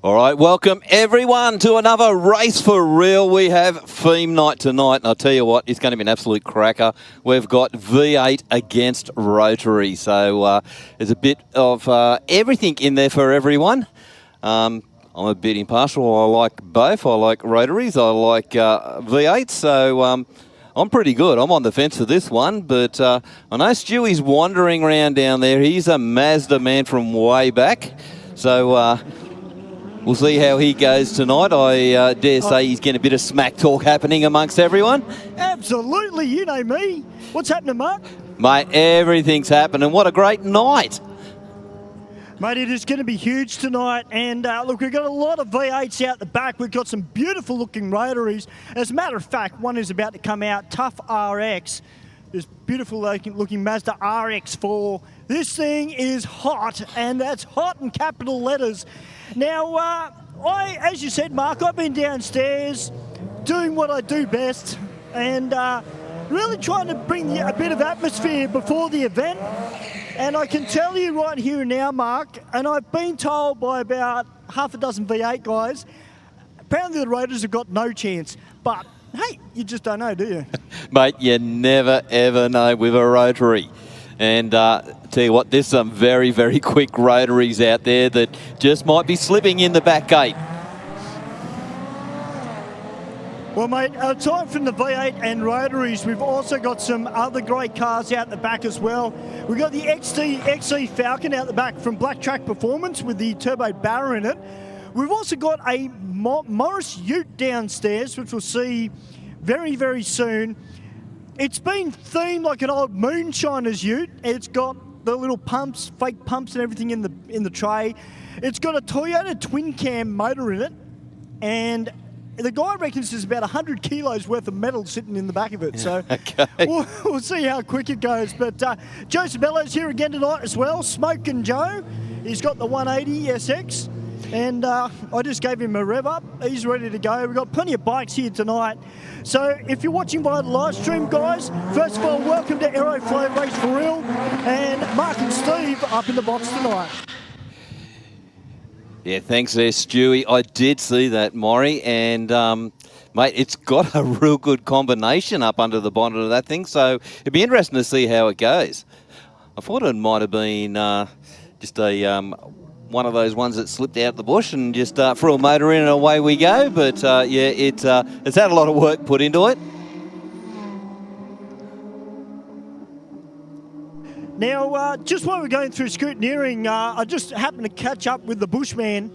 All right, welcome everyone to another Race for Real. We have theme night tonight, and I'll tell you what, it's going to be an absolute cracker. We've got V8 against Rotary, so there's a bit of everything in there for everyone. I'm a bit impartial. I like both. I like Rotaries. I like V8, so I'm pretty good. I'm on the fence for this one, but I know Stewie's wandering around down there. He's a Mazda man from way back, so we'll see how he goes tonight. I dare say he's getting a bit of smack talk happening amongst everyone. Absolutely, you know me. What's happening, Mark? Mate, everything's happening. What a great night. Mate, it is going to be huge tonight. And look, we've got a lot of V8s out the back. We've got some beautiful looking Rotaries. As a matter of fact, one is about to come out, Tough RX. This beautiful looking Mazda RX-4. This thing is hot, and that's hot in capital letters. Now, as you said, Mark, I've been downstairs doing what I do best and really trying to bring a bit of atmosphere before the event. And I can tell you right here and now, Mark, and I've been told by about half a dozen V8 guys, apparently the Raiders have got no chance. But, hey, you just don't know, do you? Mate, you never, ever know with a Rotary. And tell you what, there's some very, very quick Rotaries out there that just might be slipping in the back gate. Well, mate, aside from the V8 and Rotaries, we've also got some other great cars out the back as well. We've got the XE Falcon out the back from Black Track Performance with the turbo barra in it. We've also got a Morris Ute downstairs, which we'll see very, very soon. It's been themed like an old moonshiner's ute. It's got the little pumps, fake pumps and everything in the tray. It's got a Toyota twin cam motor in it, and the guy reckons there's about 100 kilos worth of metal sitting in the back of it. So okay. we'll see how quick it goes. But Joe Sabello's here again tonight as well. Smoking Joe. He's got the 180 SX. And I just gave him a rev up. He's ready to go. We've got plenty of bikes here tonight. So if you're watching via the live stream, guys, first of all, welcome to Aeroflow Race for Real. And Mark and Steve up in the box tonight. Yeah, thanks there, Stewie. I did see that, Maury, and mate, it's got a real good combination up under the bonnet of that thing, so it'd be interesting to see how it goes. I thought it might have been just a one of those ones that slipped out the bush and just threw a motor in and away we go, but yeah, it's had a lot of work put into it. Now, just while we're going through scrutineering, I just happened to catch up with the Bushman,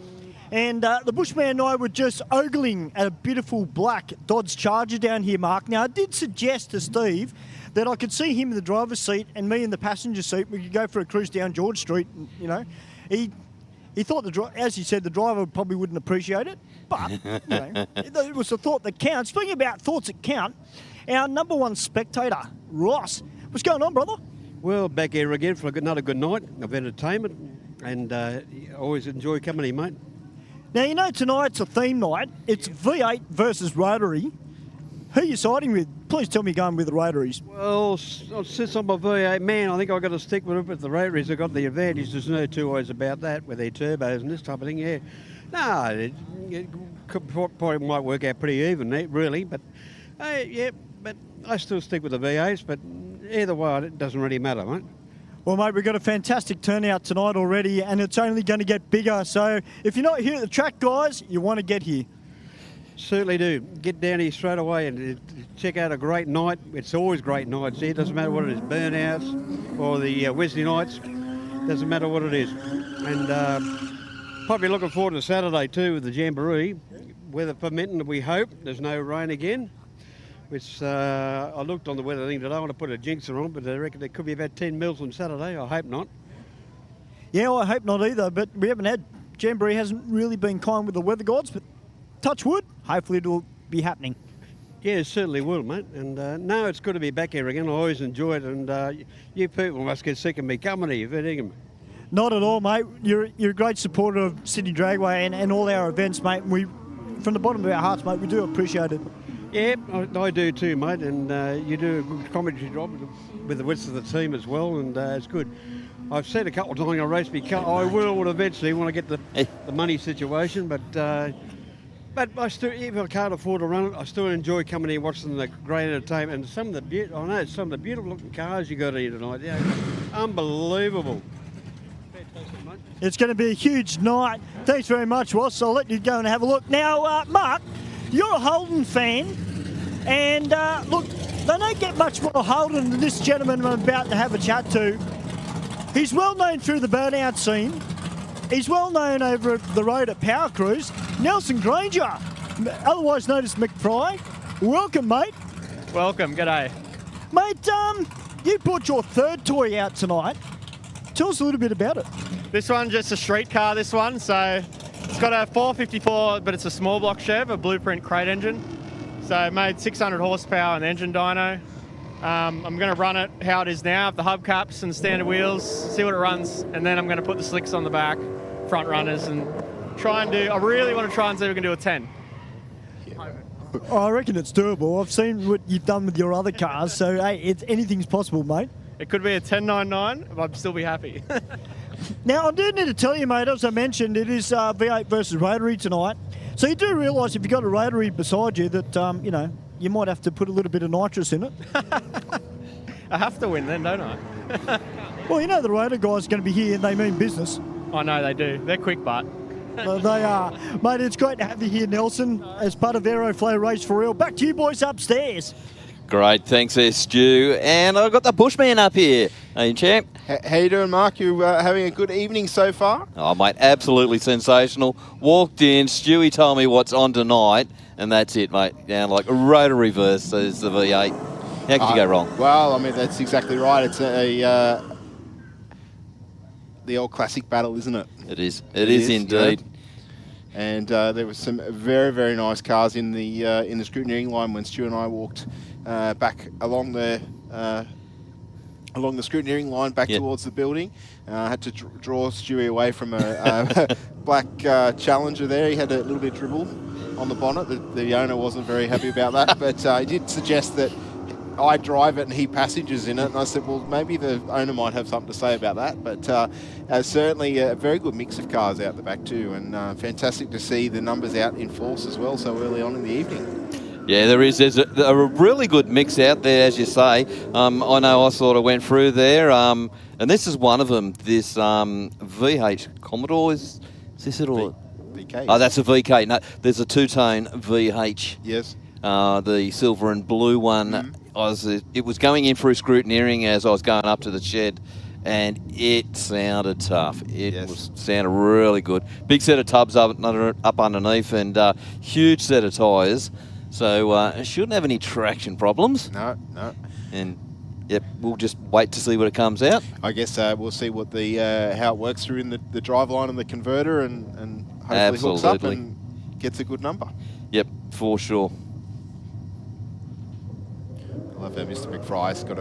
and the Bushman and I were just ogling at a beautiful black Dodge Charger down here, Mark. Now, I did suggest to Steve that I could see him in the driver's seat and me in the passenger seat. We could go for a cruise down George Street, and, you know. He thought, as he said, the driver probably wouldn't appreciate it, but, you know, it was a thought that counts. Speaking about thoughts that count, our number one spectator, Ross. What's going on, brother? Well, back here again for another good night of entertainment, and always enjoy coming here, mate. Now, you know, tonight's a theme night. It's V8 versus Rotary. Who are you siding with? Please tell me you're going with the Rotaries. Well, since I'm a V8 man, I think I've got to stick with the Rotaries. They've got the advantage. There's no two ways about that with their turbos and this type of thing, yeah. No, it probably might work out pretty even, really, but yeah, but I still stick with the V8s, but either way, it doesn't really matter, mate. Well, mate, we've got a fantastic turnout tonight already, and it's only going to get bigger. So if you're not here at the track, guys, you want to get here. Certainly do. Get down here straight away and check out a great night. It's always great nights here. Doesn't matter what it is, burnouts or the Wednesday nights. Doesn't matter what it is. And probably looking forward to Saturday too with the Jamboree. Weather permitting, we hope. There's no rain again. Which I looked on the weather thing today. I want to put a jinxer on, but I reckon there could be about 10 mils on Saturday. I hope not. Yeah, I hope not either, but we haven't had, Jamboree hasn't really been kind with the weather gods, but touch wood, hopefully it'll be happening. Yeah, it certainly will, mate. And no, it's good to be back here again. I always enjoy it, and you people must get sick of me coming here, Ingham. Not at all, mate. You're a great supporter of Sydney Dragway and all our events, mate. We, from the bottom of our hearts, mate, we do appreciate it. Yeah, I do too, mate, and you do a good commentary job with the rest of the team as well, and it's good. I've said a couple of times I'm going to race my car. I will eventually when I get the money situation, but I still, even if I can't afford to run it, I still enjoy coming here watching the great entertainment and some of the beautiful looking cars you got here tonight. Yeah, unbelievable. It's going to be a huge night. Thanks very much, Ross. I'll let you go and have a look. Now, Mark, you're a Holden fan, and look, they don't get much more Holden than this gentleman I'm about to have a chat to. He's well known through the burnout scene. He's well known over at the road at Power Cruise. Nelson Granger, otherwise known as McFry. Welcome, mate. Welcome, g'day. Mate, you brought your third toy out tonight. Tell us a little bit about it. This one, just a street car, this one. So it's got a 454, but it's a small block Chev, a blueprint crate engine. So it made 600 horsepower and engine dyno. I'm going to run it how it is now, the hubcaps and standard wheels, see what it runs, and then I'm going to put the slicks on the back, front runners, and try and I really want to try and see if we can do a 10. Oh, I reckon it's doable. I've seen what you've done with your other cars, so hey, anything's possible, mate. It could be a 10.99, but I'd still be happy. Now, I do need to tell you, mate, as I mentioned, it is V8 versus Rotary tonight. So you do realise if you've got a Rotary beside you that, you know, you might have to put a little bit of nitrous in it. I have to win then, don't I? Well, you know the Rotary guys are going to be here and they mean business. I know they do. They're quick butt. They are. Mate, it's great to have you here, Nelson, as part of Aeroflow Race for Real. Back to you boys upstairs. Great, thanks there, Stu. And I've got the Bushman up here. Hey, champ. How you doing, Mark? You having a good evening so far? Oh, mate, absolutely sensational. Walked in, Stewie told me what's on tonight, and that's it, mate. Down like a Rotary versus the V8. How could you go wrong? Well, I mean, that's exactly right. It's the old classic battle, isn't it? It is. It is indeed. Yeah. And there was some very, very nice cars in the scrutineering line when Stu and I walked back along the scrutineering line back towards the building. I had to draw Stewie away from a black Challenger there. He had a little bit of dribble on the bonnet. The owner wasn't very happy about that, but he did suggest that I drive it and he passages in it. And I said, well, maybe the owner might have something to say about that. But certainly a very good mix of cars out the back too, and fantastic to see the numbers out in force as well so early on in the evening. Yeah, there's a really good mix out there, as you say. I know I sort of went through there, and this is one of them. This VH Commodore, is this it or? VK. Oh, that's a VK. No, there's a two-tone VH. Yes. The silver and blue one. It was going in through scrutineering as I was going up to the shed, and it sounded tough. It sounded really good. Big set of tubs up underneath, and huge set of tyres. So it shouldn't have any traction problems. No. And yep, we'll just wait to see what it comes out. I guess we'll see what how it works through in the driveline and the converter, and hopefully hooks up and gets a good number. Yep, for sure. I love that Mr. McFry's got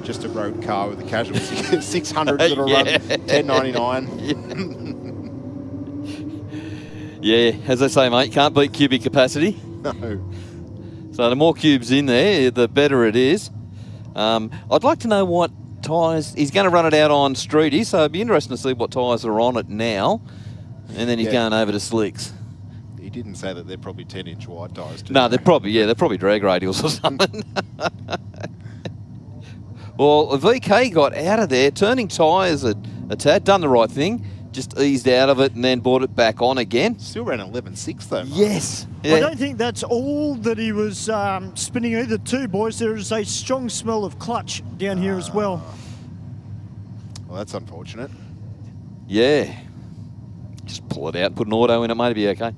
just a road car with a casual 600 that'll run 10.99. Yeah, as I say, mate, can't beat cubic capacity. No. So the more cubes in there, the better it is. I'd like to know what tyres... He's going to run it out on streety, so it'd be interesting to see what tyres are on it now. And then he's going over to slicks. He didn't say that they're probably 10-inch wide tyres too. No, they're probably drag radials or something. Well, VK got out of there, turning tyres a tad, done the right thing. Just eased out of it and then brought it back on again. Still ran 11.6 though, Mark. Yes. Yeah. I don't think that's all that he was spinning either too, boys. There is a strong smell of clutch down here as well. Well, that's unfortunate. Yeah. Just pull it out, put an auto in it, mate, it'll be okay.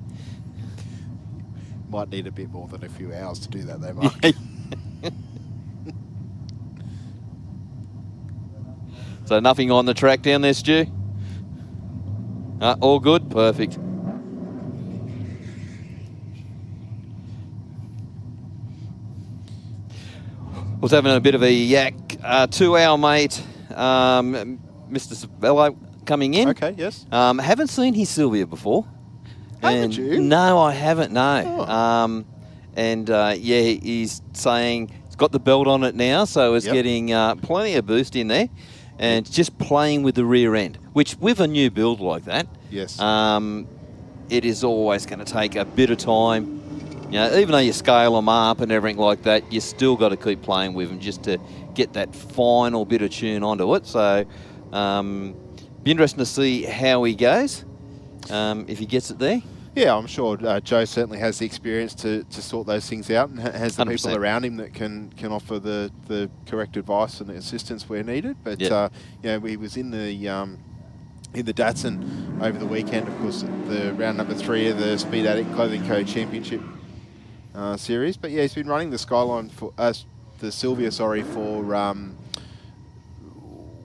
Might need a bit more than a few hours to do that though, Mark. So nothing on the track down there, Stu? All good? Perfect. Was having a bit of a yak to our mate, Mr. Savello, coming in. Okay, yes. Haven't seen his Sylvia before. Haven't you? No, I haven't, no. Oh. He's saying it's got the belt on it now, so it's getting plenty of boost in there. and just playing with the rear end, which with a new build like that, Yes. it is always going to take a bit of time. You know, even though you scale them up and everything like that, you still got to keep playing with them just to get that final bit of tune onto it. So, be interesting to see how he goes, if he gets it there. Yeah, I'm sure Joe certainly has the experience to sort those things out, and has the 100%. people around him that can offer the correct advice and assistance where needed. But Yep. he was in the Datsun over the weekend, of course, the round number 3 of the Speed Addict Clothing Co. Championship series. But yeah, he's been running the Skyline for the Sylvia, for I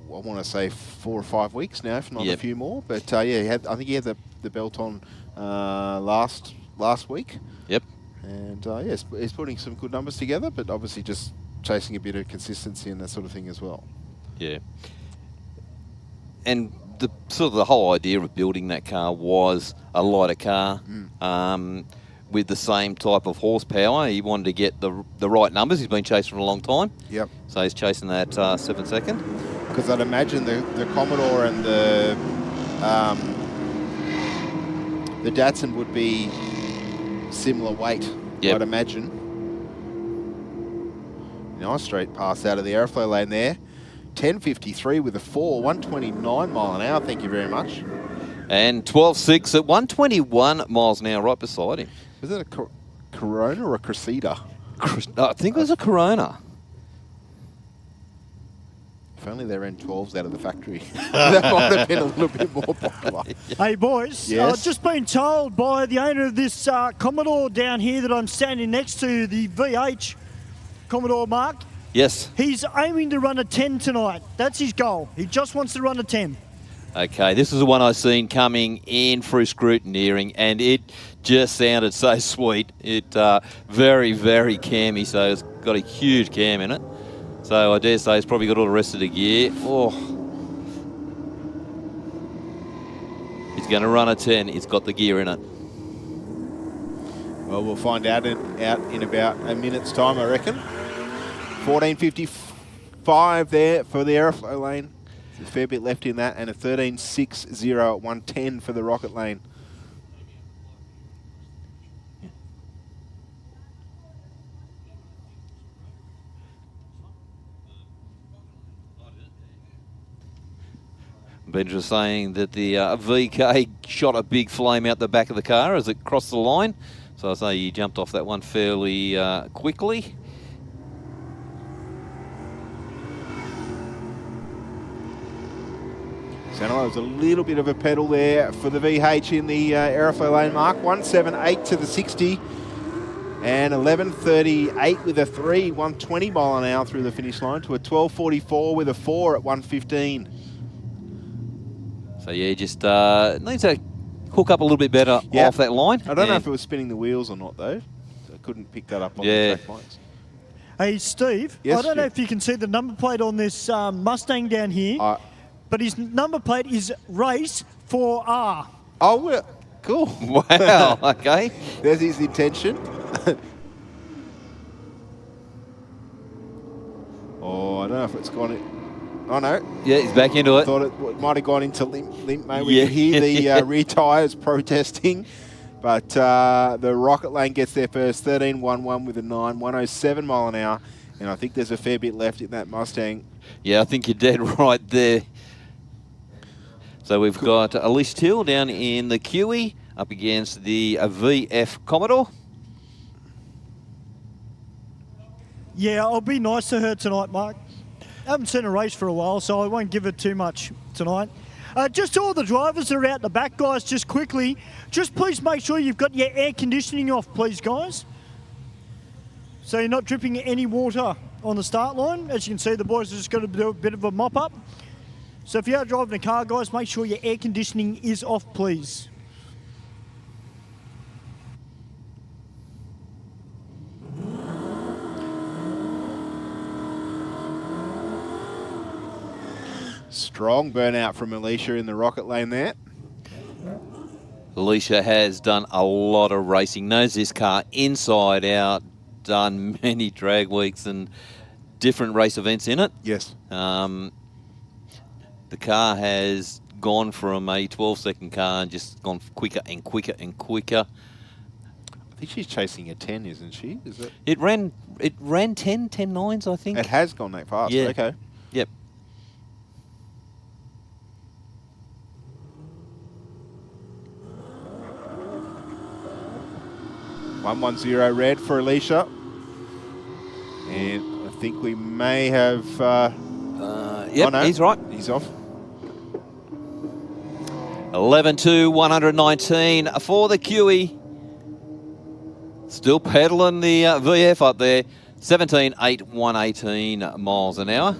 want to say 4 or 5 weeks now, if not Yep. a few more. But I think he had the belt on last week. Yep. And he's putting some good numbers together, but obviously just chasing a bit of consistency and that sort of thing as well. Yeah. And the whole idea of building that car was a lighter car with the same type of horsepower. He wanted to get the right numbers. He's been chasing for a long time. Yep. So he's chasing that 7 second. Because I'd imagine the Commodore and the Datsun would be similar weight. Yep. I'd imagine. Nice straight pass out of the Aeroflow lane there. 10.53 with a 4, 129 mile an hour. Thank you very much. And 12.6 at 121 miles an hour right beside him. Was it a Corona or a Cressida? I think it was a Corona. If only they ran 12s out of the factory. That might have been a little bit more popular. Hey, boys, Yes? I've just been told by the owner of this Commodore down here that I'm standing next to, the VH Commodore Mark. Yes. He's aiming to run a 10 tonight. That's his goal. He just wants to run a 10. Okay, this is the one I seen coming in through scrutineering, and it just sounded so sweet. It very, very cammy, so it's got a huge cam in it. So I dare say it's probably got all the rest of the gear. Oh, it's going to run a 10. It's got the gear in it. Well, we'll find out in about a minute's time, I reckon. 14.55 there for the Aeroflow lane. There's a fair bit left in that, and a 13.60 at 110 for the Rocket lane. Benja saying that the VK shot a big flame out the back of the car as it crossed the line. So I say he jumped off that one fairly quickly. Sounded like there was a little bit of a pedal there for the VH in the Aeroflow lane, Mark. 178 to the 60. And 11.38 with a 3, 120 mile an hour through the finish line to a 12.44 with a 4 at 115. So yeah, just needs to hook up a little bit better off that line. I don't know if it was spinning the wheels or not, though. I couldn't pick that up on the track lines. Hey, Steve, Yes, I don't know if you can see the number plate on this Mustang down here, but his number plate is Race 4R. Oh, well, cool. Wow, okay. There's his intention. Oh, I don't know if it's gone in. Oh, no. Yeah, he's back into it. Thought it might have gone into limp, mate. We Yeah. can hear the rear tyres protesting. But the Rocket lane gets there first, 13.11 with a 9, 107 mile an hour. And I think there's a fair bit left in that Mustang. Yeah, I think you're dead right there. So we've got Alicia Till down in the QE up against the VF Commodore. Yeah, I'll be nice to her tonight, Mark. I haven't seen a race for a while, so I won't give her too much tonight. Just to all the drivers that are out the back, guys, just quickly, just please make sure you've got your air conditioning off, please, guys. So you're not dripping any water on the start line. As you can see, the boys are just going to do a bit of a mop-up. So if you are driving a car, guys, make sure your air conditioning is off, please. Strong burnout from Alicia in the Rocket lane there. Alicia has done a lot of racing, knows this car inside out, done many drag weeks and different race events in it. Yes. the car has gone from a 12-second car and just gone quicker and quicker and quicker. I think she's chasing a 10, isn't she? Is it? It ran 10.9s, I think. It has gone that fast. Yeah. Okay. Yep. $110 red for Alicia. And I think we may have... Yep, oh no, he's right. He's off. 11.2, 119 for the QE. Still pedaling the VF up there. 17.8, 118 miles an hour.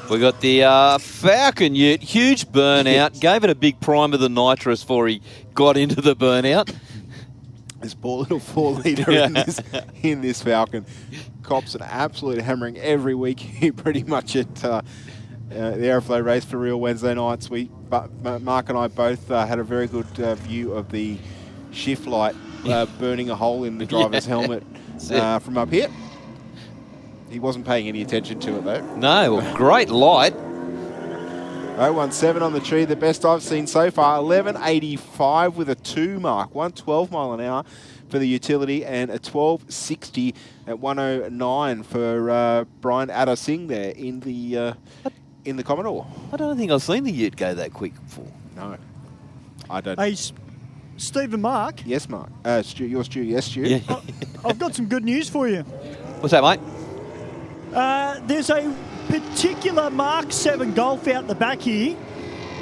We got the Falcon Ute, huge burnout. Gave it a big prime of the nitrous before he got into the burnout. This poor little 4-litre in this Falcon. Cops an absolute hammering every week here, pretty much at the Aeroflow race for real Wednesday nights. Mark and I both had a very good view of the shift light burning a hole in the driver's helmet from up here. He wasn't paying any attention to it though. No, well, great light. 017 on the tree, the best I've seen so far. 11.85 with a 2 mark. 112 mile an hour for the utility and a 12.60 at 109 for Brian Adder-Singh there in the Commodore. I don't think I've seen the Ute go that quick before. No, I don't. Hey, Steve and Mark. Yes, Mark. Stu, you're Stu. Yes, Stu. Yeah. I've got some good news for you. What's that, mate? There's a particular Mark 7 Golf out the back here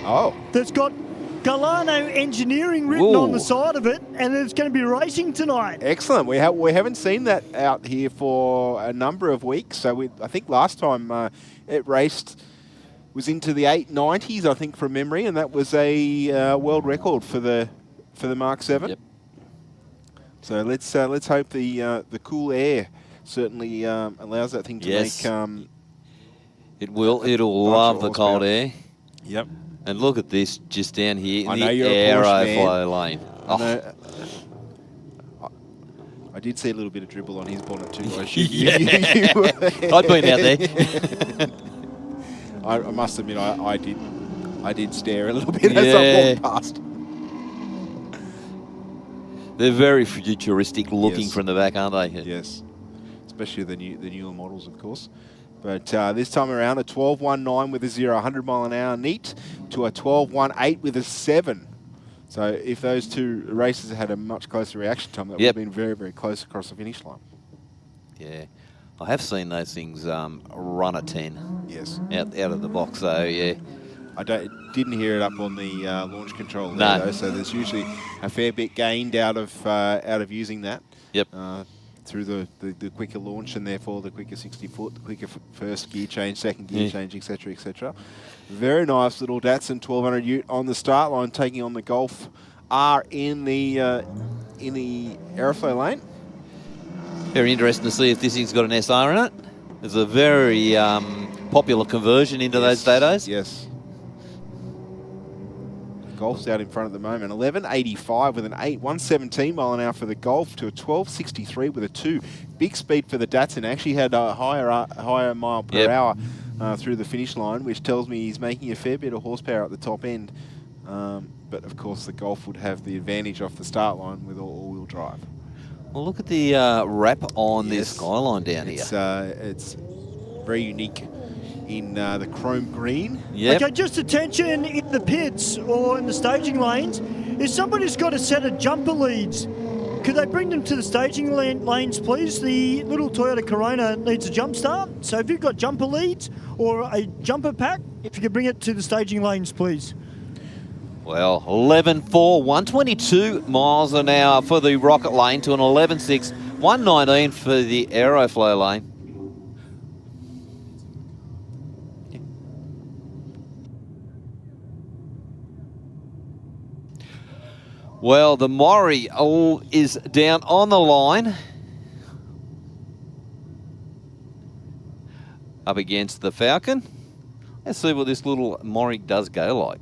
Oh, that's got Galano Engineering written on the Ooh. side of it, and it's going to be racing tonight. excellent. We haven't seen that out here for a number of weeks. So I think last time it raced was into the 890s, I think, from memory, and that was a world record for the Mark 7. Yep. So let's hope the cool air certainly allows that thing to Yes. make. It will. It'll bunch love of the horsepower. cold air. Yep. And look at this just down here I in know the you're a Porsche man. Aeroflow lane. Oh, I did see a little bit of dribble on his bonnet too. I assume Yeah. you- I'd been out there. I must admit, I did stare a little bit as I Yeah. walked past. They're very futuristic looking Yes. from the back, aren't they? Yes, especially the newer models, of course. But this time around, a 12.19 with a 0-100 mile an hour neat to a 12.18 with a 7. So if those two races had a much closer reaction time, that would Yep. have been very, very close across the finish line. Yeah. I have seen those things run at 10 Yes. out of the box, so yeah. I didn't hear it up on the launch control there, No. though, so there's usually a fair bit gained out of using that. Yep. Through the quicker launch and therefore the quicker 60-foot, the quicker first gear change, second gear change, etc., etc. Very nice little Datsun 1200 Ute on the start line, taking on the Golf R in the Aeroflow lane. Very interesting to see if this thing's got an SR in it. There's a very popular conversion into those dados. Yes. Golf's out in front at the moment. 11.85 with an 8, 117 mile an hour for the Golf to a 12.63 with a 2. Big speed for the Datsun. Actually had a higher mile per hour through the finish line, which tells me he's making a fair bit of horsepower at the top end. But of course, the Golf would have the advantage off the start line with all-wheel drive. Well, look at the wrap on this Skyline down here. It's very unique in the chrome green. Yep. Okay, just attention in the pits or in the staging lanes. If somebody's got a set of jumper leads, could they bring them to the staging lanes, please? The little Toyota Corona needs a jump start. So if you've got jumper leads or a jumper pack, if you could bring it to the staging lanes, please. Well, 11.4, 122 miles an hour for the Rocket lane to an 11.6, 119 for the Aeroflow lane. Well, the Maury is down on the line. Up against the Falcon. Let's see what this little Maury does go like.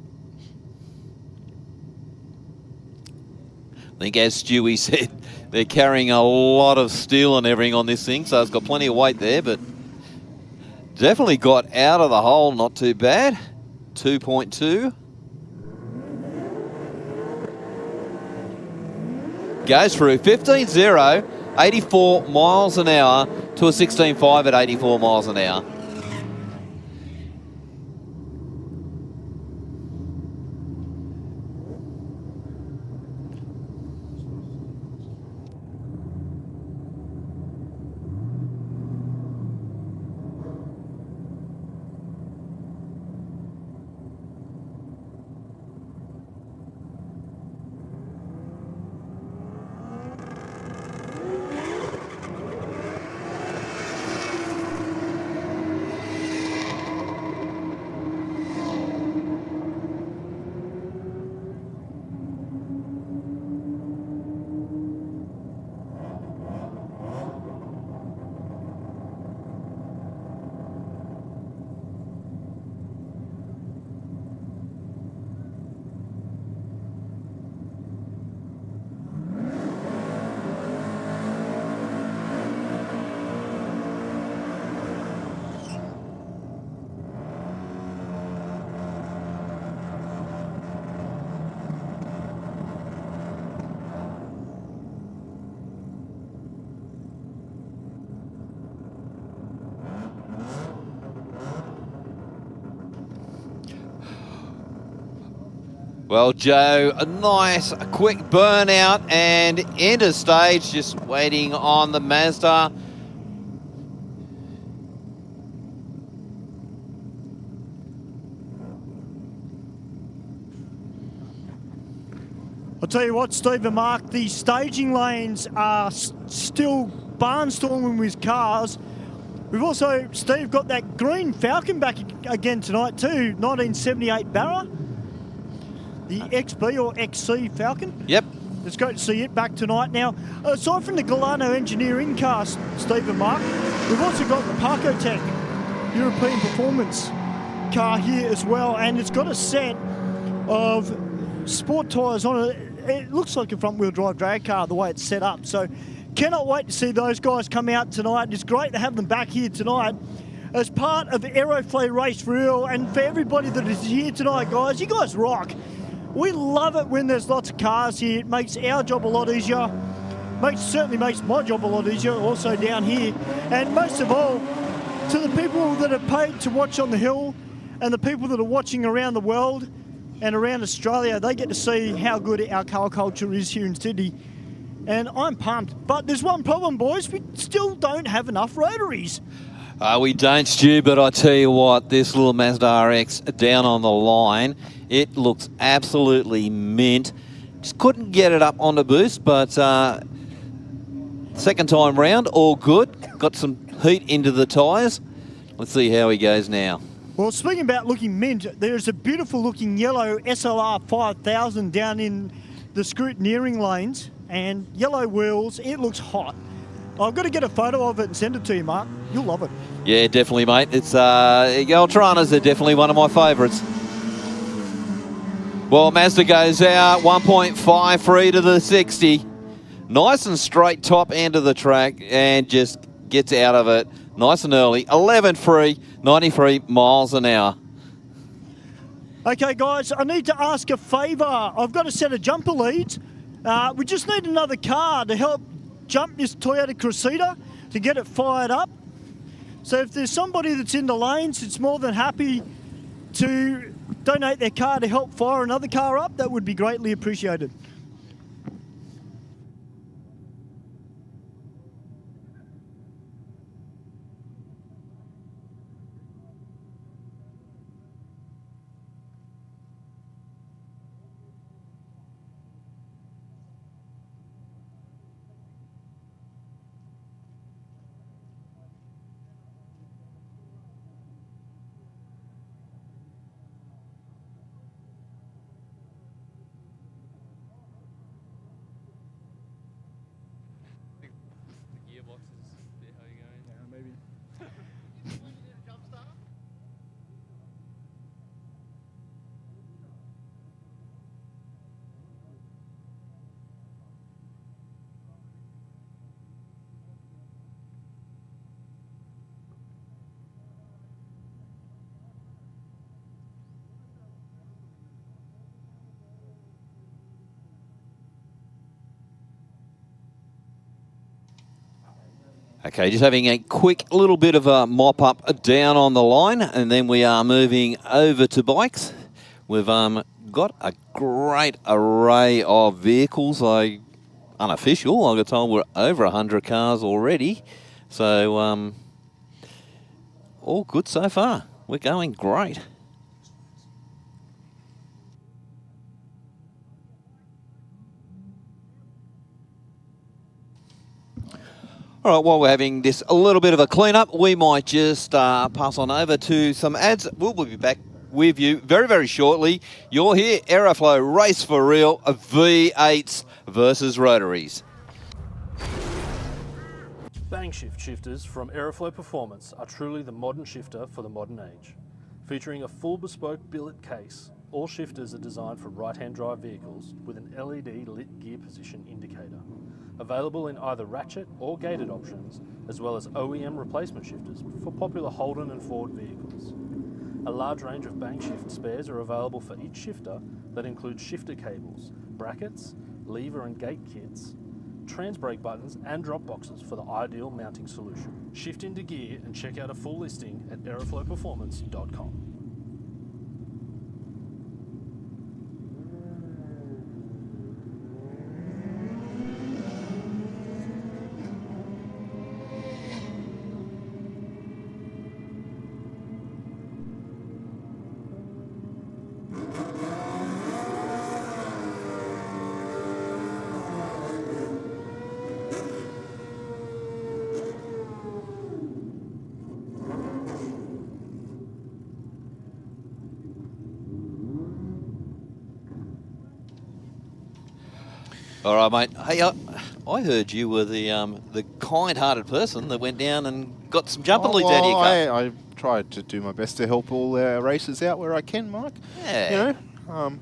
think, as Stewie said, they're carrying a lot of steel and everything on this thing, so it's got plenty of weight there, but definitely got out of the hole, not too bad. 2.2. Goes through 15.0, 84 miles an hour to a 16.5 at 84 miles an hour. Well, Joe, a nice quick burnout and end of stage, just waiting on the Mazda. I'll tell you what, Steve and Mark, the staging lanes are still barnstorming with cars. We've also, Steve, got that green Falcon back again tonight too, 1978 Barra. The XB or XC Falcon. Yep. It's great to see it back tonight. Now, aside from the Galano engineering car, Steve and Mark, we've also got the Parkotech European Performance car here as well, and it's got a set of sport tyres on it. It looks like a front-wheel drive drag car the way it's set up. So, cannot wait to see those guys come out tonight. It's great to have them back here tonight as part of Aeroflow Race for Real. And for everybody that is here tonight, guys, you guys rock. We love it when there's lots of cars here. It makes our job a lot easier. Certainly makes my job a lot easier also down here. And most of all, to the people that are paid to watch on the hill and the people that are watching around the world and around Australia, they get to see how good our car culture is here in Sydney. And I'm pumped. But there's one problem, boys. We still don't have enough rotaries. We don't, Stu, but I tell you what, this little Mazda RX down on the line, it looks absolutely mint. Just couldn't get it up on the boost, but second time round, all good. Got some heat into the tyres. Let's see how he goes now. Well, speaking about looking mint, there's a beautiful looking yellow SLR 5000 down in the scrutineering lanes and yellow wheels. It looks hot. I've got to get a photo of it and send it to you, Mark. You'll love it. Yeah, definitely, mate. It's Ultranas are definitely one of my favourites. Well, Mazda goes out 1.53 to the 60. Nice and straight top end of the track and just gets out of it nice and early. 11.3, 93 miles an hour. Okay, guys, I need to ask a favour. I've got a set of jumper leads. We just need another car to help jump this Toyota Cressida to get it fired up. So if there's somebody that's in the lanes that's more than happy to donate their car to help fire another car up, that would be greatly appreciated. Okay, just having a quick little bit of a mop up down on the line, and then we are moving over to bikes. We've got a great array of vehicles. Unofficial, I got told we're over 100 cars already. So, all good so far. We're going great. All right, while we're having this a little bit of a clean-up, we might just pass on over to some ads. We'll be back with you very, very shortly. You're here, Aeroflow Race for Real, V8s versus Rotaries. Bang shift shifters from Aeroflow Performance are truly the modern shifter for the modern age. Featuring a full bespoke billet case, all shifters are designed for right-hand drive vehicles with an LED lit gear position indicator. Available in either ratchet or gated options, as well as OEM replacement shifters for popular Holden and Ford vehicles. A large range of bang shift spares are available for each shifter that includes shifter cables, brackets, lever and gate kits, trans brake buttons and drop boxes for the ideal mounting solution. Shift into gear and check out a full listing at aeroflowperformance.com. All right, mate. Hey, I heard you were the kind-hearted person that went down and got some jumper leads out of your car. I tried to do my best to help all our racers out where I can, Mike. Yeah. You know,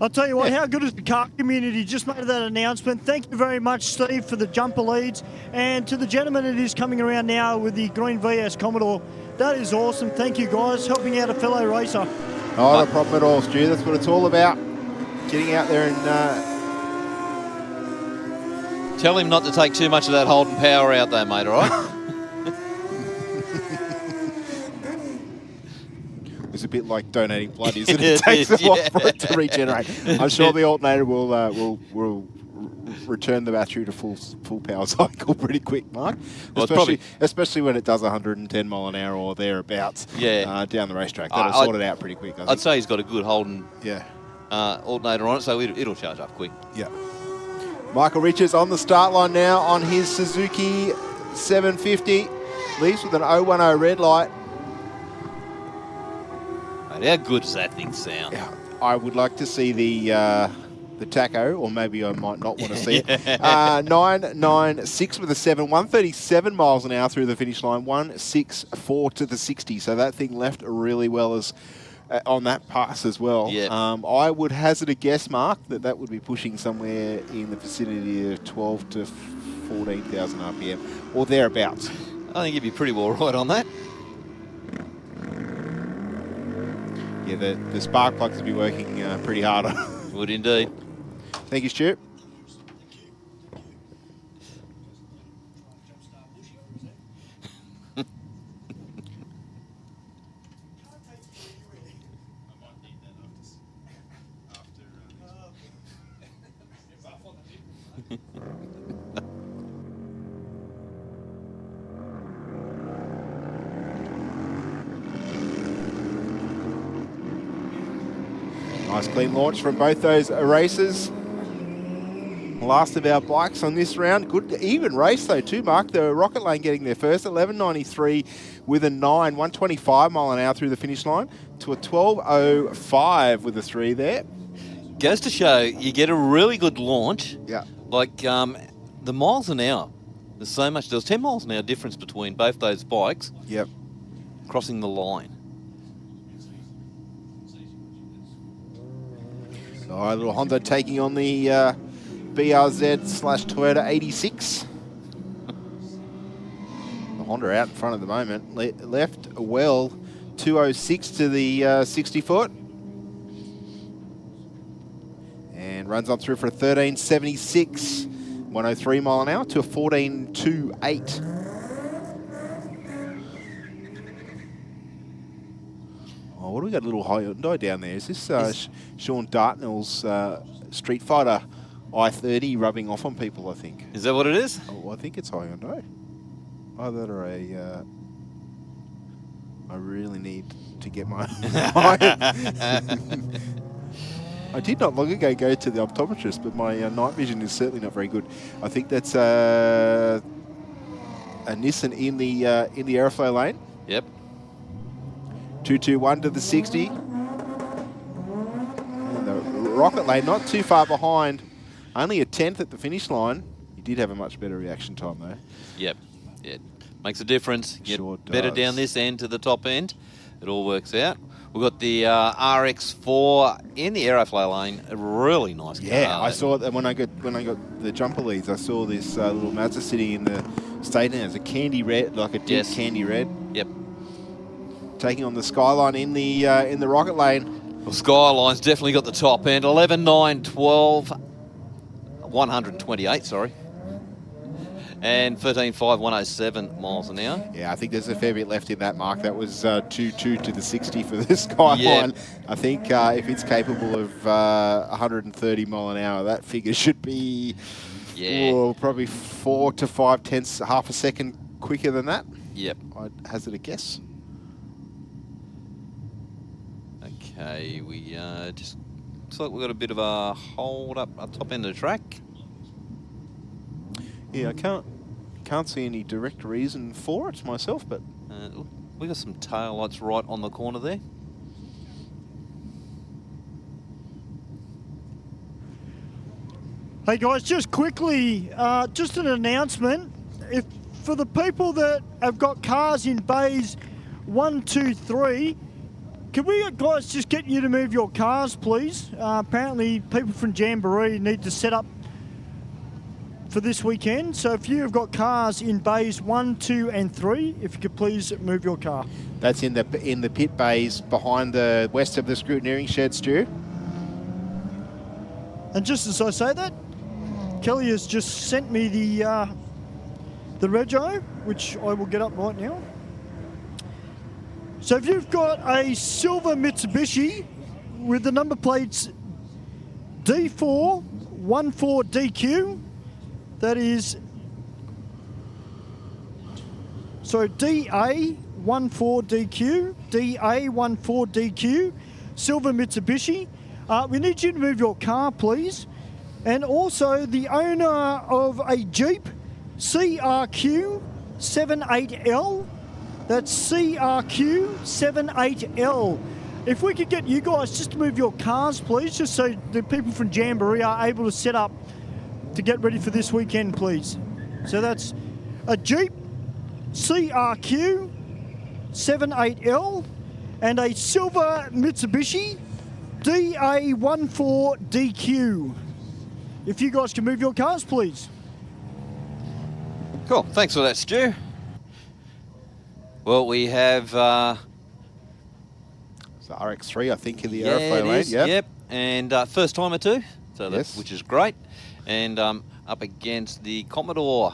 I'll tell you what, how good is the car community? Just made that announcement. Thank you very much, Steve, for the jumper leads. And to the gentleman that is coming around now with the green VS Commodore, that is awesome. Thank you, guys, helping out a fellow racer. not a problem at all, Stu. That's what it's all about. Getting out there and... Tell him not to take too much of that Holden power out there, mate, all right? It's a bit like donating blood, isn't it? It takes a while for it to regenerate. I'm sure the alternator will return the battery to full power cycle pretty quick, Mark. Well, especially when it does 110 mile an hour or thereabouts down the racetrack. That'll sort it out pretty quick. I'd say he's got a good Holden yeah. Alternator on it, so it'll charge up quick. Yeah. Michael Richards on the start line now on his Suzuki 750. Leaves with an 010 red light. Mate, how good does that thing sound? Yeah, I would like to see the tacho, or maybe I might not want to see it. 996 with a 7, 137 miles an hour through the finish line, 164 to the 60. So that thing left really well as on that pass as well. Yep. I would hazard a guess, Mark, that would be pushing somewhere in the vicinity of 12 to 14,000 RPM or thereabouts. I think you'd be pretty well right on that. Yeah, the spark plugs would be working pretty hard. Would indeed. Thank you, Stuart. Nice clean launch from both those races. Last of our bikes on this round. Good even race though too, Mark. The Rocket Lane getting there first. 11.93 with a 9. 125 mile an hour through the finish line to a 12.05 with a 3 there. Goes to show you get a really good launch. Yeah. Like the miles an hour. There's so much. There's 10 miles an hour difference between both those bikes. Yep. Crossing the line. All right, little Honda taking on the BRZ/Toyota 86. The Honda out in front at the moment. Left well 206 to the 60 foot. And runs on through for a 13.76. 103 mile an hour to a 14.28. Oh, what do we got? A little Hyundai down there. Is this Sean Dartnell's Street Fighter I-30 rubbing off on people, I think? Is that what it is? Oh, I think it's Hyundai. Either or I really need to get my... I did not long ago go to the optometrist, but my night vision is certainly not very good. I think that's a Nissan in the Aeroflow lane. Yep. 221 to the 60. And the Rocket lane not too far behind. Only a 10th at the finish line. He did have a much better reaction time though. Yep. Yeah. Makes a difference. Get Sure better does. down this end to the top end. It all works out. We've got the RX4 in the Aeroflow lane. A really nice car. Yeah, I saw it when I got the jumper leads. I saw this little Mazda sitting in the state end. It's a candy red, like a deep candy red. Yep. Taking on the Skyline in the Rocket lane. Well, Skyline's definitely got the top end. 11, 9, 12, 128, sorry. And 13, 5, 107 miles an hour. Yeah, I think there's a fair bit left in that, Mark. That was 2.2 to the 60 for the Skyline. Yeah. I think if it's capable of 130 mile an hour, that figure should be probably 4 to 5 tenths, half a second quicker than that. Yep. I'd hazard a guess. Okay, we just looks like we've got a bit of a hold up at top end of the track. Yeah, I can't see any direct reason for it myself, but We got some tail lights right on the corner there. Hey guys, just quickly, just an announcement. If for the people that have got cars in bays 1, 2, 3, can we guys just get you to move your cars, please? Apparently, people from Jamboree need to set up for this weekend. So if you have got cars in bays 1, 2, and 3, if you could please move your car. that's in the pit bays behind the west of the scrutineering shed, Stu. And just as I say that, Kelly has just sent me the rego, which I will get up right now. So if you've got a silver Mitsubishi with the number plates D414DQ, that is, so DA14DQ, DA14DQ, silver Mitsubishi. We need you to move your car, please. And also the owner of a Jeep CRQ78L. That's CRQ78L. If we could get you guys just to move your cars, please, just so the people from Jamboree are able to set up to get ready for this weekend, please. So that's a Jeep CRQ78L and a silver Mitsubishi DA14DQ. If you guys can move your cars, please. Cool. Thanks for that, Stu. Well, we have... So RX3, I think, in the Aeroflow it lane. is, yep. And first timer too, so Yes. which is great. And up against the Commodore.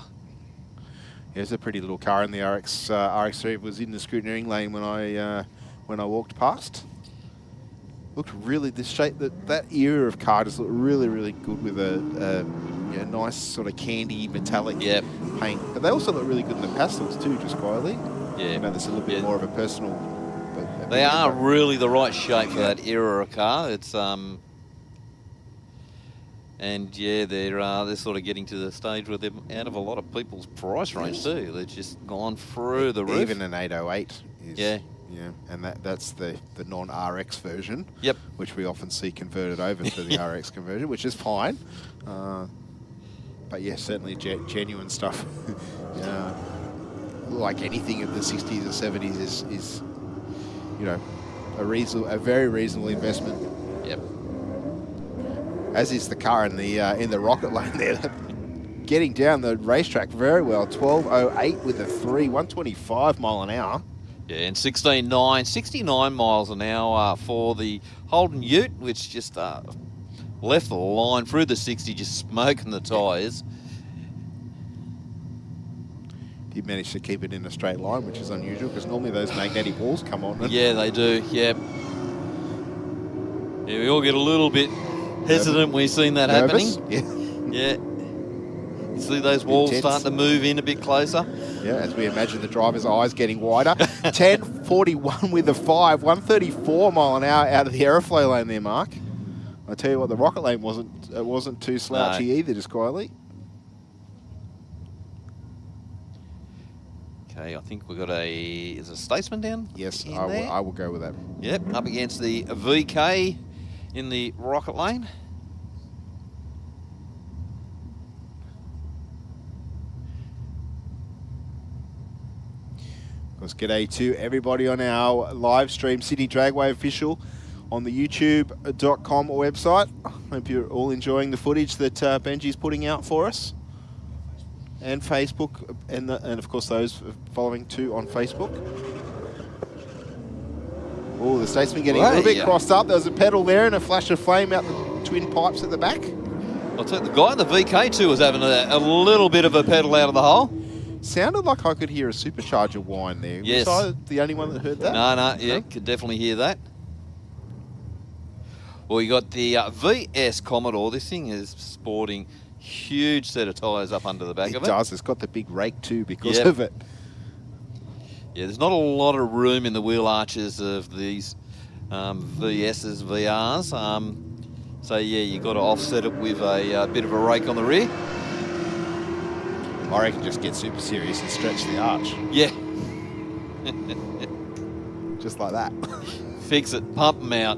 Yeah, it's a pretty little car in the RX3. It was in the scrutineering lane when I walked past. Looked really, the shape, that era of car just looked really, really good with a nice sort of candy metallic paint. But they also look really good in the pastels too, just quietly. Yeah. I know there's a little bit more of a personal. They are really the right shape for that era of car. It's and yeah, they're sort of getting to the stage where they're out of a lot of people's price range too. They've just gone through the roof. Even an 808 is. Yeah. Yeah, and that's the non-RX version. Yep. Which we often see converted over to the RX conversion, which is fine. But yeah, certainly genuine stuff. Like anything of the 60s or 70s is a very reasonable investment. Yep. As is the car in the rocket lane there. Getting down the racetrack very well. 12.08 with a 3, 125 mile an hour. Yeah, and 16.9, 69 miles an hour for the Holden Ute, which just left the line through the 60, just smoking the tyres. did manage to keep it in a straight line, which is unusual because normally those magnetic walls come on. Yeah, they do. Yep. Yeah, we all get a little bit hesitant when we've seen that Nervous? happening. Yeah. You see those walls Intense. starting to move in a bit closer. Yeah, as we imagine the driver's eyes getting wider. 10.41 with a 5, 134 mile an hour out of the Aeroflow lane there, Mark. I tell you what, the rocket lane wasn't too slouchy either, just quietly. Okay, I think we've got is a Statesman down? Yes, in I there? will go with that. Yep, up against the VK in the rocket lane. Of course, g'day to everybody on our live stream, Sydney Dragway official, on the youtube.com website. Hope you're all enjoying the footage that Benji's putting out for us. And Facebook, and of course those following too on Facebook. Oh, the Statesman getting a little bit crossed up. There was a pedal there and a flash of flame out the twin pipes at the back. I'll tell you, the guy in the VK2 was having a little bit of a pedal out of the hole. Sounded like I could hear a supercharger whine there. Yes. Was I the only one that heard that? No, could definitely hear that. Well, you got the VS Commodore. This thing is sporting huge set of tyres up under the back of it. It does. It's got the big rake too because of it. Yeah, there's not a lot of room in the wheel arches of these VS's, VRs. So, yeah, you've got to offset it with a bit of a rake on the rear. I reckon just get super serious and stretch the arch. Yeah. Just like that. Fix it. Pump them out.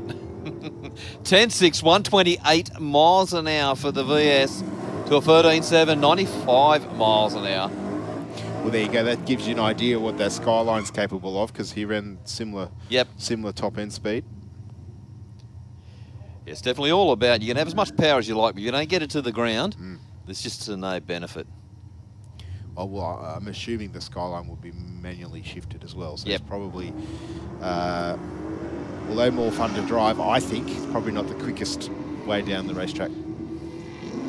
10.6, 128 miles an hour for the VS to a 13.7, 95 miles an hour. Well, there you go. That gives you an idea what that Skyline's capable of because he ran similar top-end speed. It's definitely all about, you can have as much power as you like, but if you don't get it to the ground, there's just no benefit. Oh, well, I'm assuming the Skyline will be manually shifted as well. So it's probably, although more fun to drive, I think it's probably not the quickest way down the racetrack.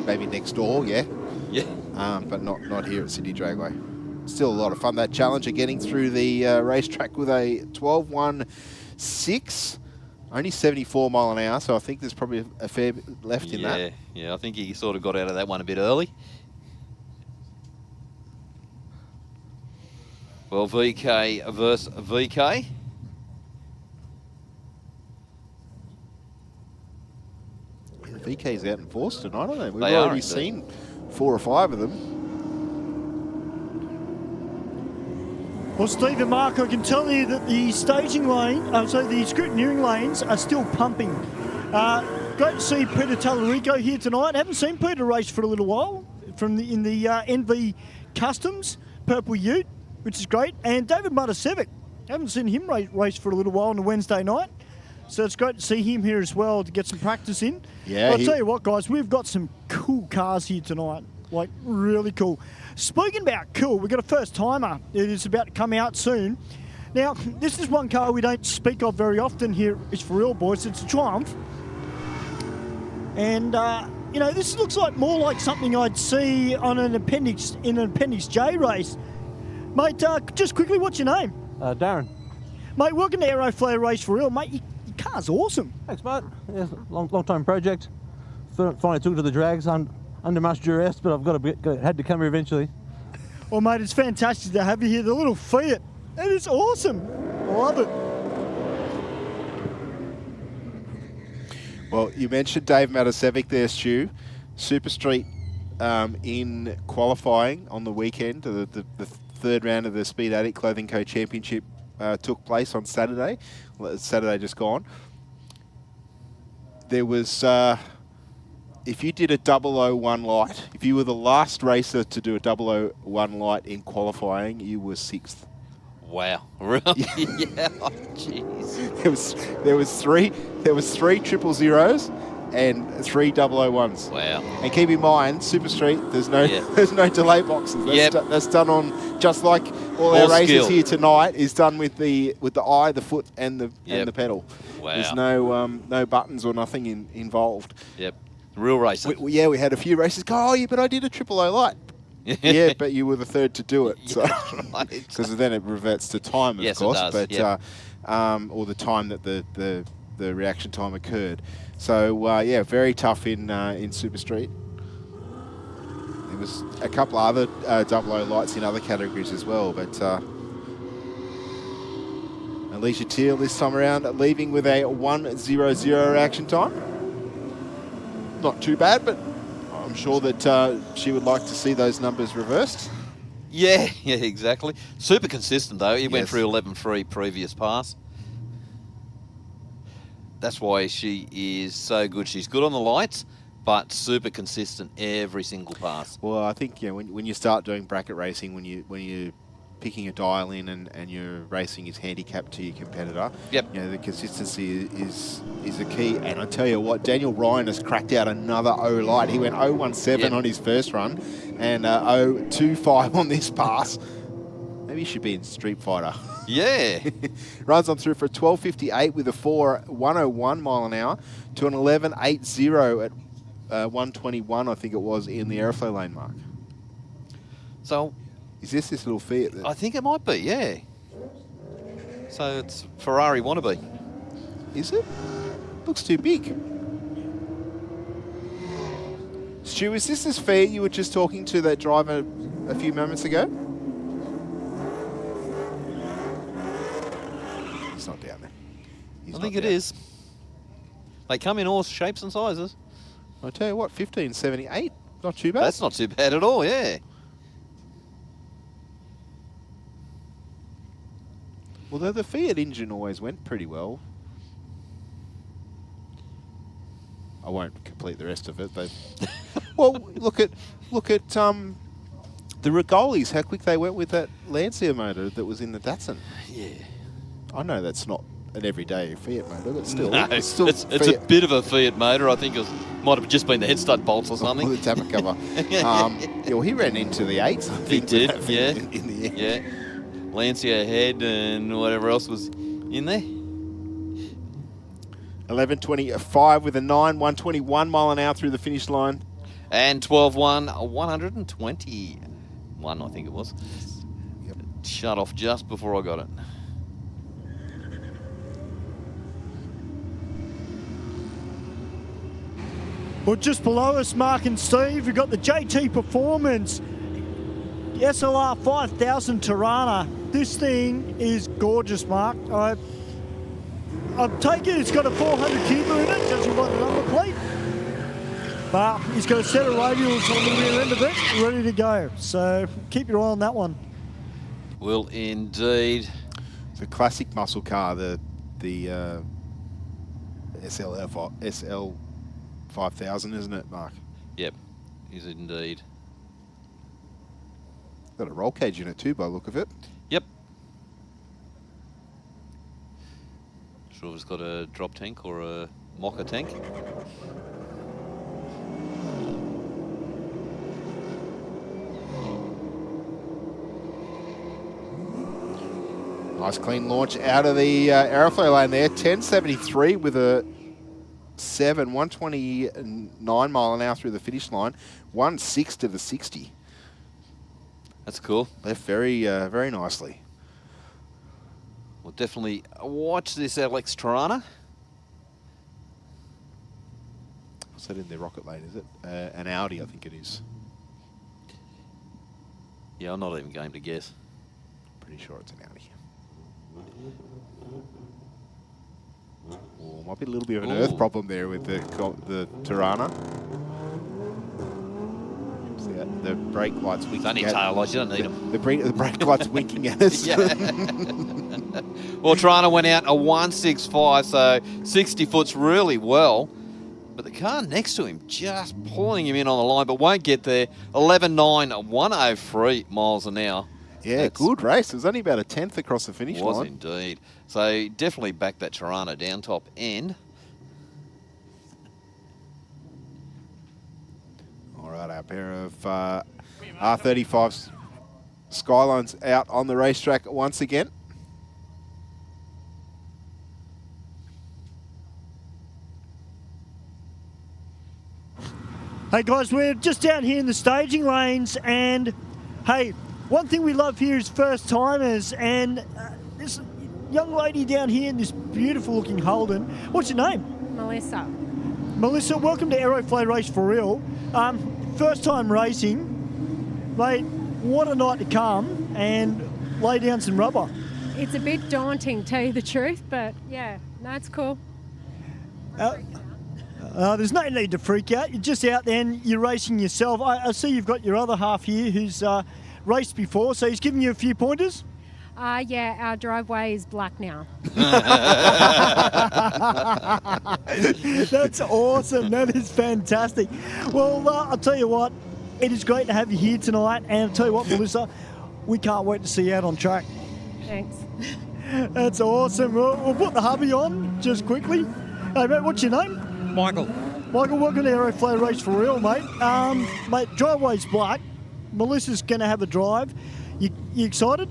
Maybe next door, but not here at Sydney Dragway. Still a lot of fun. That Challenger getting through the racetrack with a 12.16, only 74 mile an hour. So I think there's probably a fair bit left in that. Yeah, I think he sort of got out of that one a bit early. Well, VK versus VK. VK's out in force tonight, aren't they? We've already seen 4 or 5 of them. Well, Steve and Mark, I can tell you that the staging lane, so the scrutineering lanes are still pumping. Great to see Peter Tallarico here tonight. Haven't seen Peter race for a little while in the NV Customs Purple Ute, which is great. And David Matasevic, haven't seen him race for a little while on a Wednesday night. So it's great to see him here as well to get some practice in. Yeah, I'll tell you what, guys, we've got some cool cars here tonight. Like, really cool. Speaking about cool, we've got a first timer. It is about to come out soon. Now, this is one car we don't speak of very often here. It's for real, boys. It's a Triumph. And, you know, this looks like more like something I'd see on an Appendix J race. Mate, just quickly, what's your name? Darren. Mate, welcome to Aeroflow Race for Real. Mate, your car's awesome. Thanks, mate. Yeah, long time project. Finally took it to the drags under much duress, but I've had to come here eventually. Well, mate, it's fantastic to have you here. The little Fiat. It is awesome. I love it. Well, you mentioned Dave Matasevic there, Stu. Super Street in qualifying on the weekend. The third round of the Speed Addict Clothing Co. Championship took place on Saturday. Well, Saturday just gone. There was, if you did a 001 light, if you were the last racer to do a 001 light in qualifying, you were 6th. Wow, really? Yeah, oh, jeez. There was three 000s and 3 001s. Wow. And keep in mind, Super Street, there's no delay boxes. That's done on, just like all our races here tonight, is done with the eye, the foot, and the pedal. Wow. There's no buttons or nothing involved. Yep. Real racing. We had a few races go, but I did a 000 light. Yeah, but you were the third to do it. So. Right. Because then it reverts to time, of Yes, it course. does, But yep. or the time that the reaction time occurred. So yeah, very tough in Super Street. There was a couple other double O lights in other categories as well, but Alicia Teal this time around leaving with a 1:00 reaction time. Not too bad, but I'm sure that she would like to see those numbers reversed. Yeah, exactly. Super consistent, though. He went Yes. through 11.3 previous pass. That's why she is so good. She's good on the lights, but super consistent every single pass. Well, I think when you start doing bracket racing, when you're picking a dial in and you're racing is handicapped to your competitor. Yep. The consistency is the key. And I tell you what, Daniel Ryan has cracked out another O light. He went 0.17 on his first run and 0.25 on this pass. Maybe he should be in Street Fighter. Yeah. Runs on through for a 12.58 with a 4:101 mile an hour to an 11.80 at 1:21, I think it was, in the Aeroflow lane mark. So Is this little Fiat? I think it might be, yeah. So it's Ferrari wannabe. Is it? Looks too big. Stu, is this Fiat you were just talking to that driver a few moments ago? He's not down there. He's I not think it down. is. They come in all shapes and sizes. I tell you what, 15.78. Not too bad. That's not too bad at all, yeah. Although the Fiat engine always went pretty well. I won't complete the rest of it, but well, look at the Rigolis, how quick they went with that Lancia motor that was in the Datsun. Yeah. I know that's not an everyday Fiat motor, but still, No, it's still it's a bit of a Fiat motor. I think it might have just been the head stud bolts or something. With the tappet cover. Yeah, well, he ran into the 8s. I He think, did, with that yeah. thing in the end. Yeah. Lancia head and whatever else was in there. 11.25 with a 9, 121 mile an hour through the finish line. And 12.1, 121, I think it was. Yep. Shut off just before I got it. Well, just below us, Mark and Steve, we've got the JT Performance the SLR 5000 Tirana. This thing is gorgeous, Mark. I take it it's got a 400 Cuba in it, judging by the number plate. But he's got a set of radials on the rear end of it, ready to go. So keep your eye on that one. Will indeed. It's a classic muscle car, the SL 5000, isn't it, Mark? Yep, is indeed. Got a roll cage in it too, by the look of it. Yep. Sure if it's got a drop tank or a mocker tank. Nice clean launch out of the Aeroflow lane there. 10.73 with a 129 mile an hour through the finish line. 1.6 to the 60. That's cool. Left very, very nicely. We'll definitely watch this Alex Tirana. What's that in their rocket lane, is it? An Audi, I think it is. Yeah, I'm not even going to guess. Pretty sure it's an Audi. Oh, might be a little bit of an earth problem there with the Tirana. See that? The brake lights winking. Don't need tail lights, you don't need them. The brake lights winking at us. Yeah. Well, Tirana went out a 165, so 60 foot's really well. But the car next to him just pulling him in on the line, but won't get there. 11.9, 103 miles an hour. Yeah, That's good race. It was only about a 10th across the finish was line. indeed. So definitely back that Tirana down top end. All right, our pair of R35 Skylines out on the racetrack once again. Hey guys, we're just down here in the staging lanes, and hey, one thing we love here is first timers, and this young lady down here in this beautiful looking Holden. What's your name? Melissa. Melissa, welcome to Aeroflow Race for Real. First time racing, mate, what a night to come and lay down some rubber. It's a bit daunting, tell you the truth, but yeah, no, it's cool. There's no need to freak out. You're just out there and you're racing yourself. I see you've got your other half here who's raced before, so he's giving you a few pointers? Yeah, our driveway is black now. That's awesome. That is fantastic. Well, I'll tell you what, it is great to have you here tonight. And I'll tell you what, Melissa, we can't wait to see you out on track. Thanks. That's awesome. We'll put the hubby on just quickly. Hey, mate, what's your name? Michael. Michael, welcome to Aeroflow Race for Real, mate. Mate, driveway's black. Melissa's going to have a drive. You excited?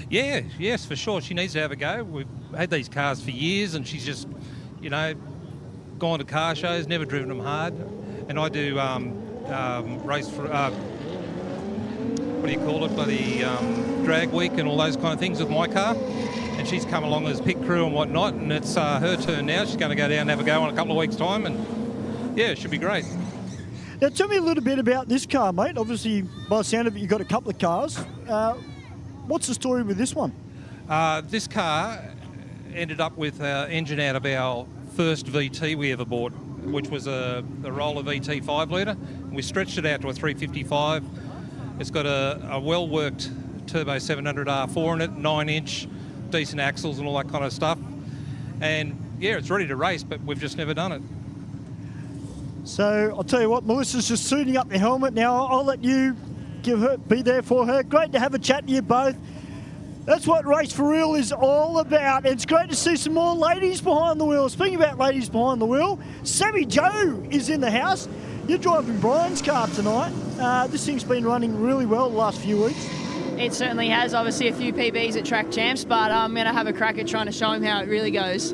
Yeah, yes, for sure. She needs to have a go. We've had these cars for years, and she's just, gone to car shows, never driven them hard. And I do race for, what do you call it, bloody drag week and all those kind of things with my car. And she's come along as pit crew and whatnot, and it's her turn now. She's going to go down and have a go in a couple of weeks' time, and yeah, it should be great. Now, tell me a little bit about this car, mate. Obviously, by the sound of it, you've got a couple of cars. What's the story with this one? This car ended up with our engine out of our first VT we ever bought, which was a Roller VT 5 litre. We stretched it out to a 355. It's got a well-worked Turbo 700 R4 in it, 9-inch, decent axles and all that kind of stuff. And yeah, it's ready to race, but we've just never done it. So I'll tell you what, Melissa's just suiting up the helmet. Now I'll let you be there for her. Great to have a chat to you both. That's what Race for Real is all about. It's great to see some more ladies behind the wheel. Speaking about ladies behind the wheel, Sammy Joe is in the house. You're driving Brian's car tonight. This thing's been running really well the last few weeks. It certainly has. Obviously a few PBs at track champs, but I'm going to have a crack at trying to show him how it really goes.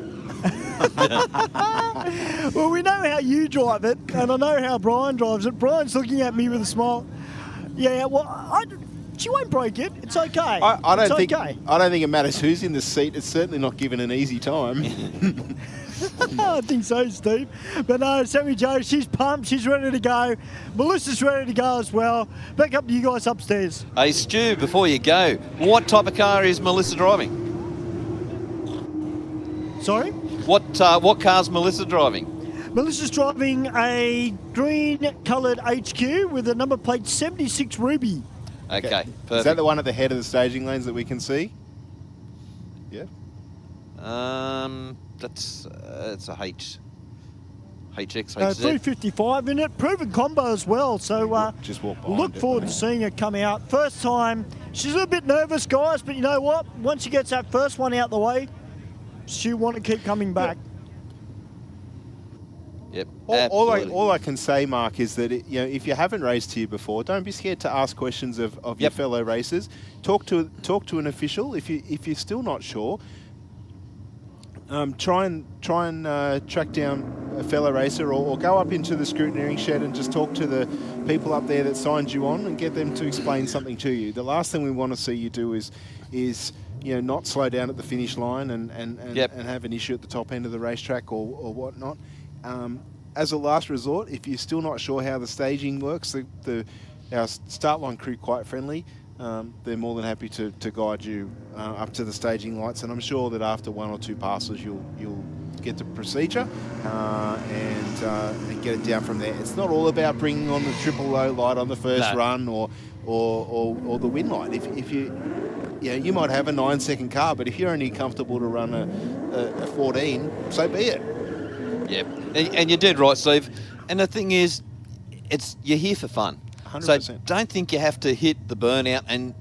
Well, we know how you drive it, and I know how Brian drives it. Brian's looking at me with a smile. Yeah, well, she won't break it. It's okay. I don't think it matters who's in the seat. It's certainly not given an easy time. I think so, Steve. But no, Sammy Jo, she's pumped. She's ready to go. Melissa's ready to go as well. Back up to you guys upstairs. Hey, Stu, before you go, what type of car is Melissa driving? Sorry? What car's Melissa driving? Melissa's driving a green-coloured HQ with a number plate 76 Ruby. Okay, perfect. Is that the one at the head of the staging lanes that we can see? Yeah. It's a HX, HZ. 355 in it, proven combo as well. So just walk behind look forward to seeing her come out. First time, she's a little bit nervous, guys, but you know what? Once she gets that first one out the way, she'll want to keep coming back. Yep. All I can say, Mark, is that if you haven't raced here before, don't be scared to ask questions of your fellow racers. Talk to an official if you're still not sure. Try and track down a fellow racer, or go up into the scrutineering shed and just talk to the people up there that signed you on and get them to explain something to you. The last thing we want to see you do is not slow down at the finish line and have an issue at the top end of the racetrack or whatnot. As a last resort, if you're still not sure how the staging works, our start line crew quite friendly. They're more than happy to guide you up to the staging lights, and I'm sure that after one or two passes you'll get the procedure and get it down from there. It's not all about bringing on the triple low light on the first run or the win light. If you might have a 9-second car, but if you're only comfortable to run a 14, so be it. Yeah, and you're dead right, Steve. And the thing is, you're here for fun. 100%. So don't think you have to hit the burnout and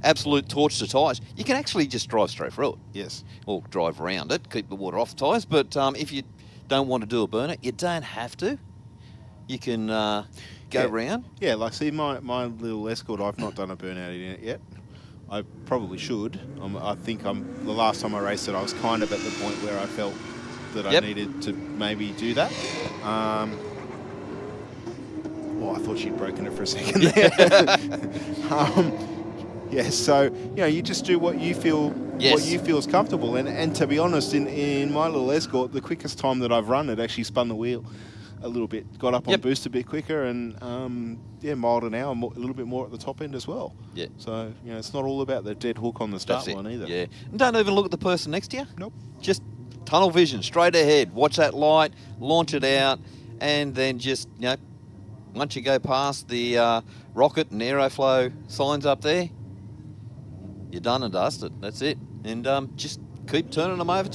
absolute torch the tyres. You can actually just drive straight through it. Yes. Or drive around it, keep the water off the tyres. But if you don't want to do a burnout, you don't have to. You can go around. Yeah, like see my little Escort, I've not done a burnout in it yet. I probably should. I think the last time I raced it, I was kind of at the point where I felt that I needed to maybe do that. Oh, I thought she'd broken it for a second there. Yeah, so, you know, you just do what you feel what you feel is comfortable. And to be honest, in my little Escort, the quickest time that I've run, it actually spun the wheel a little bit, got up on boost a bit quicker, and mile an hour, a little bit more at the top end as well. Yeah. So, you know, it's not all about the dead hook on the start line either. Yeah. And don't even look at the person next to you. Nope. Just tunnel vision, straight ahead. Watch that light, launch it out, and then just, you know, once you go past the rocket and Aeroflow signs up there, you're done and dusted. That's it. And just keep turning them over.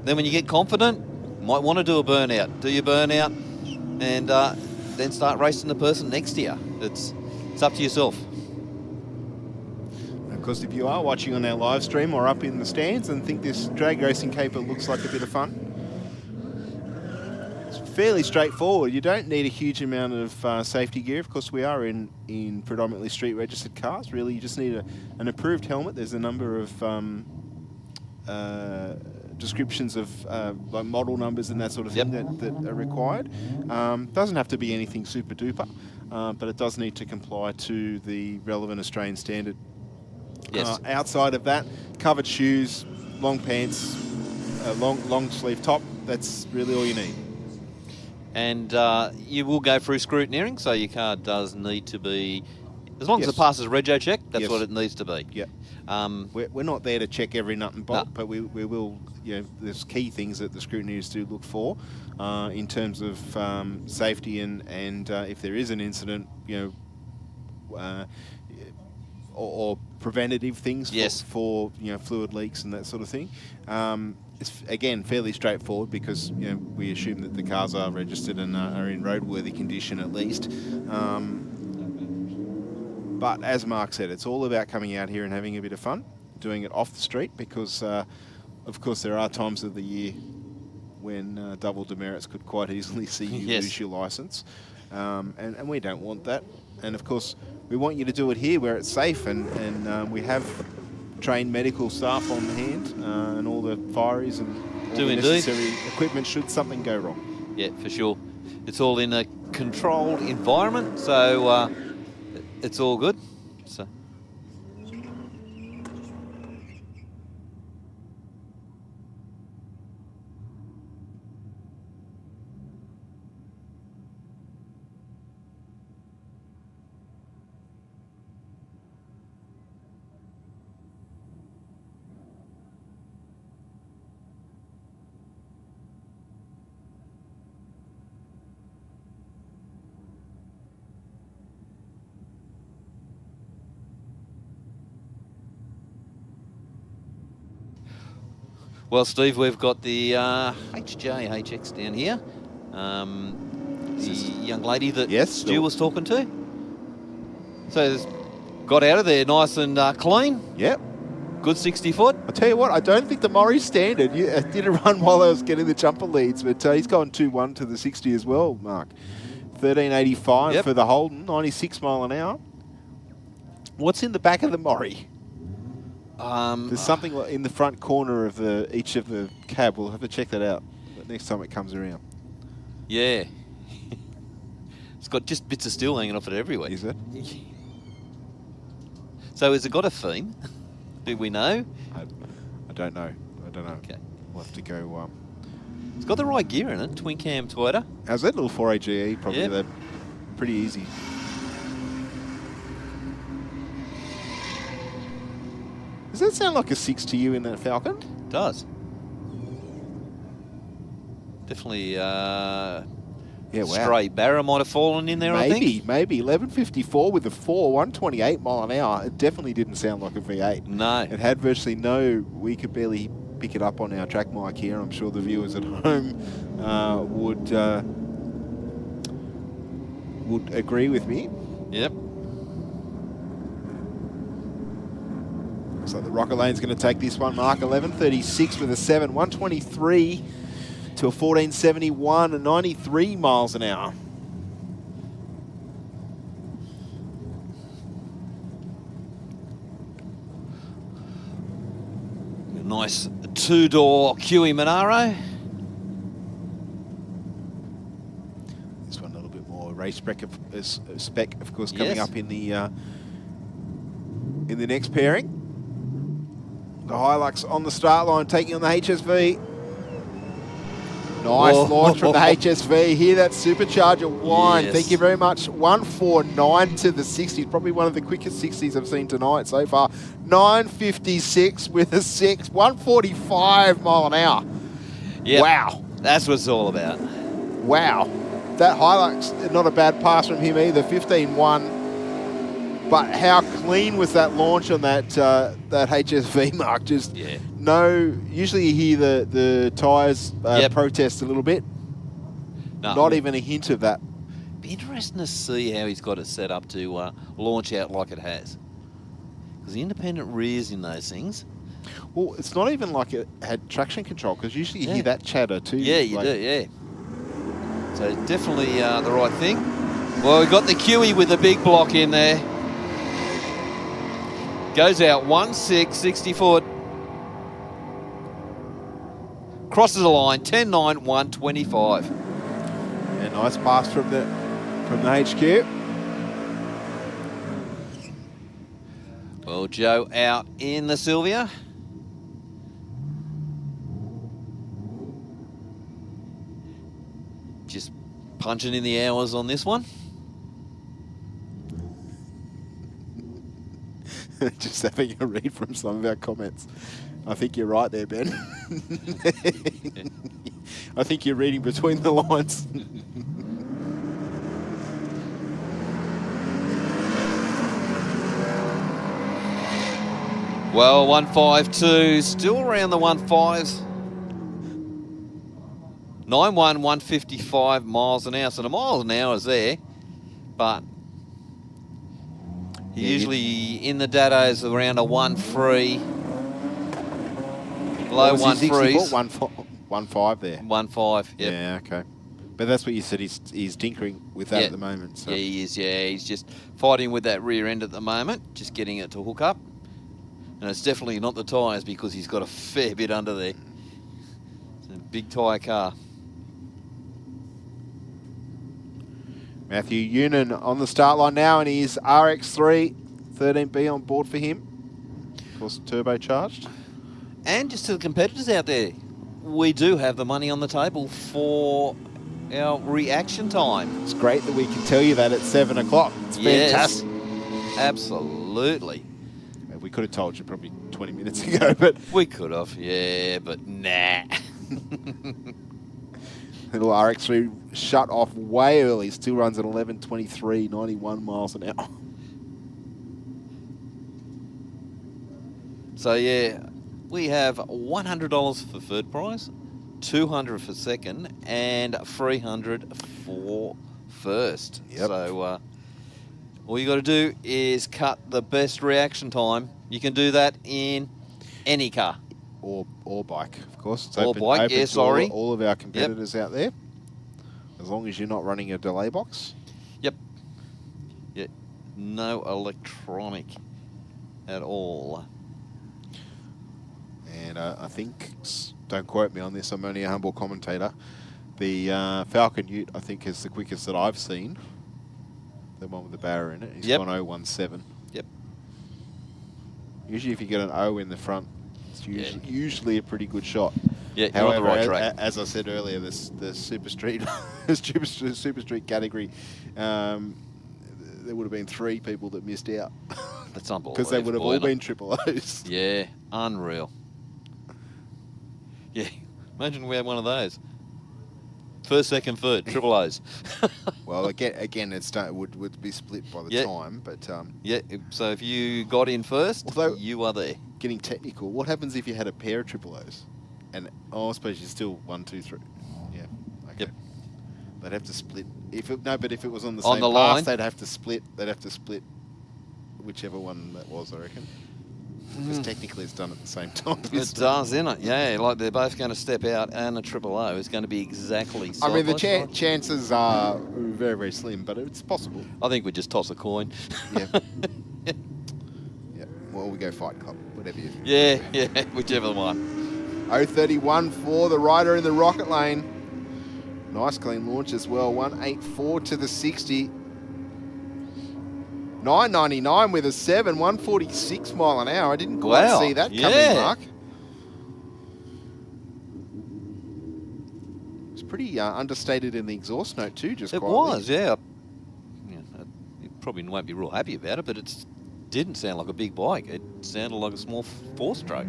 Then when you get confident, you might want to do a burnout. Do your burnout and then start racing the person next to you. It's up to yourself. Of course, if you are watching on our live stream or up in the stands and think this drag racing caper looks like a bit of fun, it's fairly straightforward. You don't need a huge amount of safety gear. Of course, we are in predominantly street registered cars. Really, you just need an approved helmet. There's a number of descriptions of like model numbers and that sort of thing that are required. Doesn't have to be anything super duper, but it does need to comply to the relevant Australian standard. Yes. Outside of that, covered shoes, long pants, long sleeve top. That's really all you need. And you will go through scrutineering, so your car does need to be, as long as it passes a rego check, that's what it needs to be. Yeah. We're not there to check every nut and bolt, but we will, you know, there's key things that the scrutineers do look for in terms of safety and if there is an incident, you know, or preventative things for you know, fluid leaks and that sort of thing. It's again fairly straightforward because, you know, we assume that the cars are registered and are in roadworthy condition at least. But as Mark said, it's all about coming out here and having a bit of fun, doing it off the street because, of course, there are times of the year when double demerits could quite easily see you lose your licence. And we don't want that. And, of course, we want you to do it here where it's safe and we have trained medical staff on hand and all the fireys and all the necessary equipment should something go wrong. Yeah, for sure. It's all in a controlled environment, so it's all good. So. Well, Steve, we've got the HJHX down here. The young lady that Stu was talking to. So got out of there nice and clean. Yep. Good 60 foot. I'll tell you what, I don't think the Murray standard did a run while I was getting the jumper leads, but he's gone 2-1 to the 60 as well, Mark. 13.85 for the Holden, 96 mile an hour. What's in the back of the Murray? There's something in the front corner of each of the cab. We'll have to check that out next time it comes around. Yeah. It's got just bits of steel hanging off it everywhere. Is it? So has it got a theme? Do we know? I don't know. Okay. We'll have to go... It's got the right gear in it, twin cam Toyota. How's that little 4AGE? Probably they're pretty easy. Does that sound like a 6 to you in that Falcon? It does. Definitely stray barra might have fallen in there, I think. Maybe. 11.54 with a 128 mile an hour. It definitely didn't sound like a V8. No. It had virtually no... We could barely pick it up on our track mic here. I'm sure the viewers at home would agree with me. Yep. Looks like the Rocket Lane's going to take this one, Mark. 11.36 with a 7. 123 to a 14.71 and 93 miles an hour. Nice two-door QE Monaro. This one a little bit more race spec, of course, coming up in the next pairing. The Hilux on the start line, taking on the HSV. Nice launch from the HSV. Hear that supercharger whine. Yes. Thank you very much. 149 to the 60s. Probably one of the quickest 60s I've seen tonight so far. 956 with a 6. 145 mile an hour. Yep. Wow. That's what it's all about. Wow. That Hilux, not a bad pass from him either. 15-1. But how clean was that launch on that that HSV, Mark? Just no. Usually you hear the tyres protest a little bit. No. Not even a hint of that. Be interesting to see how he's got it set up to launch out like it has. Because the independent rears in those things. Well, it's not even like it had traction control, because usually you hear that chatter too. Yeah, you do, yeah. So definitely the right thing. Well, we've got the Kiwi with the big block in there. Goes out 1.6.64. Crosses the line 10.9, 1.25. Yeah, nice pass from the HQ. Well, Joe out in the Sylvia. Just punching in the hours on this one. Just having a read from some of our comments. I think you're right there, Ben. I think you're reading between the lines. Well, 1.52, still around the 1.5s. 9.1, 155 miles an hour. So the miles an hour is there, but usually in the data is around a 1.3. Low 1.3s. 1.5 there. 1.5, yep. Yeah, okay. But that's what you said, he's tinkering with that at the moment. So. Yeah, he is, yeah. He's just fighting with that rear end at the moment, just getting it to hook up. And it's definitely not the tyres, because he's got a fair bit under there. It's a big tyre car. Matthew Eunan on the start line now, and he's RX3, 13B on board for him. Of course, turbocharged. And just to the competitors out there, we do have the money on the table for our reaction time. It's great that we can tell you that at 7 o'clock. It's fantastic. Absolutely. We could have told you probably 20 minutes ago, but... We could have, yeah, but nah. Little RX3 shut off way early. Still runs at 11.23, 91 miles an hour. So, yeah, we have $100 for third prize, $200 for second, and $300 for first. Yep. So, all you got to do is cut the best reaction time. You can do that in any car. Or bike, of course. It's or open, bike, open yeah, to sorry. all of our competitors out there. As long as you're not running a delay box. Yep. Yeah. No electronic at all. And I think, don't quote me on this, I'm only a humble commentator, the Falcon Ute, I think, is the quickest that I've seen. The one with the barrier in it. He's gone 0.17. Yep. Usually if you get an O in the front, it's usually a pretty good shot. Yeah, however, you're on the right track. as I said earlier, the Super Street Super Street category, there would have been 3 people that missed out. That's unbelievable. Because they would have all been triple O's. Yeah, unreal. Yeah, imagine we had one of those. First, second, third, triple O's. Well, again, it would be split by the time, but yeah. So if you got in first, although you are there. Getting technical, what happens if you had a pair of triple O's? And I suppose you're still 1, 2, 3. Yeah. Okay. Yep. They'd have to split. If it was on the On same the pass, line. they'd have to split. They'd have to split whichever one that was, I reckon. Because technically it's done at the same time. It does, isn't it? Yeah, like they're both going to step out, and a triple O is going to be exactly side I mean, the by side. chances are very, very slim, but it's possible. I think we just toss a coin. Yeah. Yeah. Well, we go Fight Club, whatever you think. Yeah, whichever one. 0.31 for the rider in the rocket lane. Nice clean launch as well. 184 to the 60. 999 with a 7, 146 mile an hour. I didn't quite see that coming, Mark. It's pretty understated in the exhaust note too, just quietly. It was, yeah. You probably won't be real happy about it, but it didn't sound like a big bike. It sounded like a small four-stroke.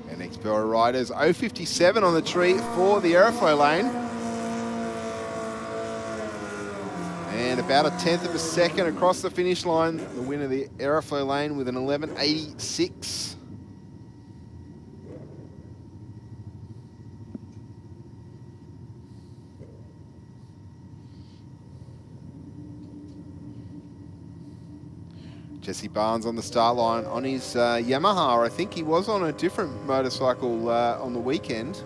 And Explorer Riders 057 on the tree for the Aeroflow lane. And about a 1/10 of a second across the finish line, the winner of the Aeroflow lane with an 1186. Jesse Barnes on the start line on his Yamaha. I think he was on a different motorcycle on the weekend.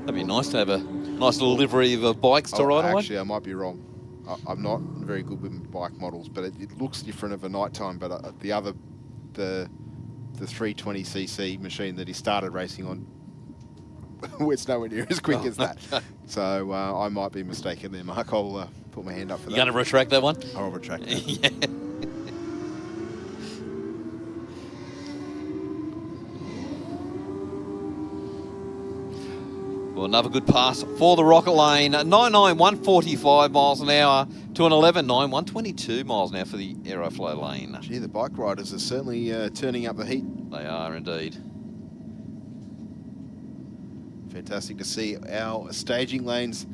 That'd be nice to have a nice little livery of bikes to ride on. Actually, I might be wrong. I'm not very good with bike models, but it looks different of a nighttime. But the 320cc machine that he started racing on, it's nowhere near as quick as that. So I might be mistaken there, Mark. I'll put my hand up for that. You going to retract that one? I'll retract that. Yeah. Well, another good pass for the Rocket Lane. 9.9, 145 miles an hour to an 11.9, 122 miles an hour for the Aeroflow lane. Gee, the bike riders are certainly turning up the heat. They are indeed. Fantastic to see our staging lanes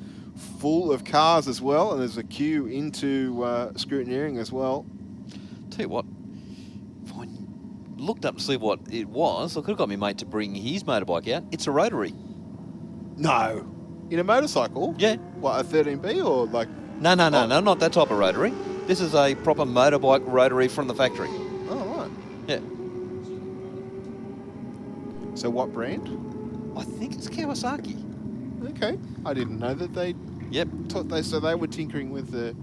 full of cars as well, and there's a queue into scrutineering as well. Tell you what, if I looked up to see what it was, I could have got my mate to bring his motorbike out. It's a Rotary. No. In a motorcycle? Yeah. What, a 13B or like... No, not that type of Rotary. This is a proper motorbike Rotary from the factory. Oh, right. Yeah. So what brand? I think it's Kawasaki. Okay. I didn't know that they... Yep. So they were tinkering with the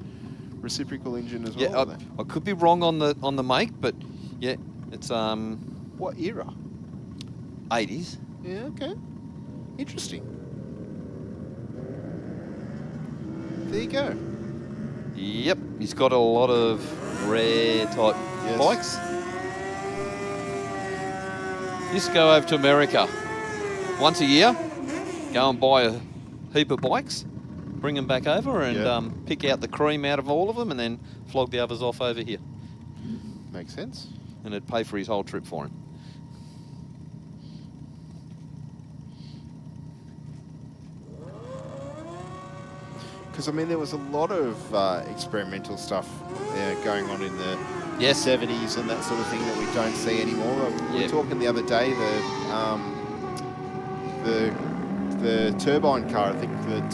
reciprocal engine as well, Yeah, I could be wrong on the make, but yeah, it's What era? 80s. Yeah, okay. Interesting. There you go. Yep, he's got a lot of rare type bikes. Used to go over to America once a year, go and buy a heap of bikes, bring them back over and pick out the cream out of all of them and then flog the others off over here. Makes sense. And it'd pay for his whole trip for him. Because, I mean, there was a lot of experimental stuff going on in the 70s and that sort of thing that we don't see anymore. We were talking the other day, the turbine car, I think, that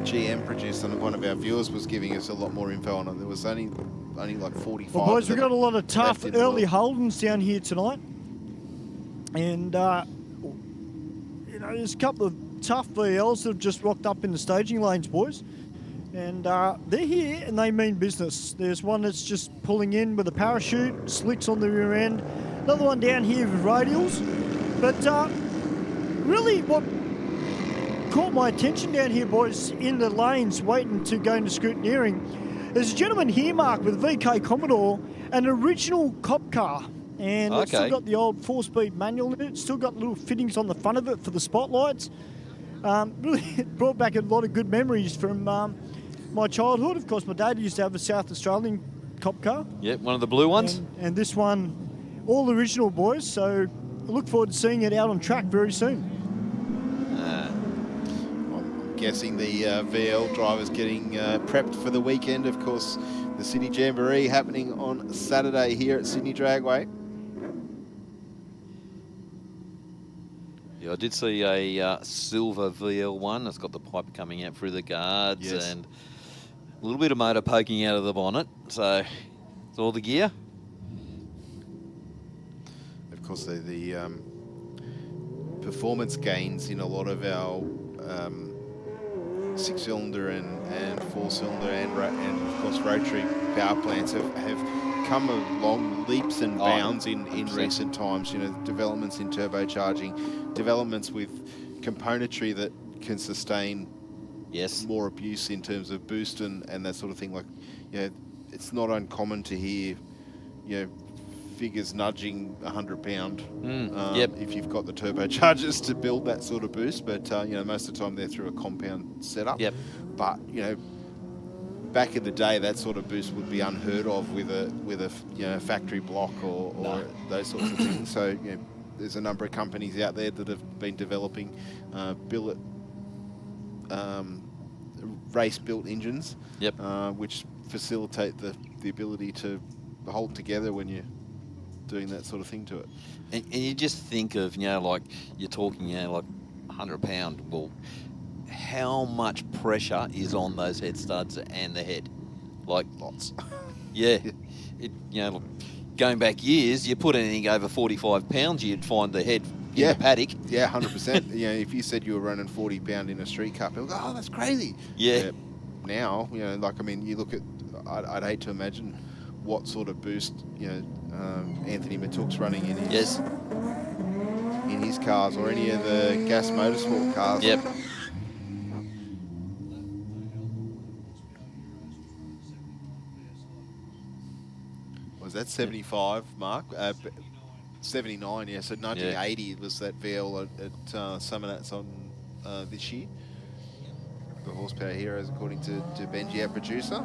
GM produced, and one of our viewers was giving us a lot more info on it. There was only like 45. Well, boys, we've got a lot of tough early Holdens down here tonight. And, you know, there's a couple of tough VLs that have just rocked up in the staging lanes, boys. And they're here and they mean business. There's one that's just pulling in with a parachute, slicks on the rear end. Another one down here with radials. But really what caught my attention down here, boys, in the lanes waiting to go into scrutineering, there's a gentleman here, Mark, with a VK Commodore, an original cop car. And it's still got the old 4-speed manual in it. It's still got little fittings on the front of it for the spotlights. Really brought back a lot of good memories from my childhood. Of course, my dad used to have a South Australian cop car. Yep, one of the blue ones. And this one, all original, boys. So I look forward to seeing it out on track very soon. I'm guessing the VL driver's getting prepped for the weekend. Of course, the Sydney Jamboree happening on Saturday here at Sydney Dragway. Yeah, I did see a silver VL1. It's got the pipe coming out through the guards and a little bit of motor poking out of the bonnet. So it's all the gear. Of course, the performance gains in a lot of our 6-cylinder and 4-cylinder and of course rotary power plants have come along leaps and bounds in recent times. You know, developments in turbocharging, developments with componentry that can sustain more abuse in terms of boost and that sort of thing. Like, you know, it's not uncommon to hear, you know, figures nudging 100 pound if you've got the turbochargers to build that sort of boost, but you know, most of the time they're through a compound setup. But you know, back in the day, that sort of boost would be unheard of with a you know, factory block or those sorts of things. So you know, there's a number of companies out there that have been developing billet race built engines, which facilitate the ability to hold together when you're doing that sort of thing to it. And you just think of, you know, like you're talking, you know, like 100 pound. Well, how much pressure is on those head studs and the head? Like lots. Yeah. You know, going back years, you put anything over 45 pounds, you'd find the head in the paddock. Yeah, 100%. You know, if you said you were running 40 pound in a street car, people go, oh, that's crazy. Yeah. Now, you know, like, I mean, you look at, I'd hate to imagine what sort of boost, you know, Anthony Matook's running in his cars, or any of the gas motorsport cars. Yep. Was that 75, Mark? 79, yeah. So 1980 was that VL at Summonats on this year. The Horsepower Heroes, according to Benji, our producer.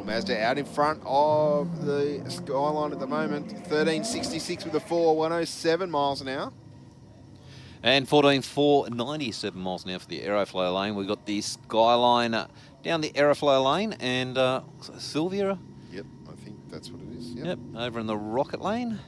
Mazda out in front of the Skyline at the moment. 1366 with a 107 miles an hour. And 14497 miles an hour for the Aeroflow lane. We've got the Skyline down the Aeroflow lane, and Sylvia. Yep, I think that's what it is. Yep, over in the Rocket lane.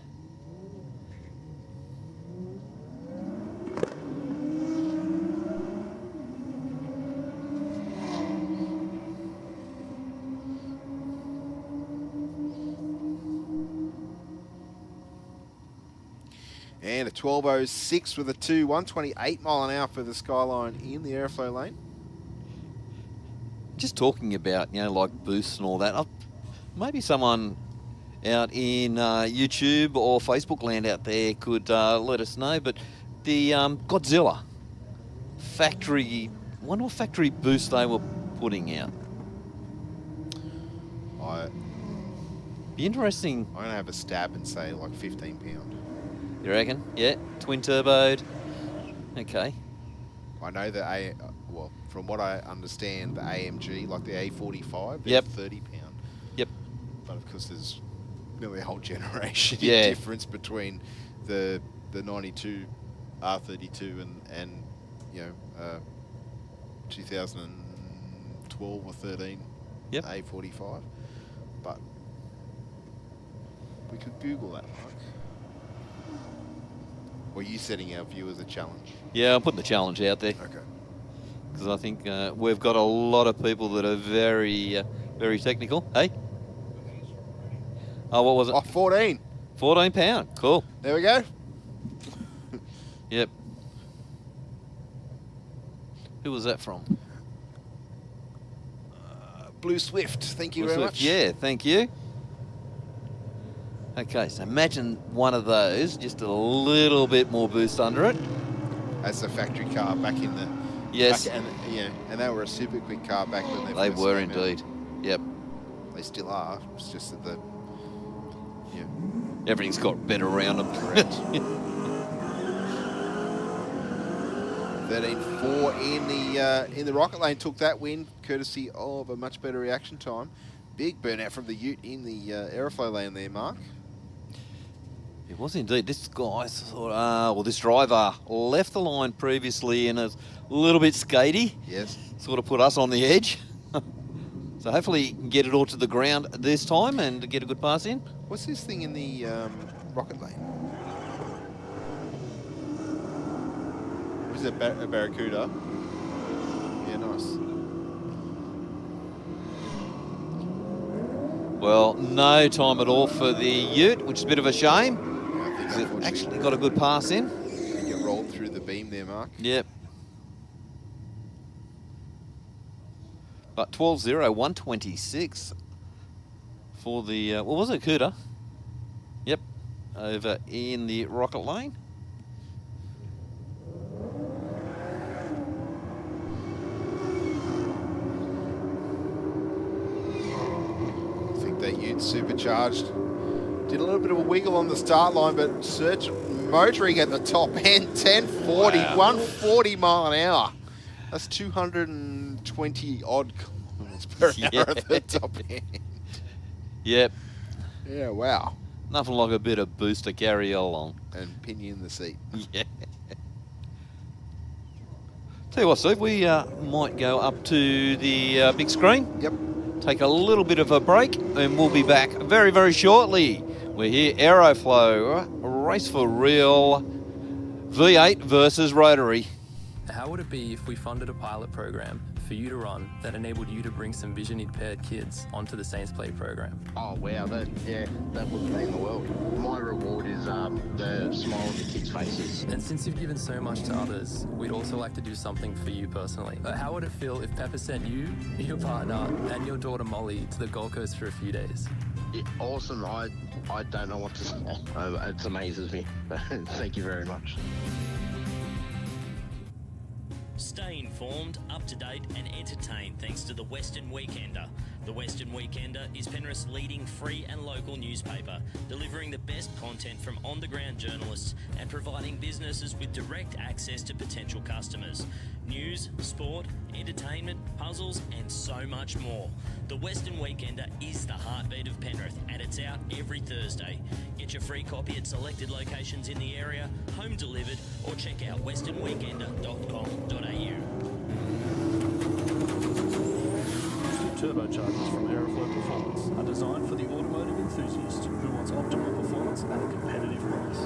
And a 1206 with a 128 mile an hour for the Skyline in the Aeroflow lane. Just talking about, you know, like boosts and all that. Maybe someone out in YouTube or Facebook land out there could let us know. But the Godzilla factory, wonder what factory boost they were putting out. Be interesting. I'm gonna have a stab and say like 15 pound. You reckon? Yeah, twin turboed. Okay. I know that well, from what I understand, the AMG, like the A45, they're 30 pound. Yep. But of course, there's nearly a whole generation difference between the 92 R32 and you know 2012 or 13 A45. But we could Google that, Mark. Or are you setting our viewers a challenge? Yeah, I'm putting the challenge out there. Okay. Because I think we've got a lot of people that are very, very technical. Hey? Oh, what was it? Oh, 14. 14 pound. Cool. There we go. Yep. Who was that from? Blue Swift. Thank you Blue very Swift. much. Yeah, thank you. Okay, so imagine one of those, just a little bit more boost under it. As a factory car back in the... Yes. And they were a super quick car back when they first were came out. indeed. Yep. They still are. It's just that the... Yeah. Everything's got better around them. Correct. 13.4 in the Rocket Lane took that win, courtesy of a much better reaction time. Big burnout from the Ute in the Aeroflow lane there, Mark. It was indeed. This guy, well, this driver left the line previously and is a little bit skatey. Yes. Sort of put us on the edge. So hopefully he can get it all to the ground this time and get a good pass in. What's this thing in the Rocket Lane? Is it a Barracuda? Yeah, nice. Well, no time at all for the Ute, which is a bit of a shame. Yeah, I think It unfortunately actually got a good pass in. you get rolled through the beam there, Mark. Yep. But 12-0, 126 for the, what was it, Cooter? Yep, over in the rocket lane. I think that Ute supercharged. Did a little bit of a wiggle on the start line, but Search motoring at the top end, 1040, Wow. 140 mile an hour. That's 220 odd kilometers per hour at the top end. Yep, Yeah, wow. nothing like a bit of boost to carry you along. And pin you in the seat. Yeah. Tell you what, Steve, we might go up to the big screen. Yep. Take a little bit of a break, and we'll be back very, very shortly. We're here, Aeroflow, race for real, V8 versus Rotary. How would it be if we funded a pilot program for you to run that enabled you to bring some vision impaired kids onto the Saints Play program? Oh wow, that would mean the world. My reward is the smile on the kids' faces. And since you've given so much to others, we'd also like to do something for you personally. How would it feel if Pepper sent you, your partner, and your daughter Molly to the Gold Coast for a few days? Yeah, awesome. I don't know what to say. It amazes me. Thank you very much. Stay informed, up to date and entertained thanks to the Western Weekender. The Western Weekender is Penrith's leading free and local newspaper, delivering the best content from on-the-ground journalists and providing businesses with direct access to potential customers. News, sport, entertainment, puzzles and so much more. The Western Weekender is the heartbeat of Penrith and it's out every Thursday. Get your free copy at selected locations in the area, home delivered, or check out westernweekender.com.au. Turbochargers from Aeroflow Performance are designed for the automotive enthusiast who wants optimal performance at a competitive price.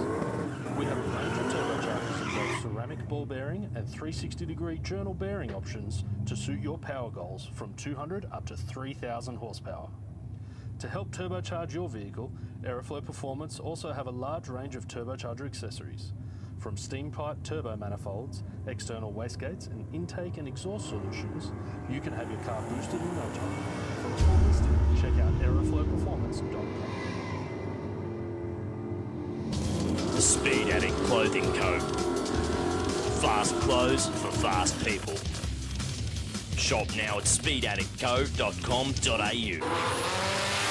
We have a range of turbochargers in both ceramic ball bearing and 360-degree journal bearing options to suit your power goals from 200 up to 3,000 horsepower. To help turbocharge your vehicle, Aeroflow Performance also have a large range of turbocharger accessories. From steam pipe turbo manifolds, external wastegates and intake and exhaust solutions, you can have your car boosted in no time. For a full listing, check out aeroflowperformance.com. The Speed Addict Clothing Co. Fast clothes for fast people. Shop now at speedaddictco.com.au.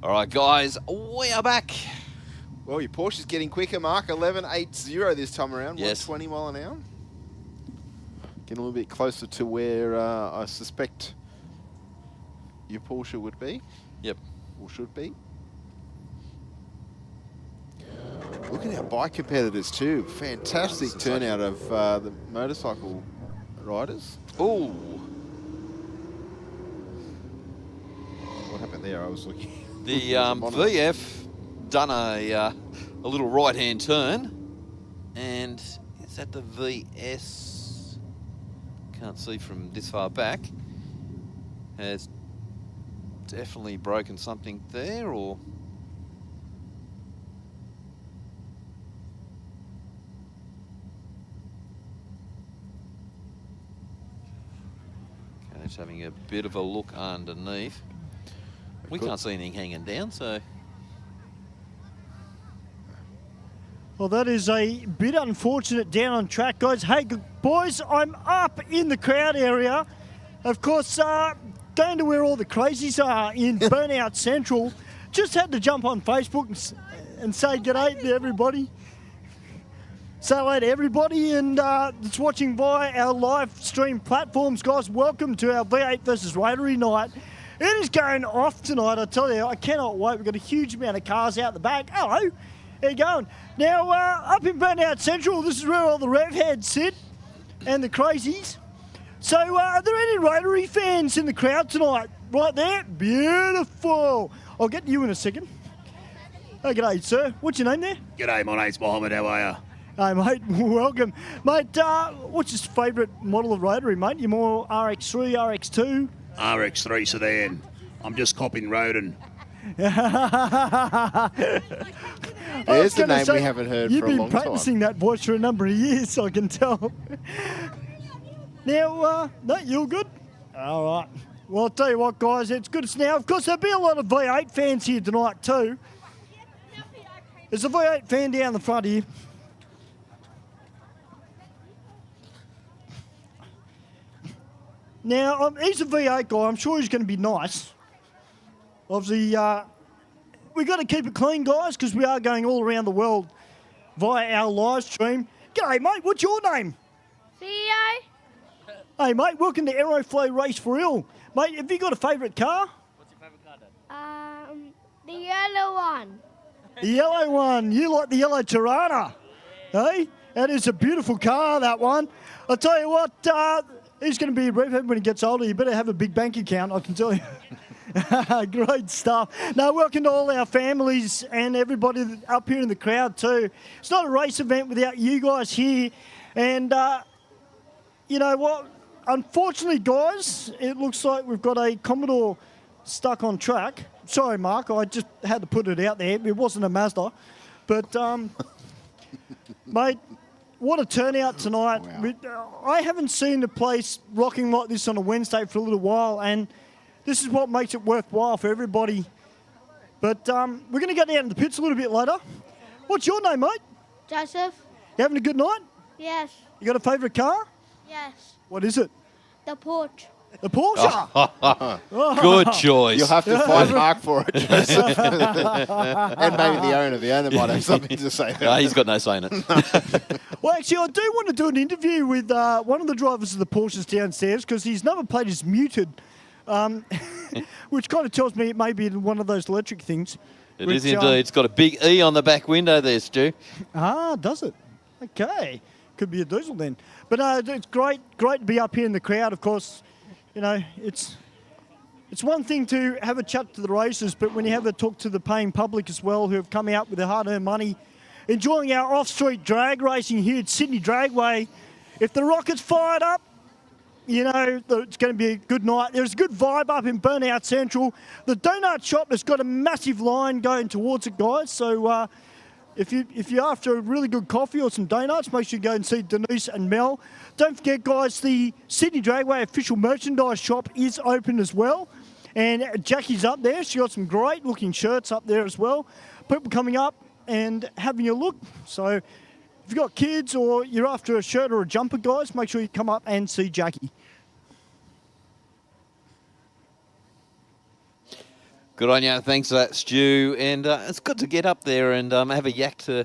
All right, guys, we are back. Well, your Porsche's getting quicker, Mark. 11.80 this time around. Yes. 120 mile an hour. Getting a little bit closer to where I suspect your Porsche would be. Yep. Or should be. Look at our bike competitors too. Fantastic turnout of the motorcycle riders. Ooh. What happened there? I was looking. The VF done a little right-hand turn, and is that the VS? Can't see from this far back. Has definitely broken something there, or okay, just having a bit of a look underneath. We can't see anything hanging down, so. Well, that is a bit unfortunate down on track, guys. Hey, boys, I'm up in the crowd area. Of course, going to where all the crazies are in Burnout Central. Just had to jump on Facebook and say g'day to everybody. Say hello to everybody and that's watching via our live stream platforms, guys. Welcome to our V8 versus Rotary night. It is going off tonight, I tell you. I cannot wait. We've got a huge amount of cars out the back. Hello. How you going? Now, up in Burnout Central, this is where all the rev heads sit and the crazies. So, are there any Rotary fans in the crowd tonight? Right there? Beautiful. I'll get to you in a second. Oh, g'day, sir. What's your name there? G'day, my name's Mohammed. How are you? Hey, mate. Welcome. Mate, what's your favourite model of Rotary, mate? You more RX3, RX2? RX3 sedan. I'm just copying Roden. There's the name we haven't heard for a long time. You've been practicing that voice for a number of years, I can tell. Now, no, you're good? All right. Well, I'll tell you what, guys, it's good as now. Of course, there'll be a lot of V8 fans here tonight, too. There's a V8 fan down the front here. Now, he's a V8 guy. I'm sure he's going to be nice. Obviously, we've got to keep it clean, guys, because we are going all around the world via our live stream. G'day, mate. What's your name? Theo. Hey, mate. Welcome to Aeroflow Race for Real. Mate, have you got a favourite car? What's your favourite car, Dad? The yellow one. The yellow one. You like the yellow Tirana. Hey? That is a beautiful car, that one. I'll tell you what, he's going to be a revhead when he gets older. You better have a big bank account, I can tell you. Great stuff. Now, welcome to all our families and everybody up here in the crowd too. It's not a race event without you guys here. And you know what? Unfortunately, guys, it looks like we've got a Commodore stuck on track. Sorry, Mark, I just had to put it out there. It wasn't a Mazda. But, mate, what a turnout tonight. Wow. I haven't seen the place rocking like this on a Wednesday for a little while, and this is what makes it worthwhile for everybody. But we're going to go down to the pits a little bit later. What's your name, mate? Joseph. You having a good night? Yes. You got a favourite car? Yes. What is it? The Porsche. The Porsche? Good choice. You'll have to find Mark for it, Joseph. And maybe the owner. The owner might have something to say. No, he's got no say in it. Well, actually, I do want to do an interview with one of the drivers of the Porsches downstairs because his number plate is muted, which kind of tells me it may be one of those electric things. It is indeed. It's got a big E on the back window there, Stu. Ah, does it? Okay. Could be a diesel then. But it's great to be up here in the crowd, of course. You know, it's one thing to have a chat to the racers, but when you have a talk to the paying public as well who have come out with their hard-earned money, enjoying our off-street drag racing here at Sydney Dragway, if the rocket's fired up, you know, it's going to be a good night. There's a good vibe up in Burnout Central. The donut shop has got a massive line going towards it, guys. So if you're after a really good coffee or some donuts, make sure you go and see Denise and Mel. Don't forget, guys, the Sydney Dragway official merchandise shop is open as well. And Jackie's up there. She got some great-looking shirts up there as well. People coming up and having a look. So if you've got kids or you're after a shirt or a jumper, guys, make sure you come up and see Jackie. Good on you. Thanks for that, Stu. And it's good to get up there and have a yak to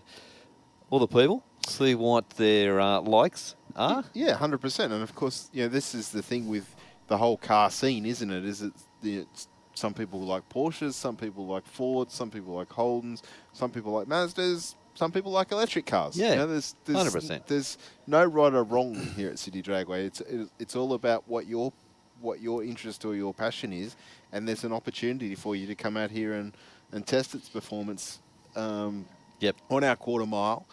all the people, see what their likes are. Yeah, 100%. And of course, this is the thing with the whole car scene, isn't it? It's some people like Porsches, some people like Fords, some people like Holdens, some people like Mazdas, some people like electric cars. Yeah, there's 100%. There's no right or wrong here at Sydney Dragway. It's all about what your interest or your passion is, and there's an opportunity for you to come out here and test its performance on our quarter mile,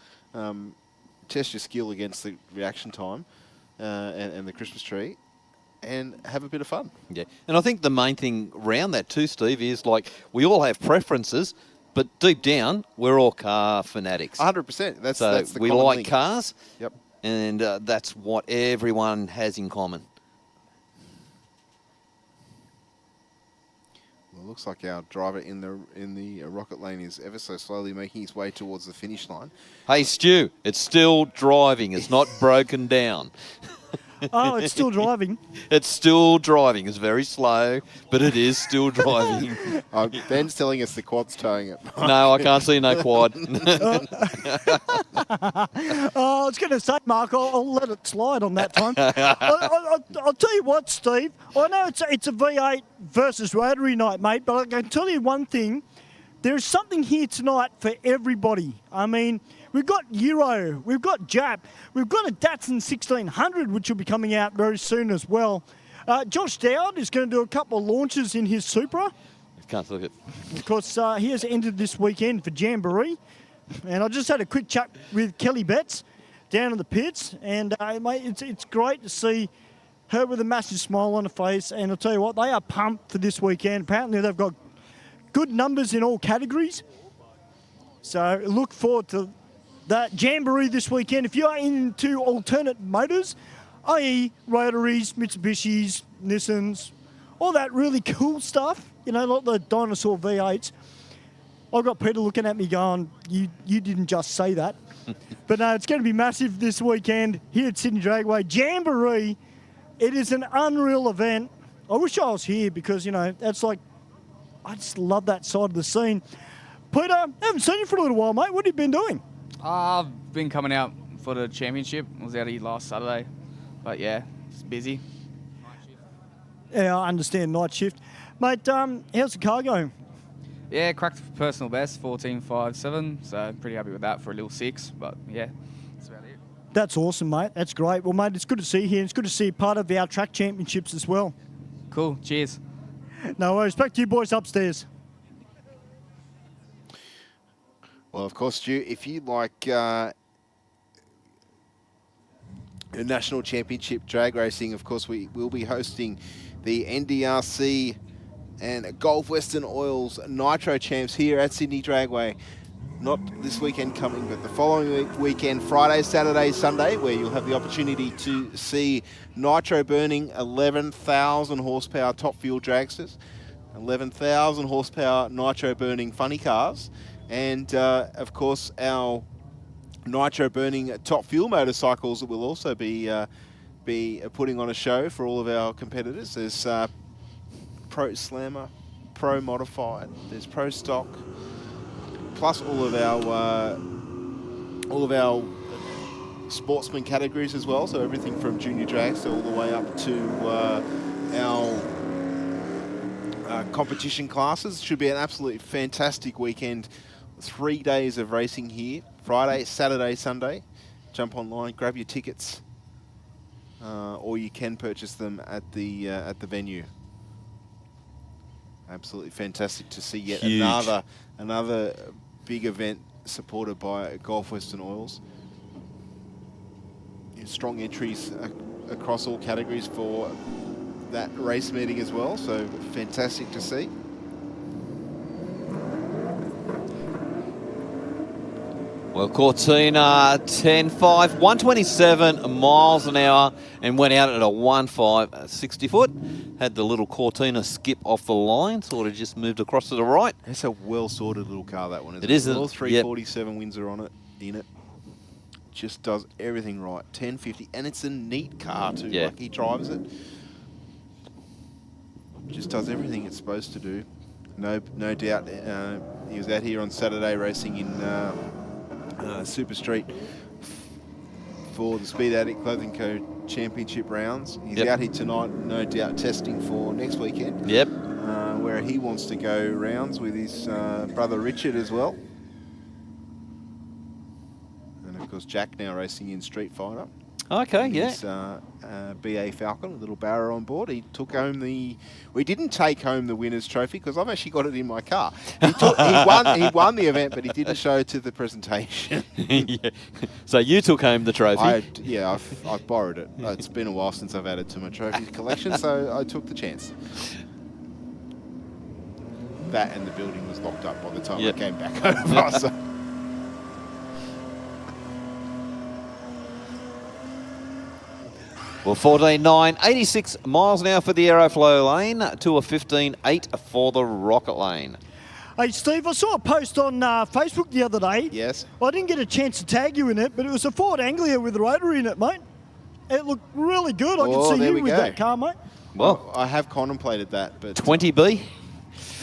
test your skill against the reaction time and the Christmas tree, and have a bit of fun. Yeah, and I think the main thing around that too, Steve, is like we all have preferences, but deep down we're all car fanatics. 100%. That's the we common like link. cars. Yep. And that's what everyone has in common. Well, it looks like our driver in the rocket lane is ever so slowly making his way towards the finish line. Hey, Stu, it's still driving. It's not broken down. Oh, it's still driving. It's still driving. It's very slow, but it is still driving. Ben's telling us the quad's towing it. No, I can't see no quad. I was going to say, Mark, I'll let it slide on that time. I'll tell you what, Steve. I know it's a V8 versus Rotary night, mate, but I can tell you one thing. There's something here tonight for everybody. I mean, we've got Euro, we've got Jap, we've got a Datsun 1600, which will be coming out very soon as well. Josh Dowd is going to do a couple of launches in his Supra. Can't look it. Of course, he has entered this weekend for Jamboree. And I just had a quick chat with Kelly Betts down in the pits. And, mate, it's great to see her with a massive smile on her face. And I'll tell you what, they are pumped for this weekend. Apparently they've got good numbers in all categories. So look forward to that Jamboree this weekend. If you are into alternate motors, i.e. Rotaries, Mitsubishis, Nissans, all that really cool stuff, like the dinosaur V8s, I've got Peter looking at me going, you didn't just say that. But no, it's going to be massive this weekend here at Sydney Dragway. Jamboree, it is an unreal event. I wish I was here because, that's like, I just love that side of the scene. Peter, I haven't seen you for a little while, mate. What have you been doing? I've been coming out for the championship. I was out here last Saturday. But yeah, it's busy. Yeah, I understand, night shift. Mate, how's the car going? Yeah, cracked personal best, 14.57. So pretty happy with that for a little 6. But yeah, that's about it. That's awesome, mate. That's great. Well, mate, it's good to see you here. It's good to see you part of our track championships as well. Cool. Cheers. No worries. Back to you boys upstairs. Well, of course, Stu, if you like a national championship drag racing, of course, we will be hosting the NDRC and Gulf Western Oil's Nitro Champs here at Sydney Dragway. Not this weekend coming, but the following weekend, Friday, Saturday, Sunday, where you'll have the opportunity to see nitro burning 11,000 horsepower top fuel dragsters, 11,000 horsepower nitro burning funny cars, and of course our nitro burning top fuel motorcycles that will also be putting on a show for all of our competitors. There's Pro Slammer, Pro Modified, there's Pro Stock, plus all of our sportsman categories as well. So everything from junior drags all the way up to our competition classes. Should be an absolutely fantastic weekend. 3 days of racing here, Friday, Saturday, Sunday. Jump online, grab your tickets, or you can purchase them at the venue. Absolutely fantastic to see yet another big event supported by Gulf Western Oils. Strong entries across all categories for that race meeting as well, so fantastic to see. Well, Cortina 10.5, 127 miles an hour, and went out at a 1.5, 60 foot. Had the little Cortina skip off the line, sort of just moved across to the right. It's a well-sorted little car, that one, isn't it? It is. All 347 Windsor on it, in it. Just does everything right. 1050, and it's a neat car too. Yeah. Like, he drives it. Just does everything it's supposed to do. no doubt. He was out here on Saturday racing in Super Street for the Speed Addict Clothing Co. Championship rounds. He's out here tonight, no doubt, testing for next weekend. Yep. Where he wants to go rounds with his brother Richard as well. And of course, Jack now racing in Street Fighter. Okay, His, BA Falcon, a little barrow on board. He took home we didn't take home the winner's trophy because I've actually got it in my car. He won the event, but he didn't show it to the presentation. Yeah. So you took home the trophy? I've borrowed it. It's been a while since I've added to my trophy collection, so I took the chance. That and the building was locked up by the time I came back over. So. Well, 14.9, 86 miles an hour for the Aeroflow lane to a 15.8 for the Rocket lane. Hey, Steve, I saw a post on Facebook the other day. Yes. I didn't get a chance to tag you in it, but it was a Ford Anglia with a Rotary in it, mate. It looked really good. I could see you with that car, mate. Well, I have contemplated that, but 20B.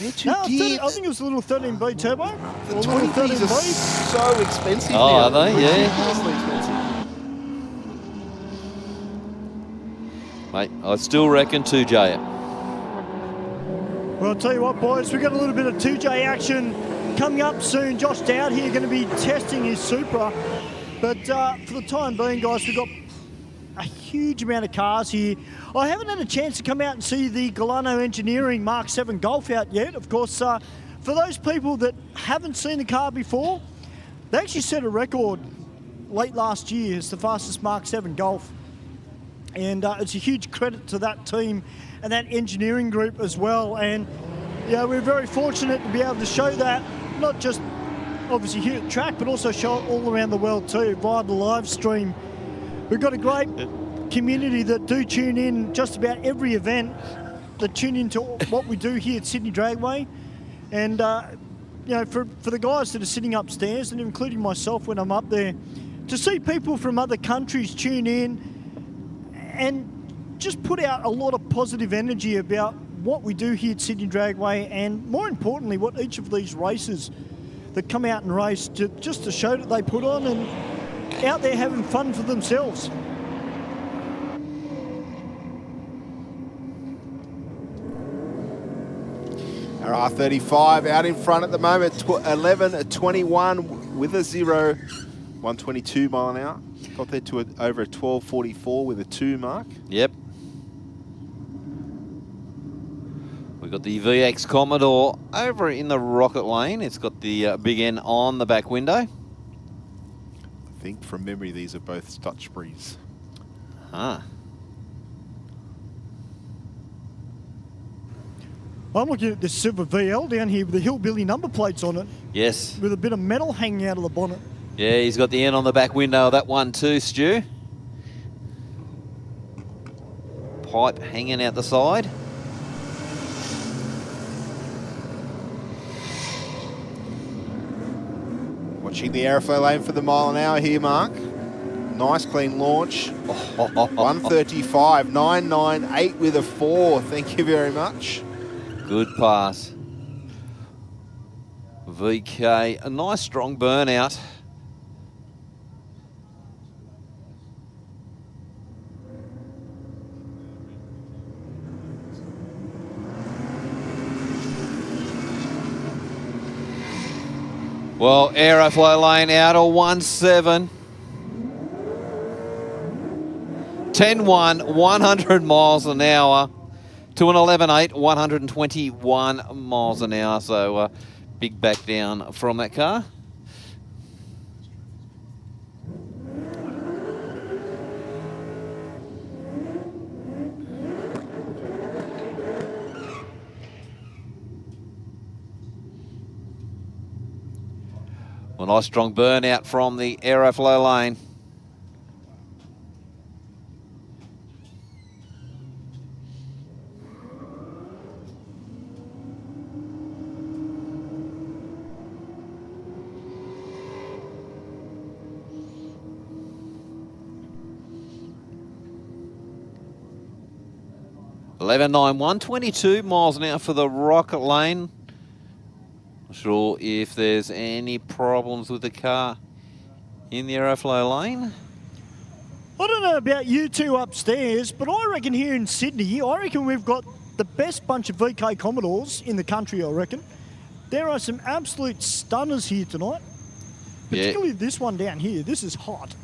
I think it was a little 13B turbo. The 20Bs are so expensive now. Are they? Ridiculously expensive. Mate, I still reckon 2J it. Well, I'll tell you what, boys, we've got a little bit of 2J action coming up soon. Josh Dowd here going to be testing his Supra. But for the time being, guys, we've got a huge amount of cars here. I haven't had a chance to come out and see the Galano Engineering Mark 7 Golf out yet. Of course, for those people that haven't seen the car before, they actually set a record late last year as the fastest Mark 7 Golf. And it's a huge credit to that team and that engineering group as well. And yeah, we're very fortunate to be able to show that, not just obviously here at track, but also show it all around the world too via the live stream. We've got a great community that do tune in just about every event, that tune into what we do here at Sydney Dragway. And you know, for the guys that are sitting upstairs, and including myself when I'm up there, to see people from other countries tune in and just put out a lot of positive energy about what we do here at Sydney Dragway, and more importantly, what each of these racers that come out and race, just to show that they put on and out there having fun for themselves. Our R35 out in front at the moment, 11.21 with a 0, 122 mile an hour. Got there to over a 12.44 with a 2 mark. Yep. We've got the VX Commodore over in the Rocket lane. It's got the big N on the back window. I think from memory these are both Stutchburys. Ah. I'm looking at this silver VL down here with the Hillbilly number plates on it. Yes. With a bit of metal hanging out of the bonnet. Yeah, he's got the N on the back window of that one too, Stu. Pipe hanging out the side. Watching the Aeroflow lane for the mile an hour here, Mark. Nice clean launch. 135, 998 with a 4. Thank you very much. Good pass. VK, a nice strong burnout. Well, Aeroflow lane out of 1.7. 10.1, 100 miles an hour to an 11.8, 121 miles an hour. So big back down from that car. Well, nice strong burnout from the Aeroflow lane. (11.9), 122 miles an hour for the Rocket lane. Not sure if there's any problems with the car in the Aeroflow lane. I don't know about you two upstairs, but I reckon here in Sydney, I reckon we've got the best bunch of VK Commodores in the country, I reckon. There are some absolute stunners here tonight. Particularly this one down here. This is hot.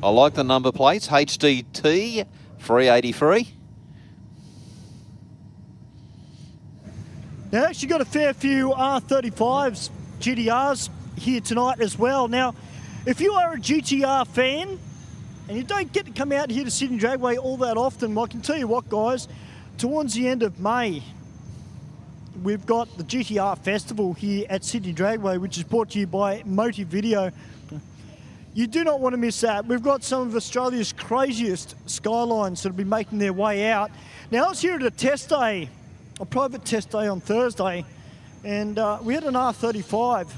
I like the number plates. HDT 383. Now, actually got a fair few R35s, GTRs here tonight as well. Now, if you are a GTR fan and you don't get to come out here to Sydney Dragway all that often, well, I can tell you what, guys, towards the end of May, we've got the GTR Festival here at Sydney Dragway, which is brought to you by Motive Video. You do not want to miss that. We've got some of Australia's craziest skylines that will be making their way out. Now, I was here at a test day, a private test day on Thursday, and we had an R35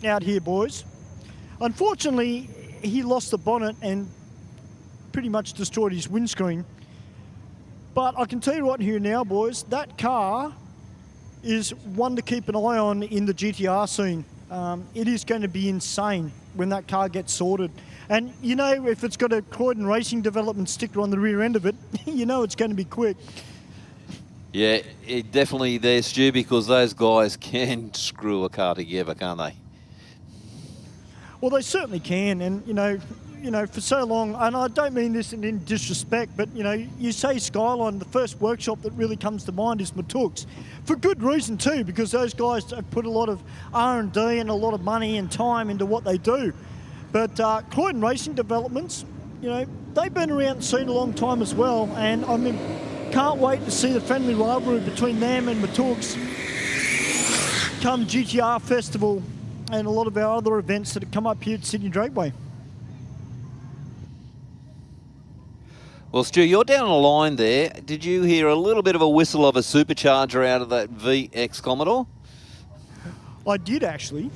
out here, boys. Unfortunately, he lost the bonnet and pretty much destroyed his windscreen. But I can tell you what here now, boys, that car is one to keep an eye on in the GTR scene. It is going to be insane when that car gets sorted. And you know, if it's got a Croydon Racing Development sticker on the rear end of it, you know it's going to be quick. Yeah, it definitely there, Stu, because those guys can screw a car together, can't they? Well, they certainly can, and you know, for so long, and I don't mean this in disrespect, but you know, you say Skyline, the first workshop that really comes to mind is Matooks, for good reason too, because those guys have put a lot of R&D and a lot of money and time into what they do. But Croydon Racing Developments, you know, they've been around the scene a long time as well, and I mean, can't wait to see the friendly rivalry between them and Matooks come GTR Festival and a lot of our other events that have come up here at Sydney Dragway. Well, Stu, you're down the line there. Did you hear a little bit of a whistle of a supercharger out of that VX Commodore? I did, actually.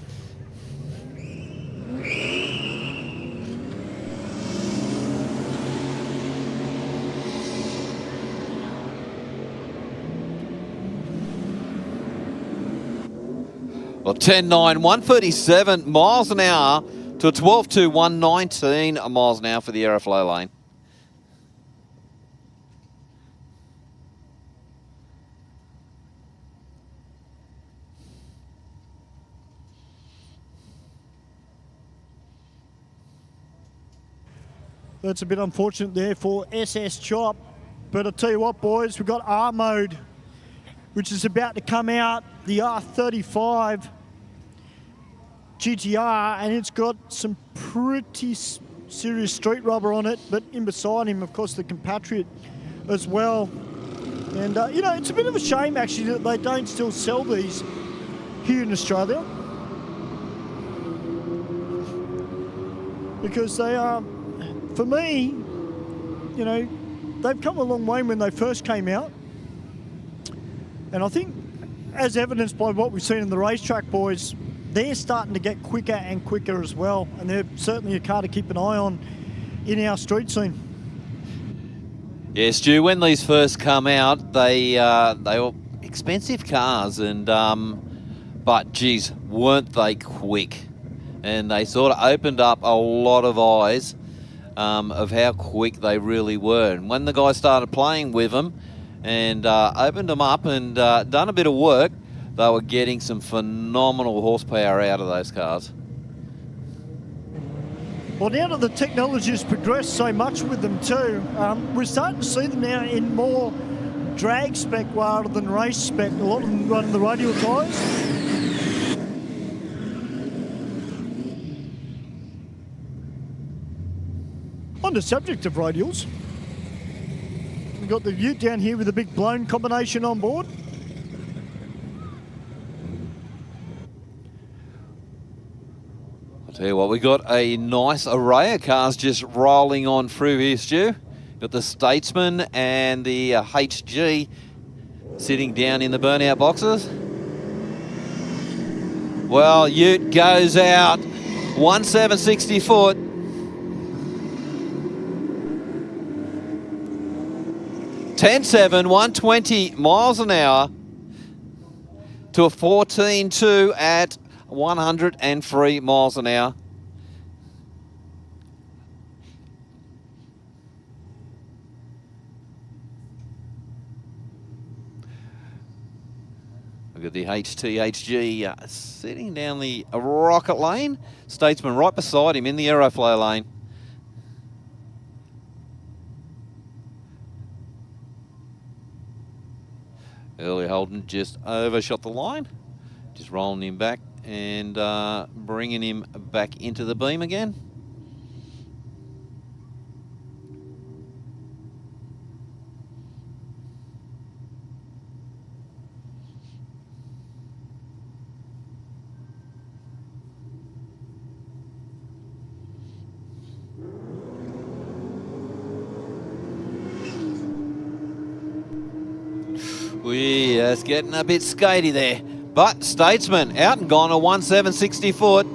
Well, 10.9, 137 miles an hour to 12.2, 119 miles an hour for the Aeroflow lane. That's a bit unfortunate there for SS Chop. But I'll tell you what, boys, we've got R mode, which is about to come out, the R35 GTR, and it's got some pretty serious street rubber on it, but in beside him, of course, the compatriot as well. And, you know, it's a bit of a shame, actually, that they don't still sell these here in Australia, because they are, for me, you know, they've come a long way when they first came out. And I think, as evidenced by what we've seen in the racetrack, boys, they're starting to get quicker and quicker as well. And they're certainly a car to keep an eye on in our street scene. Yeah, Stu, when these first come out, they were expensive cars, and but geez, weren't they quick? And they sort of opened up a lot of eyes of how quick they really were. And when the guys started playing with them and opened them up and done a bit of work, they were getting some phenomenal horsepower out of those cars. Well, now that the technology has progressed so much with them too, we're starting to see them now in more drag spec rather than race spec. A lot of them running the radial tyres. On the subject of radials, we've got the Ute down here with a big blown combination on board. I'll tell you what, we got a nice array of cars just rolling on through here, Stu. Got the Statesman and the HG sitting down in the burnout boxes. Well, Ute goes out 1,760 foot. 10.7, 120 miles an hour to a 14.2 at 103 miles an hour. Look at the HTHG sitting down the rocket lane. Statesman right beside him in the Aeroflow lane. Early Holden just overshot the line. Just rolling him back and bringing him back into the beam again. It's getting a bit skatey there. But Statesman out and gone a 1.760 foot.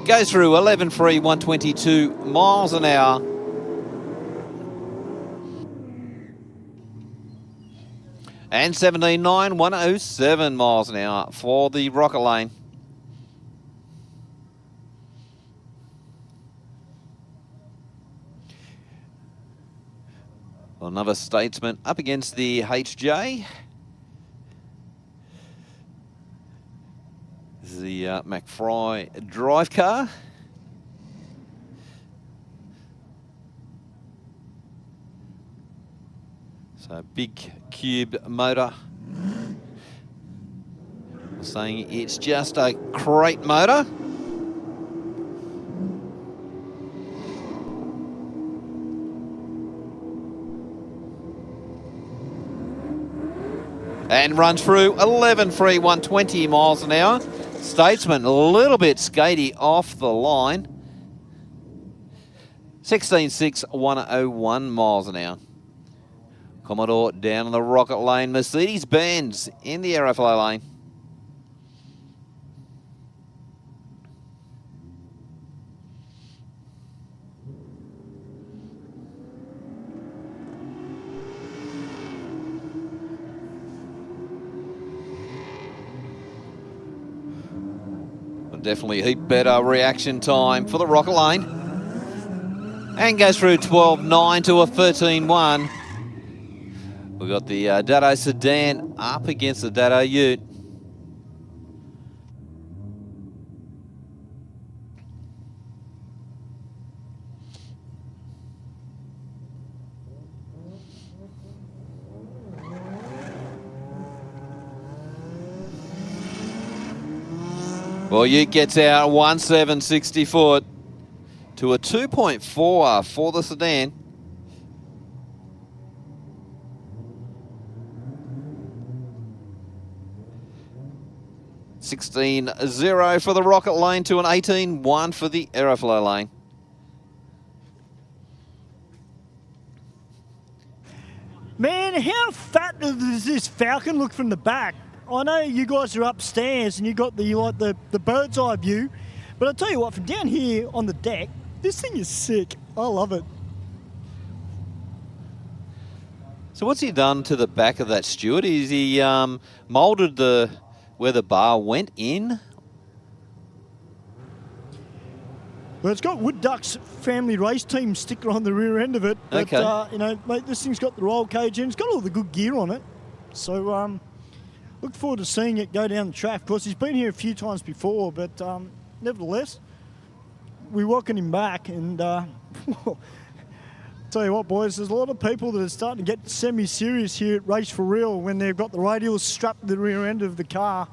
Goes through 11.3, 122 miles an hour. And 17.9, 107 miles an hour for the rocket lane. Another Statesman up against the HJ. This is the McFry drive car. So big cube motor. I'm saying it's just a crate motor. And runs through 11.3, 120 miles an hour. Statesman a little bit skatey off the line. 16.6, 101 miles an hour. Commodore down in the rocket lane. Mercedes-Benz in the Aeroflow lane. Definitely a heap better reaction time for the rocket lane. And goes through 12.9 to a 13.1. We've got the Dado sedan up against the Dado Ute. Well, Ute gets out 1.760 foot to a 2.4 for the sedan. $16.0 for the rocket lane to an 18.1 for the Aeroflow lane. Man, how fat does this Falcon look from the back? I know you guys are upstairs and you got the bird's eye view, but I'll tell you what, from down here on the deck, this thing is sick. I love it. So what's he done to the back of that, Stuart? Is he moulded where the bar went in? Well, it's got Wood Duck's family race team sticker on the rear end of it. But, Okay. you know, mate, this thing's got the roll cage in. It's got all the good gear on it. So, look forward to seeing it go down the track. Of course, he's been here a few times before, but nevertheless, we welcome him back. And tell you what, boys, there's a lot of people that are starting to get semi-serious here at Race for Real when they've got the radials strapped to the rear end of the car.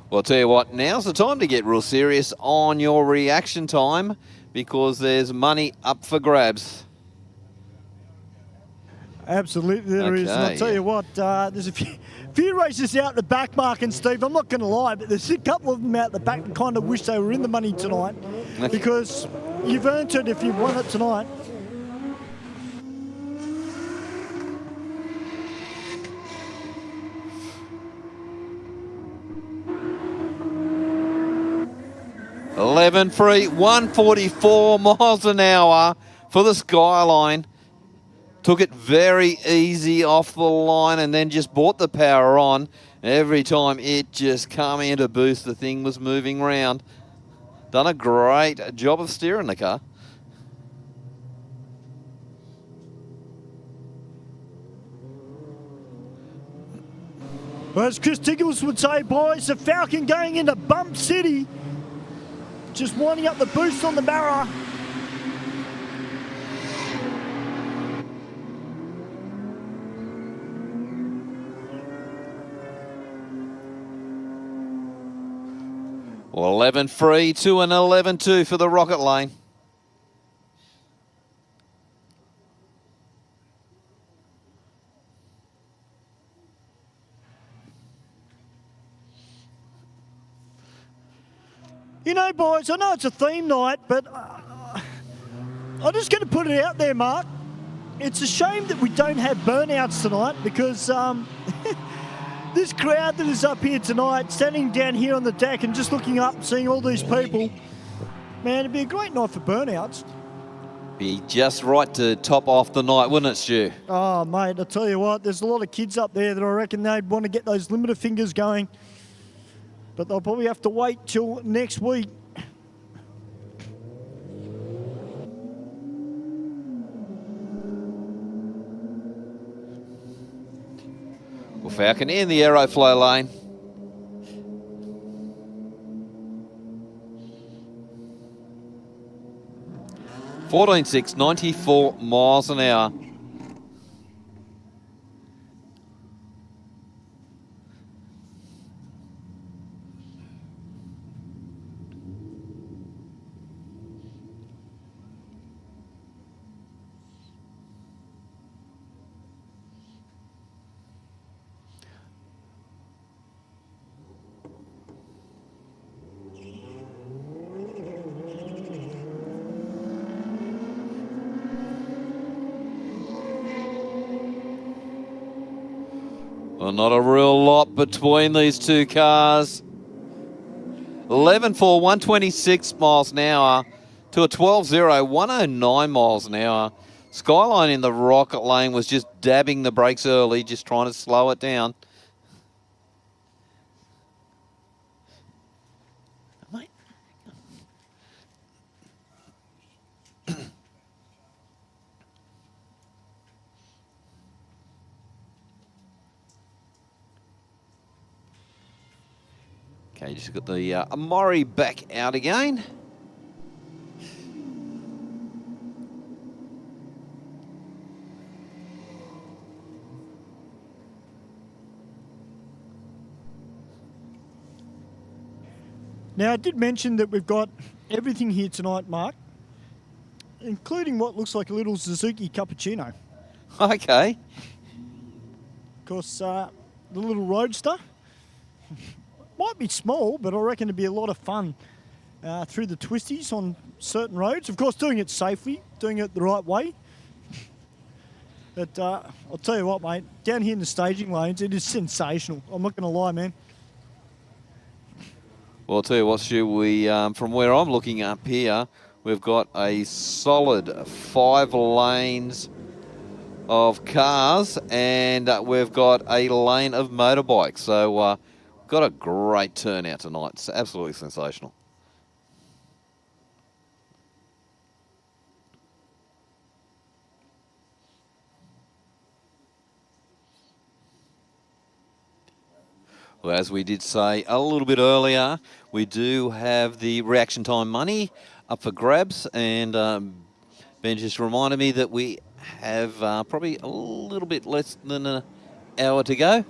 Well, I'll tell you what, now's the time to get real serious on your reaction time because there's money up for grabs. Absolutely there is. And I'll tell you what, there's a few races out the back, Mark and Steve. I'm not going to lie, but there's a couple of them out the back that kind of wish they were in the money tonight because you've earned it if you've won it tonight. $11.3, 144 miles an hour for the Skyline. took it very easy off the line and then just brought the power on. Every time it just come into boost, the thing was moving round. Done a great job of steering the car. Well, as Chris Tiggles would say, boys, the Falcon going into Bump City. Just winding up the boost on the Barra. Well, 11.3 to an 11.2 for the Rocket Lane. You know, boys, I know it's a theme night, but I'm just going to put it out there, Mark. It's a shame that we don't have burnouts tonight because this crowd that is up here tonight, standing down here on the deck and just looking up, seeing all these people, man, it'd be a great night for burnouts. Be just right to top off the night, wouldn't it, Stu? Oh, mate, I tell you what, there's a lot of kids up there that I reckon they'd want to get those limiter fingers going. But they'll probably have to wait till next week. Well, Falcon in the Aeroflow lane. .14.6, 94 miles an hour. Well, not a real lot between these two cars. 11.4, 126 miles an hour to a 12.0, 109 miles an hour. Skyline in the Rocket Lane was just dabbing the brakes early, just trying to slow it down. Okay, just got the Murray back out again. Now, I did mention that we've got everything here tonight, Mark, including what looks like a little Suzuki cappuccino. Okay. Of course, the little Roadster. Might be small, but I reckon it'd be a lot of fun through the twisties on certain roads. Of course, doing it safely, doing it the right way. But I'll tell you what, mate, down here in the staging lanes, it is sensational. I'm not going to lie, man. Well, I'll tell you what, Stu, we, from where I'm looking up here, we've got a solid 5 lanes of cars and we've got a lane of motorbikes. So got a great turnout tonight. It's absolutely sensational. Well, as we did say a little bit earlier, we do have the reaction time money up for grabs, and Ben just reminded me that we have probably a little bit less than an hour to go.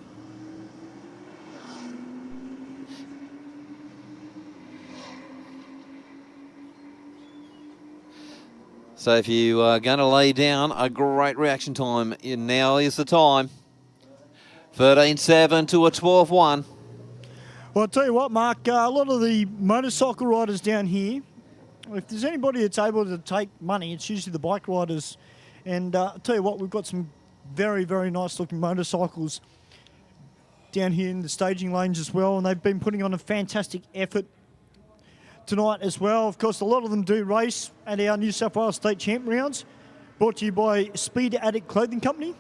So if you are going to lay down a great reaction time, now is the time. 13.7 to a 12.1. Well, I'll tell you what, Mark, a lot of the motorcycle riders down here, if there's anybody that's able to take money, it's usually the bike riders. And I'll tell you what, we've got some very, very nice looking motorcycles down here in the staging lanes as well, and they've been putting on a fantastic effort tonight as well. Of course, a lot of them do race at our New South Wales State Champ rounds, brought to you by Speed Addict Clothing Company.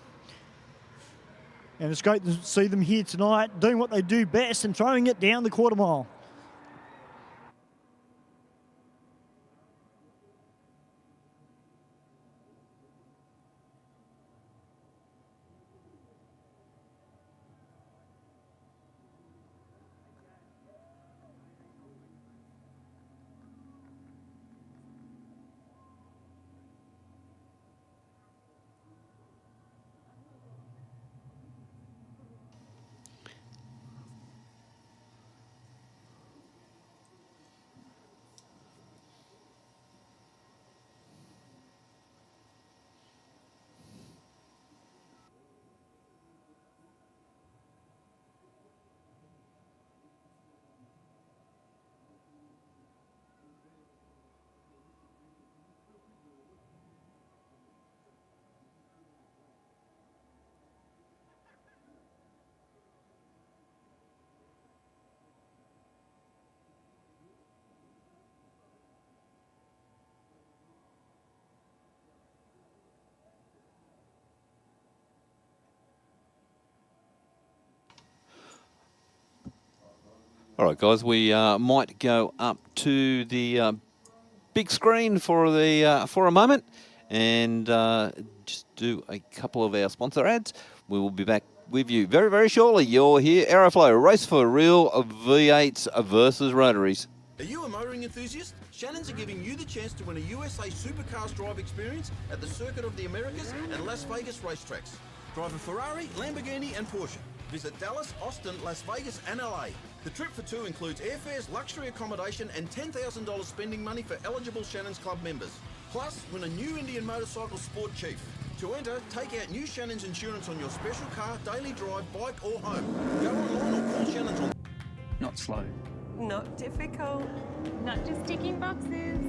And it's great to see them here tonight doing what they do best and throwing it down the quarter mile. All right, guys, we might go up to the big screen for a moment and just do a couple of our sponsor ads. We will be back with you very, very shortly. You're here, Aeroflow, race for real V8s versus Rotaries. Are you a motoring enthusiast? Shannons are giving you the chance to win a USA Supercars drive experience at the Circuit of the Americas and Las Vegas racetracks. Drive a Ferrari, Lamborghini and Porsche. Visit Dallas, Austin, Las Vegas and LA. The trip for two includes airfares, luxury accommodation and $10,000 spending money for eligible Shannons Club members. Plus, win a new Indian Motorcycle Sport Chief. To enter, take out new Shannons insurance on your special car, daily drive, bike or home. Go online or call Shannons on... Not slow. Not difficult. Not just ticking boxes.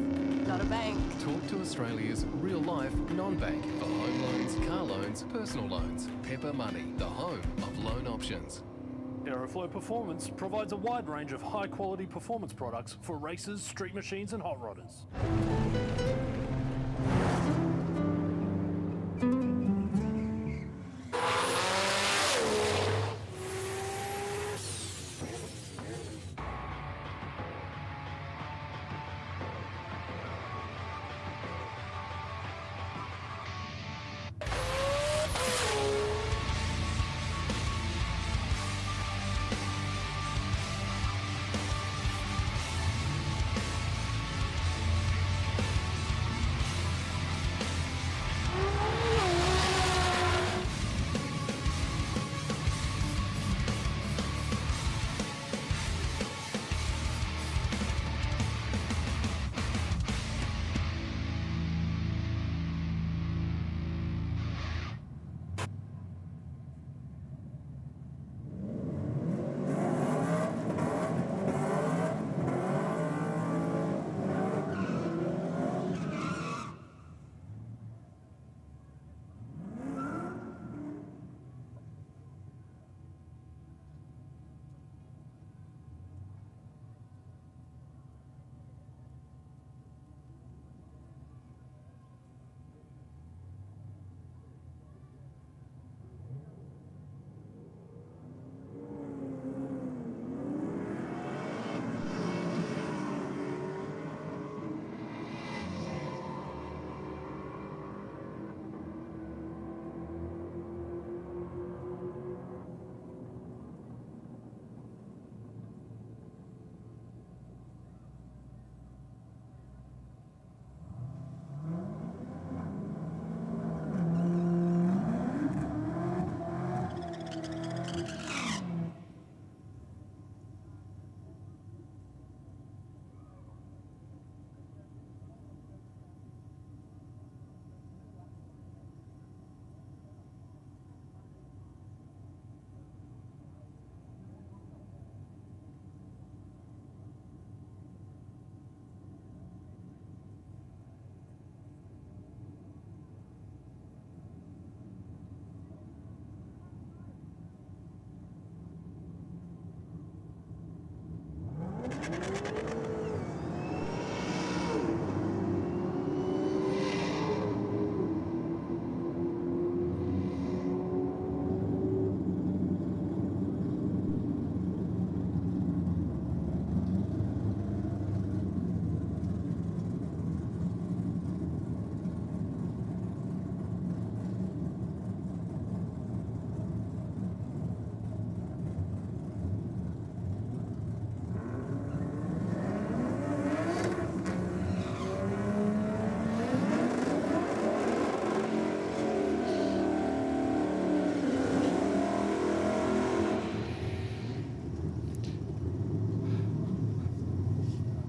Not a bank. Talk to Australia's real-life non-bank for home loans, car loans, personal loans. Pepper Money, the home of loan options. Aeroflow Performance provides a wide range of high-quality performance products for racers, street machines and hot rodders.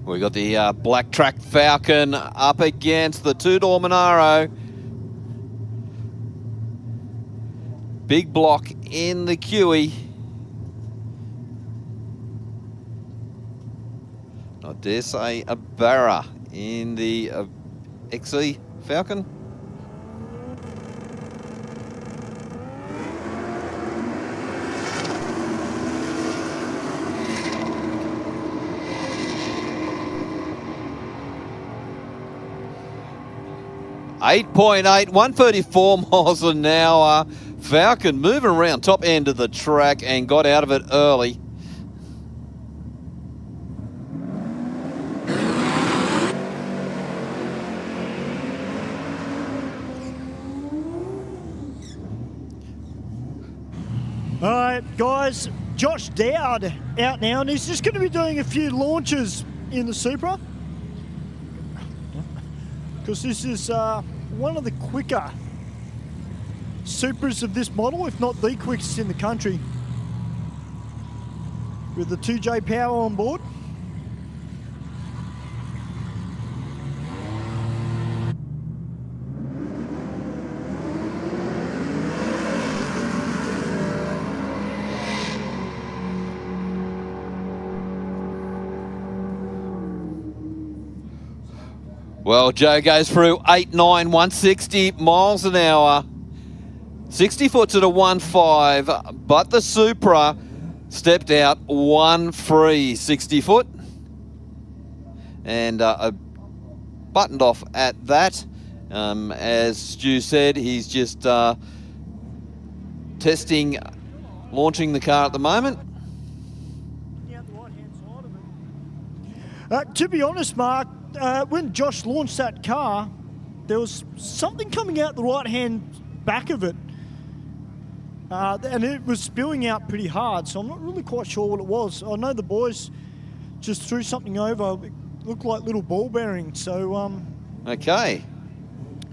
We got the Black Track Falcon up against the two-door Monaro. Big block in the QE. I dare say a Barra in the XE Falcon. .8, 134 miles an hour. Falcon moving around top end of the track and got out of it early. All right, guys, Josh Dowd out now, and he's just going to be doing a few launches in the Supra. Because this is one of the quicker Supras of this model, if not the quickest in the country. With the 2J power on board. Well, Joe goes through 8, 9, 160 miles an hour. 60 foot's at a 1.5, but the Supra stepped out 1.3 60 foot. And buttoned off at that. As Stu said, he's just testing, launching the car at the moment. To be honest, Mark, when Josh launched that car, there was something coming out the right-hand back of it. And it was spewing out pretty hard, so I'm not really quite sure what it was. I know the boys just threw something over. It looked like little ball bearings, so... Okay.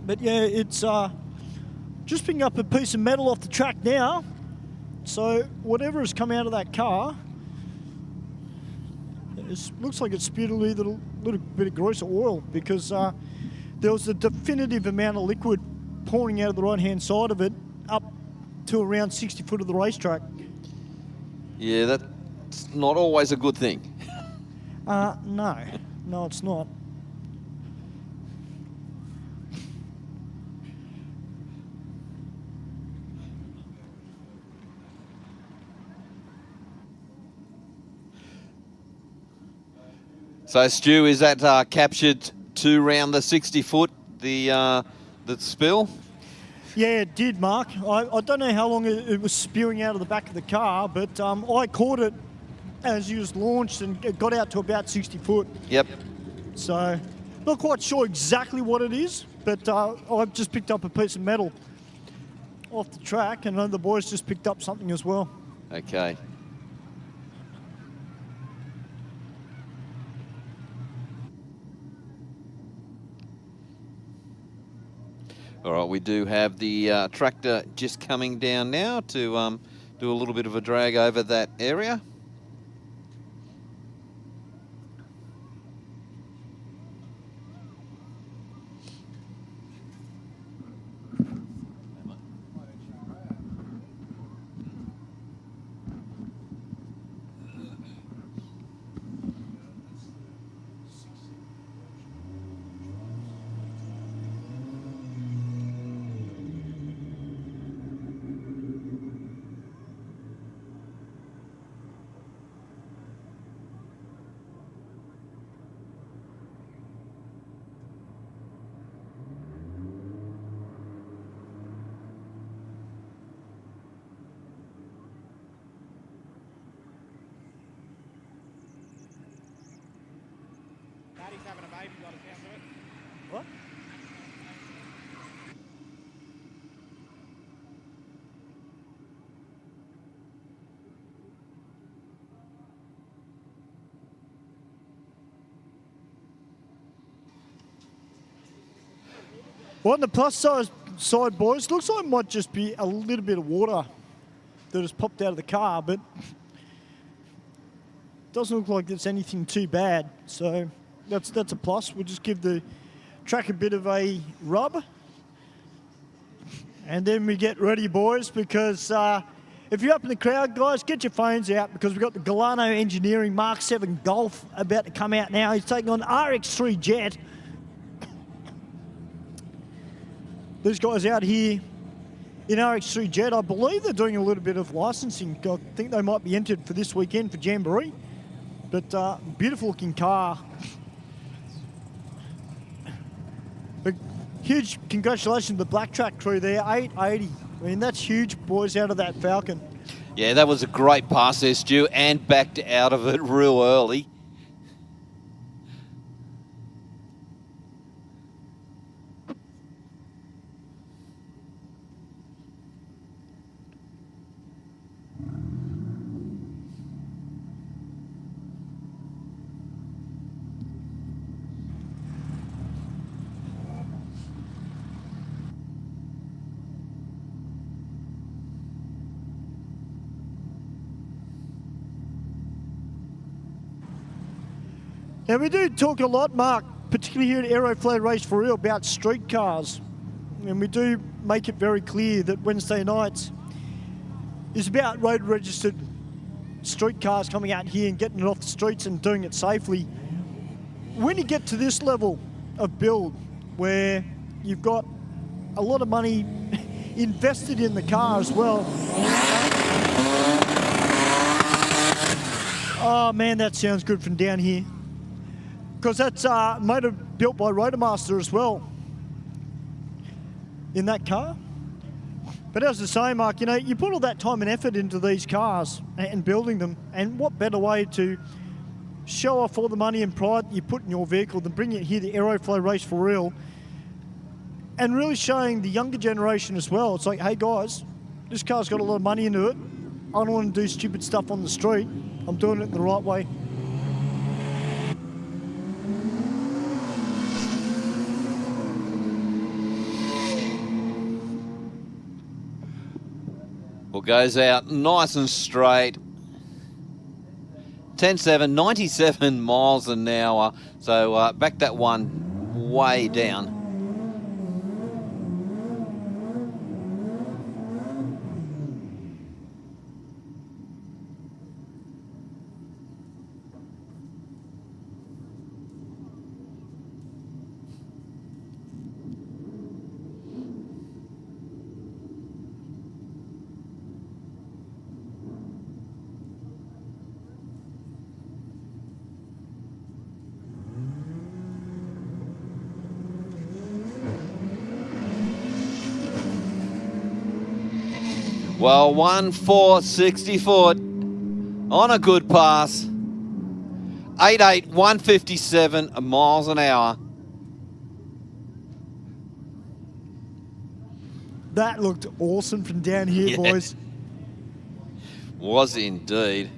But yeah, it's just picking up a piece of metal off the track now. So whatever has come out of that car, it looks like it spewed a little bit of grease or oil, because there was a definitive amount of liquid pouring out of the right-hand side of it up to around 60 foot of the racetrack. Yeah, that's not always a good thing. No, it's not. So Stu, is that captured to around the 60 foot, the spill? Yeah, it did, Mark. I don't know how long it was spewing out of the back of the car, but I caught it as he was launched, and it got out to about 60 foot. Yep. So, not quite sure exactly what it is, but I've just picked up a piece of metal off the track, and the boys just picked up something as well. Okay. All right, we do have the tractor just coming down now to do a little bit of a drag over that area. Having a baby by the sound of it. What? Well, on the plus side, boys, looks like it might just be a little bit of water that has popped out of the car, but doesn't look like it's anything too bad. So That's a plus. We'll just give the track a bit of a rub. And then we get ready, boys, because if you're up in the crowd, guys, get your phones out because we've got the Galano Engineering Mark 7 Golf about to come out now. He's taking on RX3 Jet. These guys out here in RX3 Jet, I believe they're doing a little bit of licensing. I think they might be entered for this weekend for Jamboree. But beautiful looking car. But huge congratulations to the Black Track crew there, 880. I mean, that's huge, boys, out of that Falcon. Yeah, that was a great pass there, Stu, and backed out of it real early. Now, we do talk a lot, Mark, particularly here at Aeroflow Race for Real, about street cars. And we do make it very clear that Wednesday nights is about road registered street cars coming out here and getting it off the streets and doing it safely. When you get to this level of build where you've got a lot of money invested in the car as well. Oh man, that sounds good from down here. Because that's motor built by Rotormaster as well in that car. But as I say, Mark, you know, you put all that time and effort into these cars and building them, and what better way to show off all the money and pride that you put in your vehicle than bring it here to Aeroflow Race for Real and really showing the younger generation as well. It's like, hey guys, this car's got a lot of money into it. I don't want to do stupid stuff on the street. I'm doing it the right way. Well, goes out nice and straight. 10.7, 97 miles an hour. So back that one way down. Well, 1.464 on a good pass. 8.8, 157 miles an hour. That looked awesome from down here, boys. Was indeed.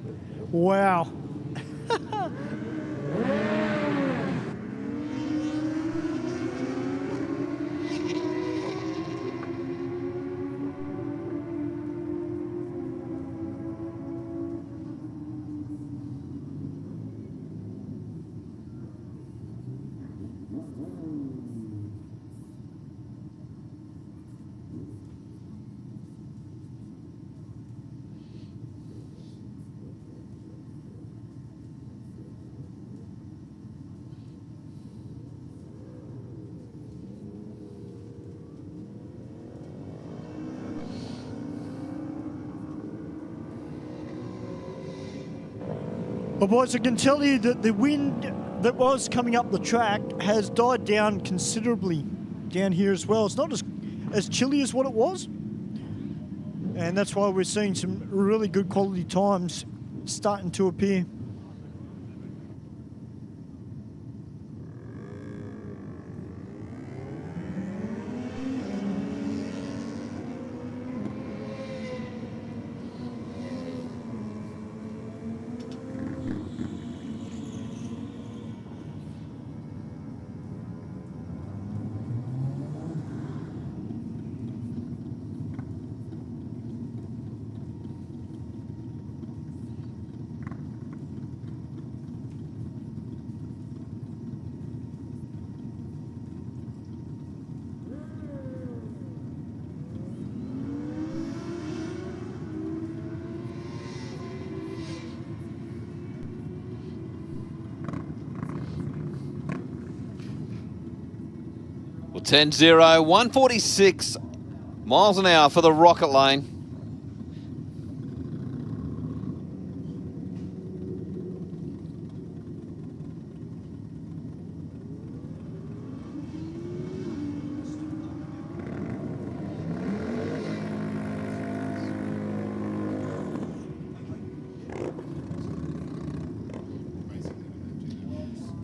Wow. Well, boys, I can tell you that the wind that was coming up the track has died down considerably down here as well. It's not as chilly as what it was. And that's why we're seeing some really good quality times starting to appear. 10-0, 146 miles an hour for the rocket lane.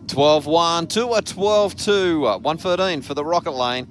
$12-1 to a 12-2, 113 for the rocket lane.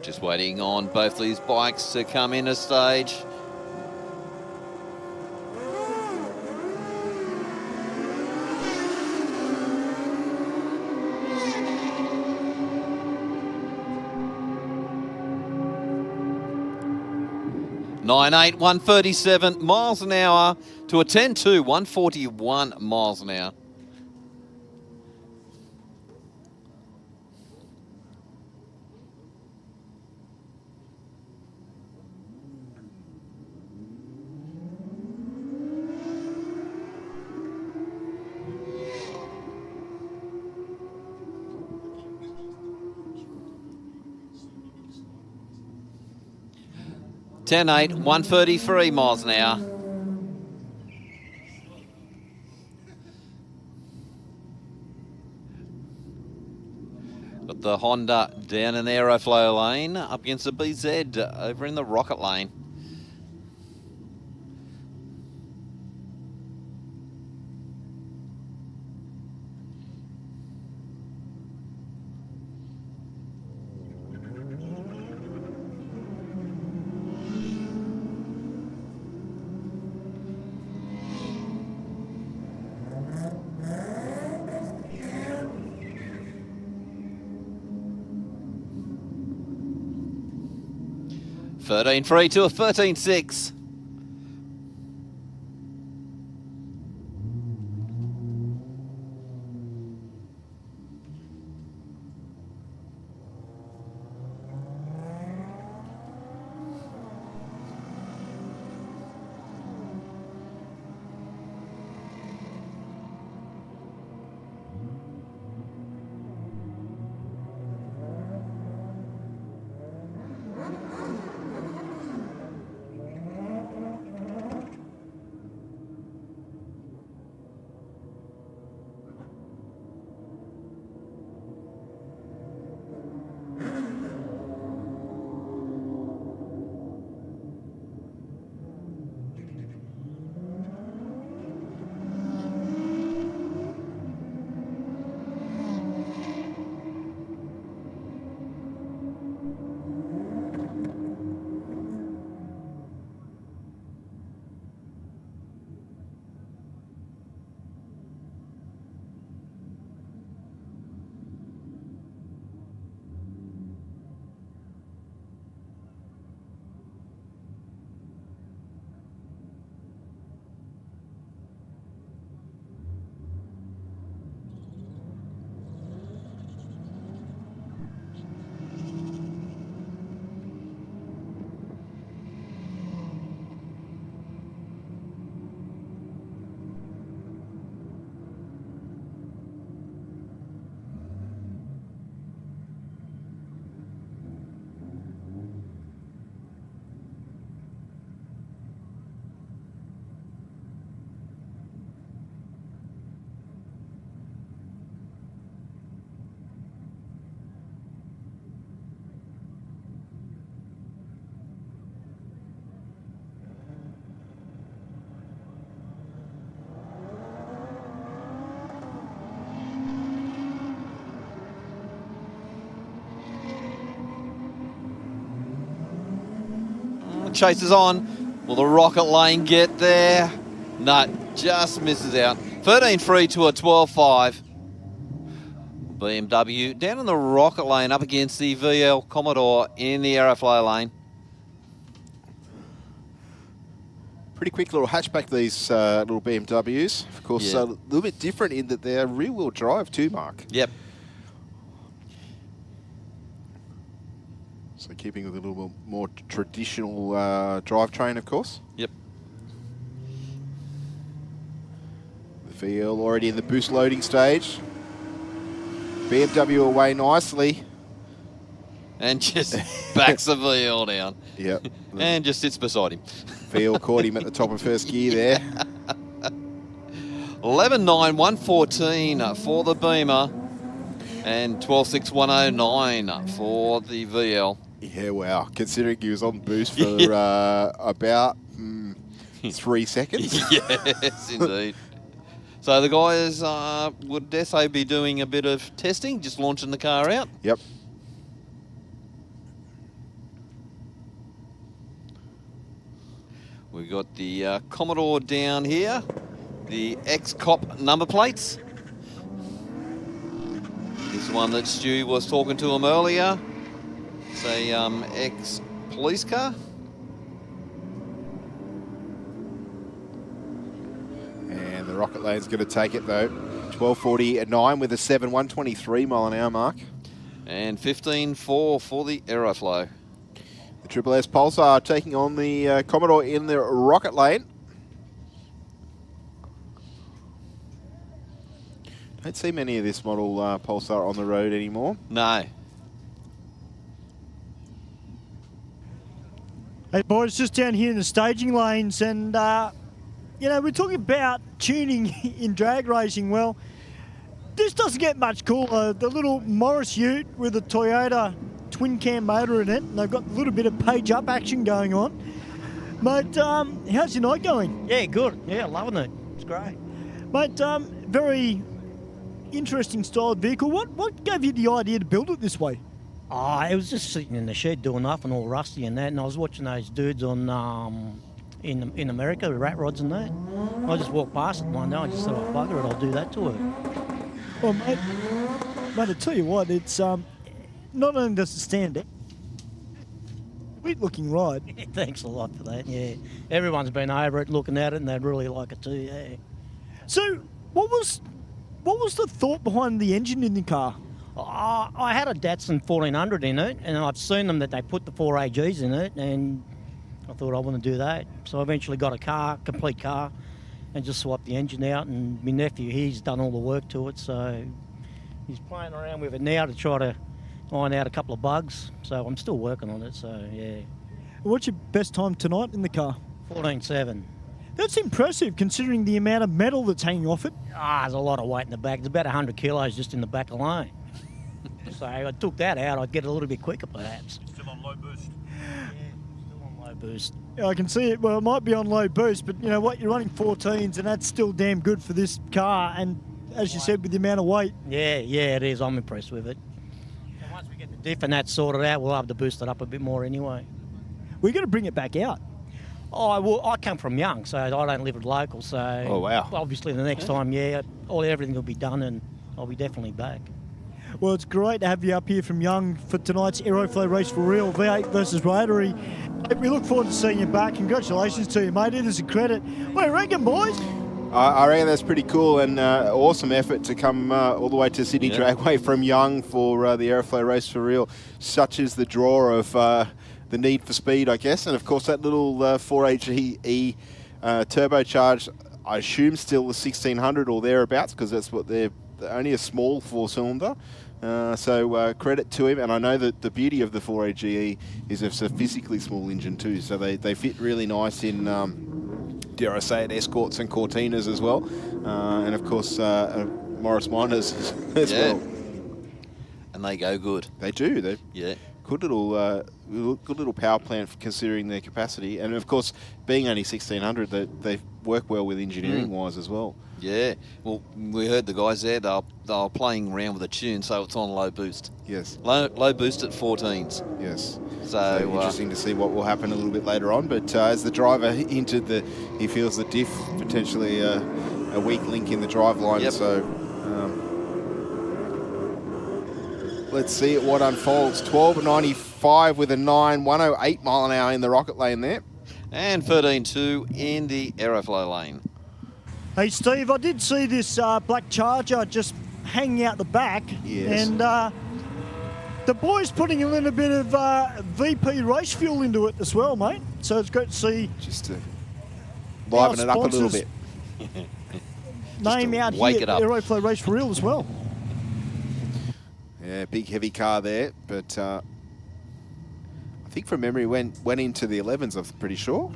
Just waiting on both these bikes to come in a stage. (9.8), 137 miles an hour to a 10.2, 141 miles an hour. (10.8), 133 miles an hour. Got the Honda down in the Aeroflow lane up against the BZ over in the rocket lane. 13.3 to a 13.6. Chases on. Will the Rocket Lane get there? No, just misses out. 13.3 to a 12.5. BMW down in the Rocket Lane up against the VL Commodore in the Aeroflow lane. Pretty quick little hatchback, these little BMWs. Of course, Yeah. a little bit different in that they're rear-wheel drive too, Mark. Yep. So keeping with a little bit more traditional drivetrain, of course. Yep. The VL already in the boost loading stage. BMW away nicely. And just backs the VL down. Yep. And just sits beside him. VL caught him at the top of first gear there. 11.9, 114 for the Beamer. And 12.6, 109 for the VL. Yeah, wow. Considering he was on boost for about 3 seconds. Yes, indeed. So the guys would dare say be doing a bit of testing, just launching the car out. Yep. We've got the Commodore down here, the X-Cop number plates. This one that Stu was talking to him earlier. It's a ex-police car. And the Rocket Lane's going to take it, though. 12.40 at 9 with a 7, 123 mile an hour mark. And 15.4 for the Aeroflow. The Triple S Pulsar taking on the Commodore in the Rocket Lane. Don't see many of this model Pulsar on the road anymore. No. Hey boys, just down here in the staging lanes, and you know, we're talking about tuning in drag racing. Well, this doesn't get much cooler. The little Morris Ute with a Toyota twin cam motor in it, and they've got a little bit of page up action going on. Mate, how's your night going? Yeah, good. Yeah, loving it. It's great. Mate, very interesting styled vehicle. What gave you the idea to build it this way? Oh, it was just sitting in the shed doing nothing, all rusty and that, and I was watching those dudes on in America with rat rods and that. I just walked past it one day, I just thought, oh, bugger it, I'll do that to it. Well, mate, I tell you what, it's not only does it stand out, sweet looking ride. Thanks a lot for that, yeah. Everyone's been over it, looking at it, and they'd really like it too, yeah. So, what was the thought behind the engine in the car? I had a Datsun 1400 in it, and I've seen them that they put the 4AGs in it, and I thought I want to do that. So I eventually got a complete car, and just swapped the engine out, and my nephew, he's done all the work to it, so he's playing around with it now to try to iron out a couple of bugs. So I'm still working on it, so yeah. What's your best time tonight in the car? 14.7. That's impressive considering the amount of metal that's hanging off it. There's a lot of weight in the back. There's about 100 kilos just in the back alone. So I took that out, I'd get a little bit quicker perhaps. Still on low boost. Yeah, still on low boost. I can see it. Well, it might be on low boost, but you know what? You're running 14s, and that's still damn good for this car. And as you said, with the amount of weight. Yeah, it is. I'm impressed with it. And once we get the diff and that sorted out, we'll have to boost it up a bit more anyway. We're going to bring it back out. Well, I come from Young, so I don't live at local. So Oh, wow. Obviously, the next time, everything will be done, and I'll be definitely back. Well, it's great to have you up here from Young for tonight's Aeroflow Race for Real, V8 versus Rotary. We look forward to seeing you back. Congratulations to you, mate. It is a credit. What do you reckon, boys? I reckon that's pretty cool and awesome effort to come all the way to Sydney Dragway from Young for the Aeroflow Race for Real. Such is the draw of the need for speed, I guess. And, of course, that little 4AGE turbocharged, I assume still the 1600 or thereabouts, because that's what they're only a small four-cylinder. So credit to him, and I know that the beauty of the 4AGE is it's a physically small engine too, so they fit really nice in, dare I say it, Escorts and Cortinas as well, and of course Morris Minors as well. And they go good. They do. They good little power plant considering their capacity, and of course being only 1600, they work well with engineering wise as well. Yeah, well, we heard the guys there, they were playing around with a tune, so it's on low boost. Yes. Low boost at 14s. Yes. So interesting to see what will happen a little bit later on, but as the driver hinted that he feels the diff potentially a weak link in the drive line, so let's see what unfolds. 12.95 with a 9, 108 mile an hour in the rocket lane there. And 13.2 in the Aeroflow lane. Hey, Steve, I did see this black Charger just hanging out the back. Yes. And the boys putting a little bit of VP race fuel into it as well, mate. So it's great to see. Just to liven it up a little bit. Name out wake here it at up. Aeroflow Race for Real as well. Yeah, big heavy car there, but I think from memory went into the 11s, I'm pretty sure.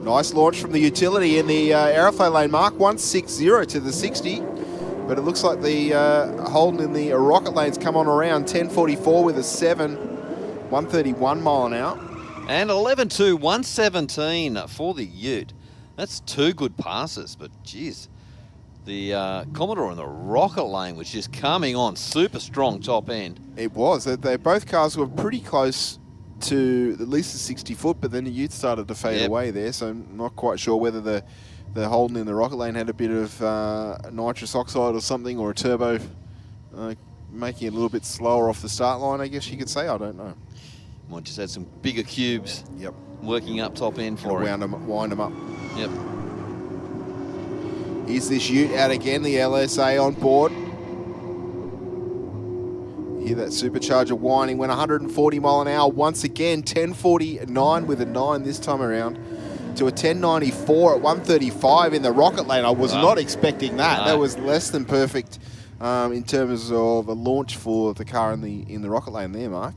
Nice launch from the utility in the Aeroflow lane, Mark. 160 to the 60. But it looks like the Holden in the rocket lane's come on around. 1044 with a 7. 131 mile an hour. And 11.2, 117 for the Ute. That's two good passes, but geez. The Commodore in the rocket lane was just coming on super strong top end. It was. Both cars were pretty close to at least the 60 foot, but then the Ute started to fade away there, so I'm not quite sure whether the Holden in the rocket lane had a bit of nitrous oxide or something, or a turbo making it a little bit slower off the start line, I guess you could say. I don't know. Might just had some bigger cubes working up top end for it. Wind them up. Yep. Is this Ute out again, the LSA on board? Hear that supercharger whining, went 140 mile an hour once again, 1049 with a 9 this time around, to a 1094 at 135 in the rocket lane. I was not expecting that. No. That was less than perfect in terms of a launch for the car in the rocket lane there, Mark.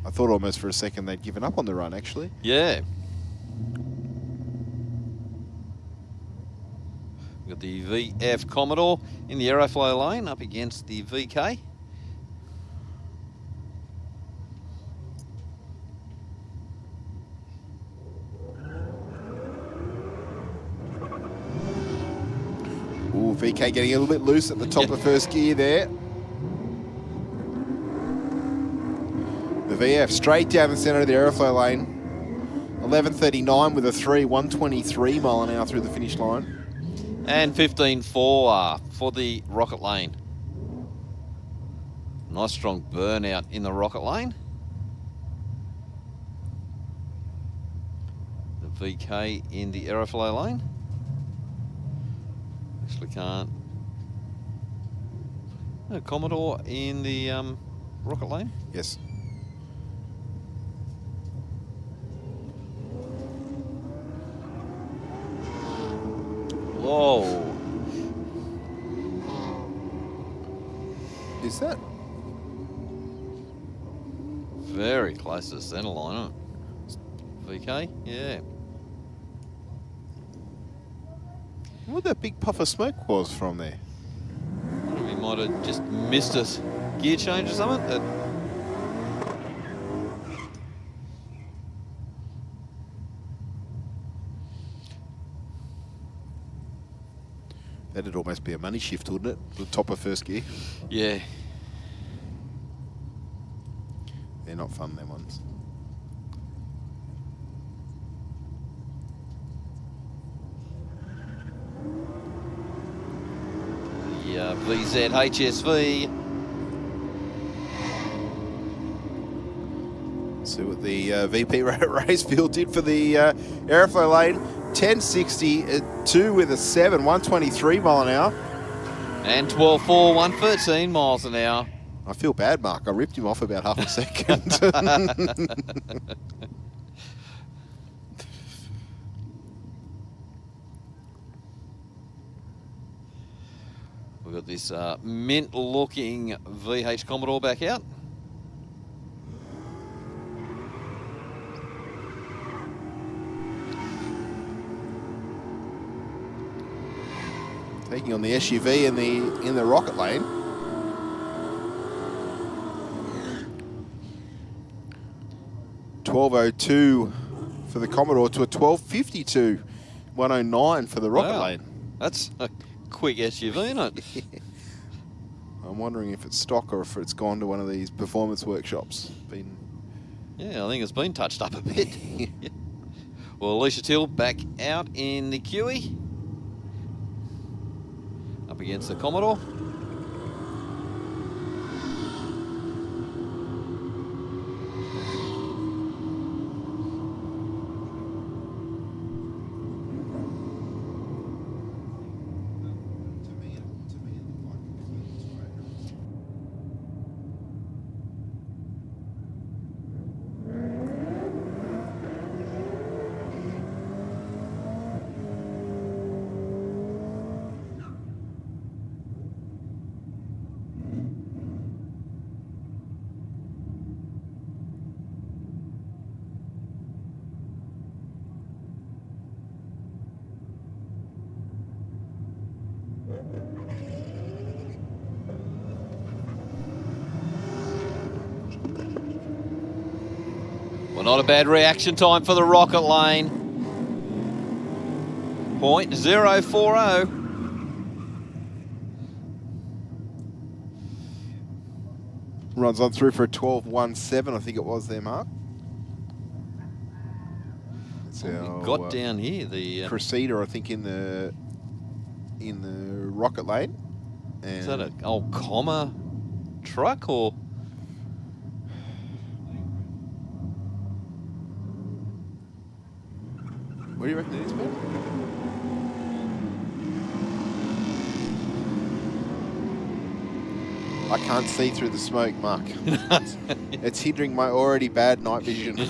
I thought almost for a second they'd given up on the run, actually. Yeah. We've got the VF Commodore in the Aeroflow lane up against the VK. Ooh, VK getting a little bit loose at the top of first gear there. The VF straight down the centre of the Aeroflow lane. 11.39 with a 3, 123 mile an hour through the finish line. And 15-4 for the Rocket Lane. Nice strong burnout in the Rocket Lane. The VK in the Aeroflow lane. Actually can't. No, Commodore in the Rocket Lane. Yes. Whoa. Is that? Very close to the centre line, isn't it? VK, yeah. What that big puff of smoke was from there? We might have just missed a gear change or something. That'd almost be a money shift, wouldn't it? The top of first gear. Yeah. They're not fun, them ones. The VZ HSV. See what the VP race field did for the Aeroflow lane. 10.60, 2 with a 7, 123 mile an hour. And 12.4, 113 miles an hour. I feel bad, Mark. I ripped him off about half a second. We've got this mint-looking VH Commodore back out. Taking on the SUV in the Rocket Lane. $12.02 for the Commodore to a $12.52, 109 for the Rocket Lane. That's a quick SUV, isn't it? I'm wondering if it's stock or if it's gone to one of these performance workshops. Yeah, I think it's been touched up a bit. Well, Alicia Till back out in the QE. Up against the Commodore. Well, not a bad reaction time for the Rocket Lane. .040. Runs on through for a 12.17, I think it was there, Mark. That's We our, got down here the Crusader, I think, in the Rocket Lane. And is that an old comma truck or? What do you reckon it is, Ben? I can't see through the smoke, Mark. It's hindering my already bad night vision.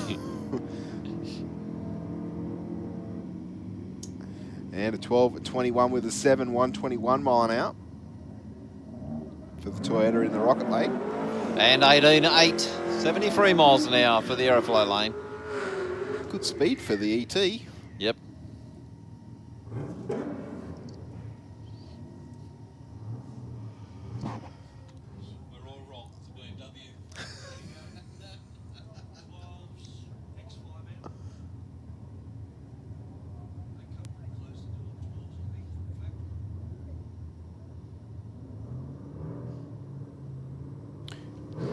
And a 12.21 with a 7, 121 mile an hour for the Toyota in the Rocket Lane. And 18.8, 73 miles an hour for the Aeroflow lane. Good speed for the ET. Yep.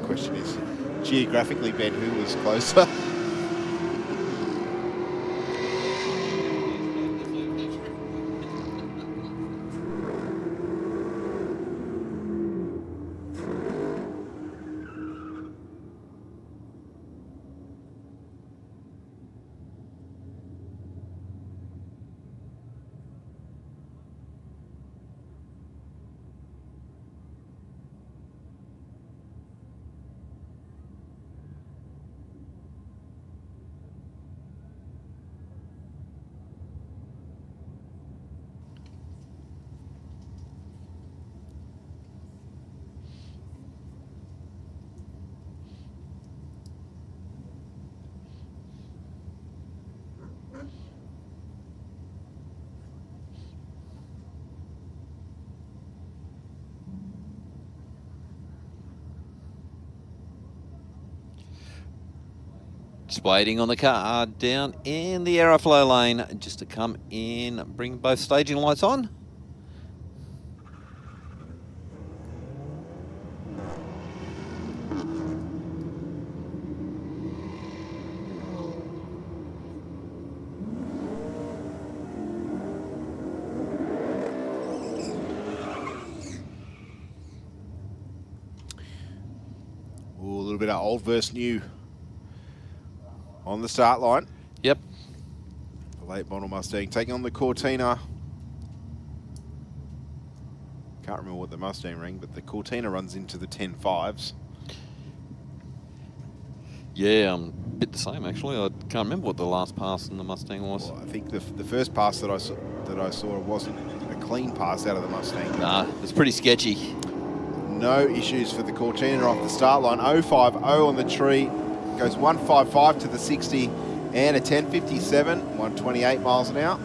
Question is, geographically, Ben, who was closer? Just waiting on the car down in the Aeroflow lane just to come in, bring both staging lights on. Ooh, a little bit of old versus new on the start line. Yep. The late model Mustang taking on the Cortina. Can't remember what the Mustang rang, but the Cortina runs into the 10.5s. Yeah, a bit the same actually. I can't remember what the last pass in the Mustang was. Well, I think the first pass that I saw wasn't a clean pass out of the Mustang. Nah, it's pretty sketchy. No issues for the Cortina off the start line. 050 on the tree. Goes 155 to the 60 and a 1057, 128 miles an hour.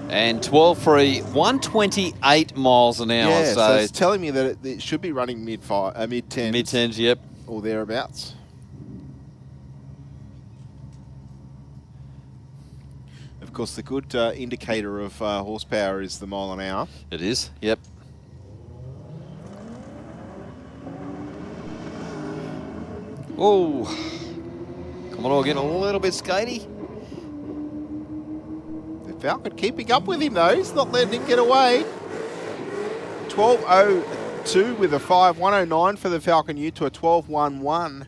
And 12.3, 128 miles an hour. Yeah, so it's telling me that it should be running mid-10s. Mid-10s, yep. Or thereabouts. Of course, the good indicator of horsepower is the mile an hour. It is, yep. Oh, Commodore getting a little bit skatey. The Falcon keeping up with him though. He's not letting him get away. 12.02 with a 5. 109 for the Falcon U to a 12.11.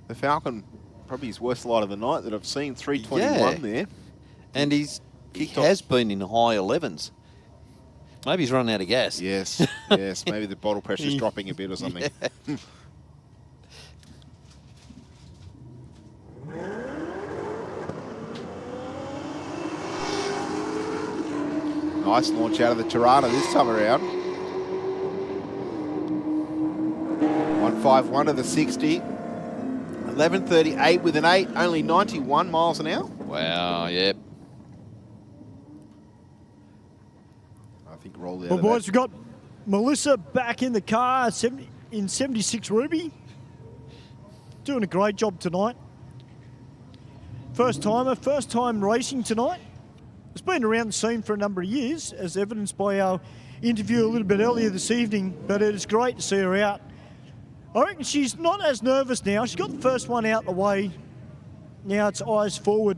The Falcon probably his worst light of the night that I've seen. 321 there. And he has been in high 11s. Maybe he's running out of gas. Yes, yes. Maybe the bottle pressure's dropping a bit or something. Yeah. Nice launch out of the Tirana this time around. 151 to the 60. 11.38 with an 8, only 91 miles an hour. Wow, yep. I think rolled out Well, of boys, that. we've got Melissa back in the car in 76 Ruby. Doing a great job tonight. First time racing tonight. It's been around the scene for a number of years, as evidenced by our interview a little bit earlier this evening, but it is great to see her out. I reckon she's not as nervous now. She's got the first one out the way. Now it's eyes forward.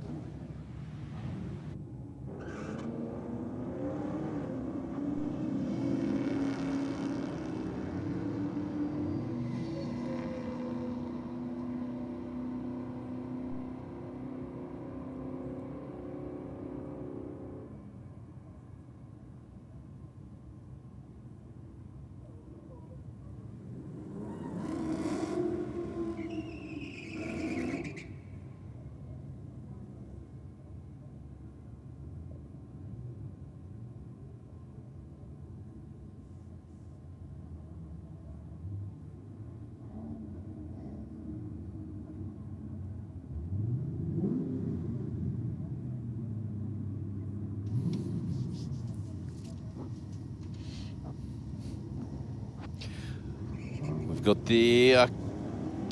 Got the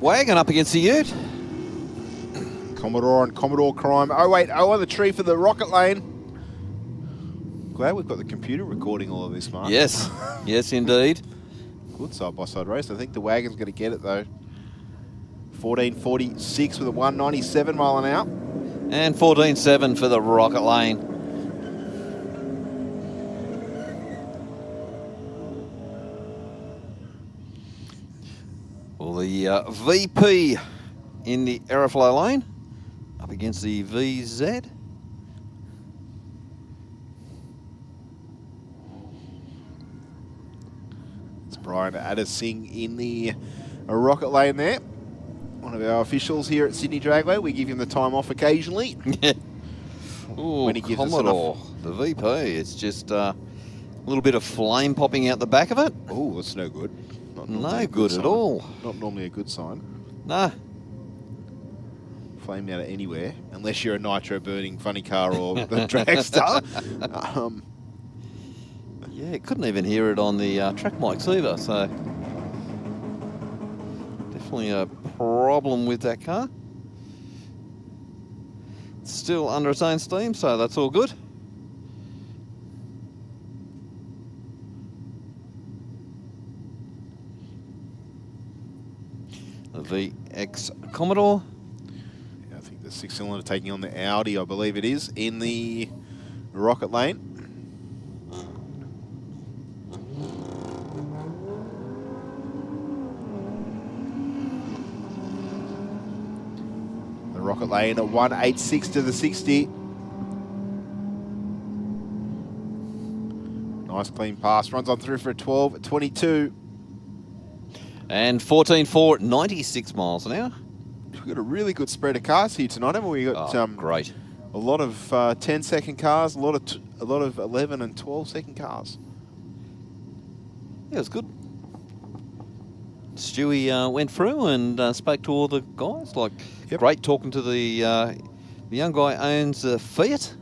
wagon up against the ute. Commodore and Commodore Crime. 080 on the tree for the Rocket Lane. Glad we've got the computer recording all of this, Mark. Yes, yes indeed. Good side-by-side race. I think the wagon's going to get it though. 14.46 with a 197 mile an hour. And 14.7 for the Rocket Lane. Well, the VP in the Aeroflow lane up against the VZ. It's Brian Addising in the Rocket Lane there. One of our officials here at Sydney Dragway. We give him the time off occasionally. Ooh, when he gives Commodore, us enough. the VP. It's just a little bit of flame popping out the back of it. Oh, that's no good. Not normally No a good at sign. all. Not normally a good sign. Nah. Flame out of anywhere, unless you're a nitro burning funny car or the dragster. Yeah, couldn't even hear it on the track mics either, so definitely a problem with that car. still under its own steam, so that's all good. The VX Commodore. I think the 6-cylinder taking on the Audi, I believe it is, in the rocket lane. The rocket lane at 186 to the 60. Nice clean pass. Runs on through for a 12 at 22. And 14.4 at 96 miles an hour. We've got a really good spread of cars here tonight, haven't we? We've got great. A lot of 10-second cars, a lot of 11 and 12-second cars. Yeah, it was good. Stewie went through and spoke to all the guys. Great talking to the young guy owns a Fiat.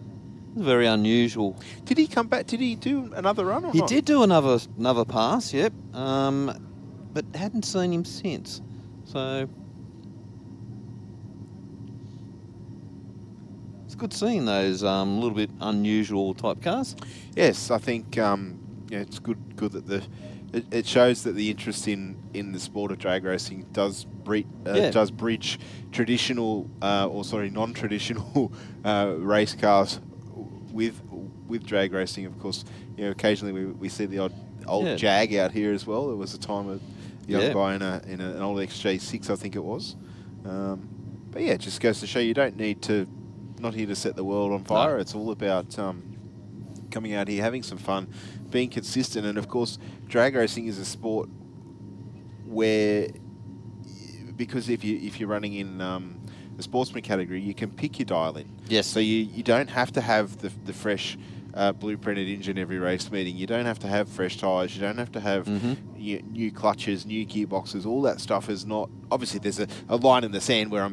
Very unusual. Did he come back? Did he do another run or He not? did do another pass, yep. But hadn't seen him since. So it's good seeing those little bit unusual type cars. Yes, I think it's good that it shows that the interest in the sport of drag racing does bridge traditional non-traditional race cars with drag racing. Of course, occasionally we see the old Jag out here as well. There was a time a young guy in an old XJ6, I think it was. But yeah, it just goes to show you don't need to, not here to set the world on fire. No. It's all about coming out here, having some fun, being consistent. And of course, drag racing is a sport where, because if you're running in the sportsman category, you can pick your dial in. Yes. So you don't have to have the fresh blueprinted engine every race meeting. You don't have to have fresh tyres. You don't have to have new clutches, new gearboxes. All that stuff is not... Obviously, there's a line in the sand where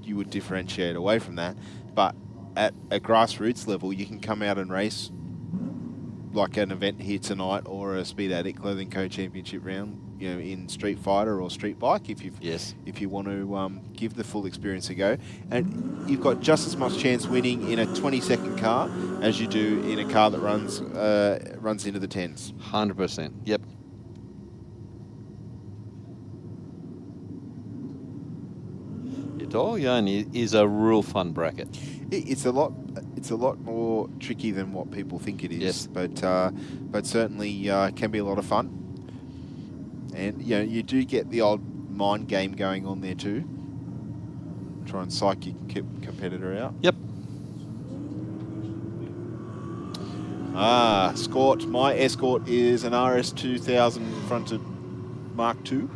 you would differentiate away from that. But at a grassroots level, you can come out and race like an event here tonight or a Speed Addict Clothing Co Championship round, in Street Fighter or Street Bike if you want to give the full experience a go. And you've got just as much chance winning in a 20-second car as you do in a car that runs into the 10s. 100%, yep. Dolyoni is a real fun bracket. It's a lot more tricky than what people think it is, but certainly can be a lot of fun. And you do get the odd mind game going on there too. Try and psych your competitor out. Yep. Escort. My Escort is an RS 2000 fronted Mark II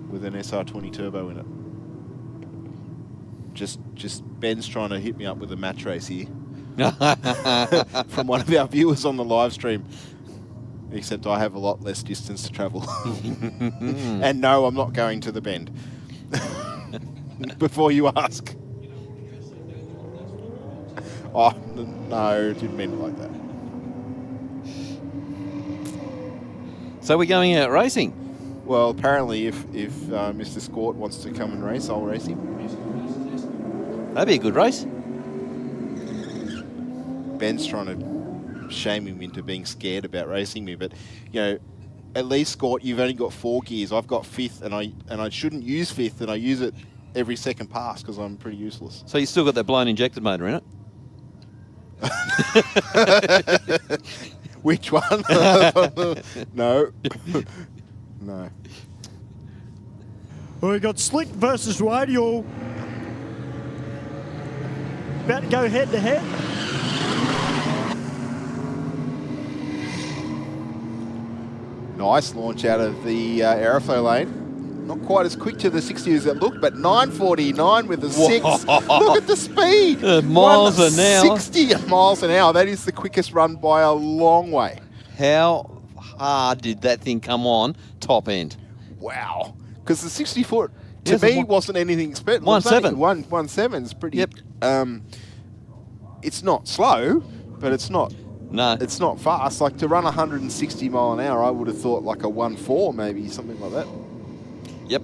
with an SR20 turbo in it. Just Ben's trying to hit me up with a match race here from one of our viewers on the live stream. Except I have a lot less distance to travel. And no, I'm not going to the Bend. Before you ask. Oh, no, didn't mean it like that. So we're going out racing? Well, apparently if Mr. Scort wants to come and race, I'll race him. That'd be a good race. Ben's trying to shame him into being scared about racing me, but at least Scott, you've only got 4 gears. I've got 5th, and I shouldn't use 5th, and I use it every second pass because I'm pretty useless. So you still got that blown injected motor in it? Which one? No. No. Well, we got Slick versus Radial. About to go head to head. Nice launch out of the Aeroflow lane. Not quite as quick to the 60 as it looked, but 9:49 with a 6. Look at the speed. Miles an hour. 60 miles an hour. That is the quickest run by a long way. How hard did that thing come on top end? Wow. Because the 60 foot, to me, wasn't anything special. 1.7. 1.7 is pretty... Yep. It's not slow, but it's not... No. It's not fast. Like to run 160 mile an hour, I would have thought like a 1.4 maybe, something like that. Yep.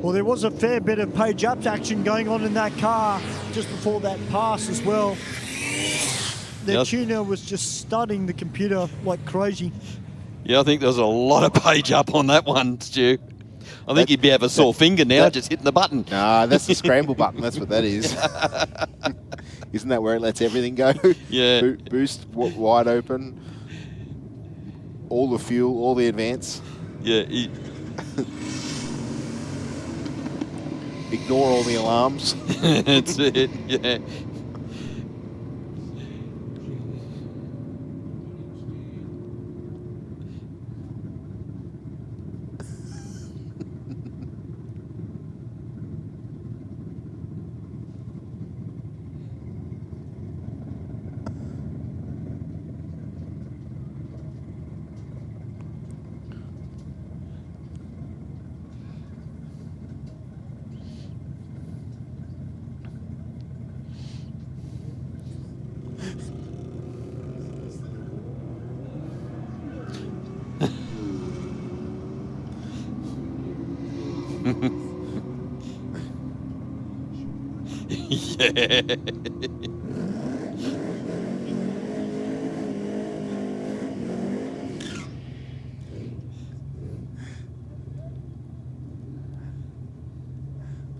Well, there was a fair bit of page ups action going on in that car just before that pass as well. The tuner was just studying the computer like crazy. Yeah, I think there was a lot of page up on that one, Stu. I think he'd be have a sore finger now just hitting the button. Nah, that's the scramble button. That's what that is. Isn't that where it lets everything go? Yeah. Boost wide open. All the fuel, all the advance. Yeah. Ignore all the alarms. That's it, yeah. Yeah.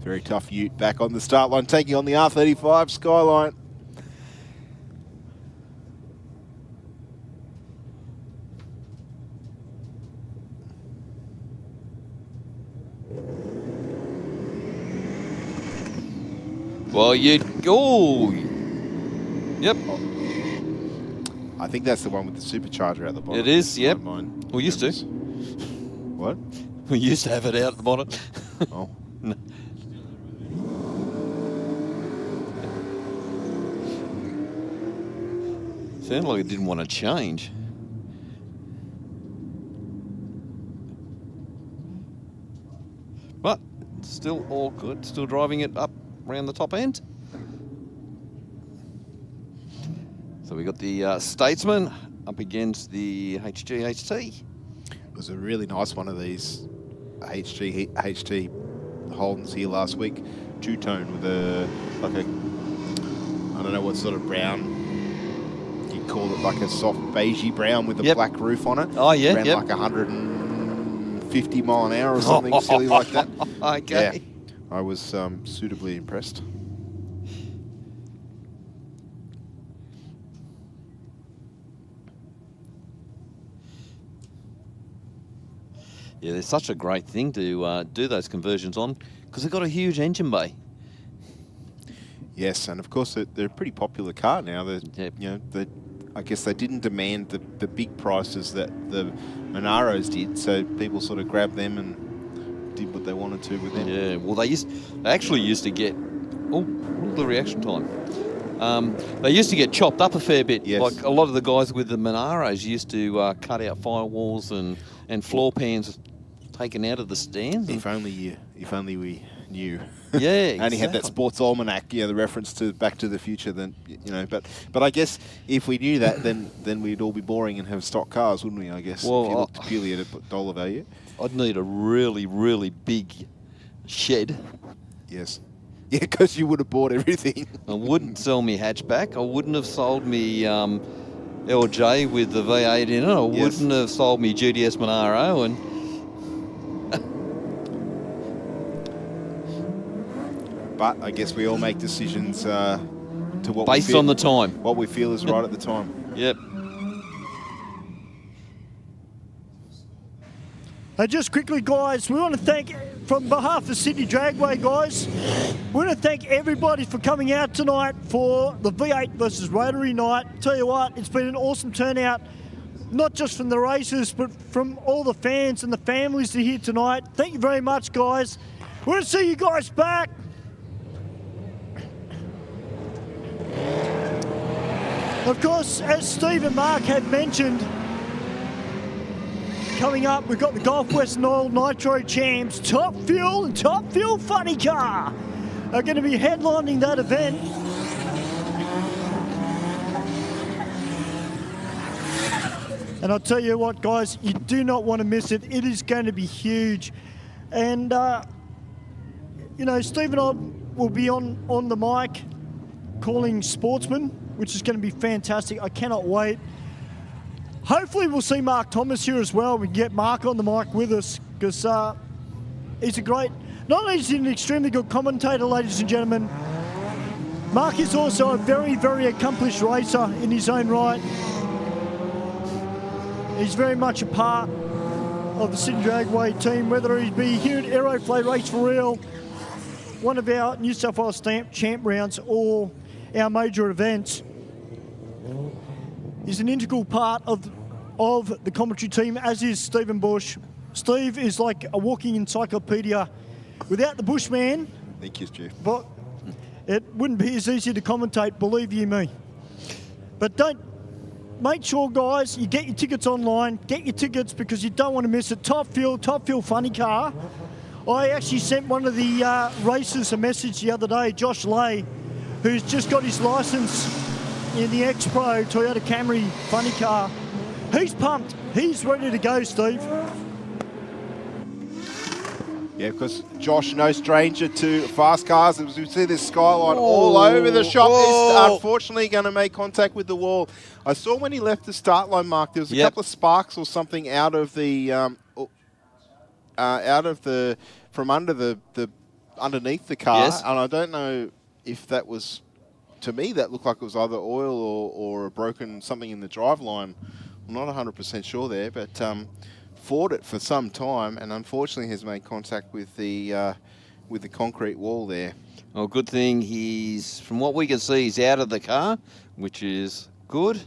Very tough ute back on the start line, taking on the R35 Skyline. Well, oh, yep. I think that's the one with the supercharger at the bottom. It is, yep. Mine. We used to. What? We used to have it out at the bottom. Oh. No. Sounded like it didn't want to change. But still all good. Still driving it up around the top end. So we got the Statesman up against the HGHT. It was a really nice one of these HT Holdens here last week. Two-tone with a, like a, I don't know what sort of brown, you'd call it, like a soft beigey brown with a black roof on it. Oh, yeah, Around like 150 mile an hour or something silly like that. Okay. Yeah, I was suitably impressed. Yeah, they're such a great thing to do those conversions on because they've got a huge engine bay. Yes, and of course they're a pretty popular car now. You know, I guess they didn't demand the big prices that the Monaros did, so people sort of grabbed them and did what they wanted to with them. Yeah, well, they actually used to get. Oh, look at the reaction time. They used to get chopped up a fair bit. Yes. Like a lot of the guys with the Monaros used to cut out firewalls and floor pans taken out of the stands. If only we knew. Yeah, Only had that sports almanac, the reference to Back to the Future. Then but I guess if we knew that, then we'd all be boring and have stock cars, wouldn't we? I guess. Well, if you looked purely at a dollar value. I'd need a really, really big shed. Yes. Yeah, because you would have bought everything. I wouldn't sell me hatchback. I wouldn't have sold me LJ with the V8 in it. I wouldn't have sold me GDS Monaro. And but I guess we all make decisions to what based we feel, on the time. What we feel is right at the time. Yep. Just quickly, guys, we want to thank, from behalf of Sydney Dragway, guys, we want to thank everybody for coming out tonight for the V8 versus Rotary night. Tell you what, it's been an awesome turnout, not just from the racers, but from all the fans and the families that are here tonight. Thank you very much, guys. We want to see you guys back. Of course, as Steve and Mark had mentioned, coming up, we've got the Gulf Western Oil Nitro Champs, Top Fuel and Top Fuel Funny Car are going to be headlining that event. And I'll tell you what, guys, you do not want to miss it. It is going to be huge. And you know, Steve and I will be on the mic calling sportsmen, which is going to be fantastic. I cannot wait. Hopefully we'll see Mark Thomas here as well. We can get Mark on the mic with us because he's a great, not only is he an extremely good commentator, ladies and gentlemen, Mark is also a very, very accomplished racer in his own right. He's very much a part of the Sydney Dragway team, whether he be here at Aeroflow Race for Real, one of our New South Wales champ rounds, or our major events. He's an integral part of the commentary team, as is Stephen Bush. Steve is like a walking encyclopedia. Without the Bushman, Thank you, Stu. but it wouldn't be as easy to commentate, believe you me. But make sure, guys, you get your tickets online. Get your tickets because you don't want to miss it. Top Fuel Funny Car. I actually sent one of the racers a message the other day, Josh Lay, who's just got his licence in the X-Pro Toyota Camry funny car. He's pumped. He's ready to go, Steve. Yeah, because Josh, no stranger to fast cars. As we see this skyline all over the shop, is unfortunately going to make contact with the wall. I saw when he left the start line, Mark, there was a couple of sparks or something out of the from under the underneath the car, and I don't know if that was. To me, that looked like it was either oil or a broken something in the drive line. I'm not 100% sure there, but fought it for some time, and unfortunately has made contact with the concrete wall there. Well, good thing he's, from what we can see, he's out of the car, which is good.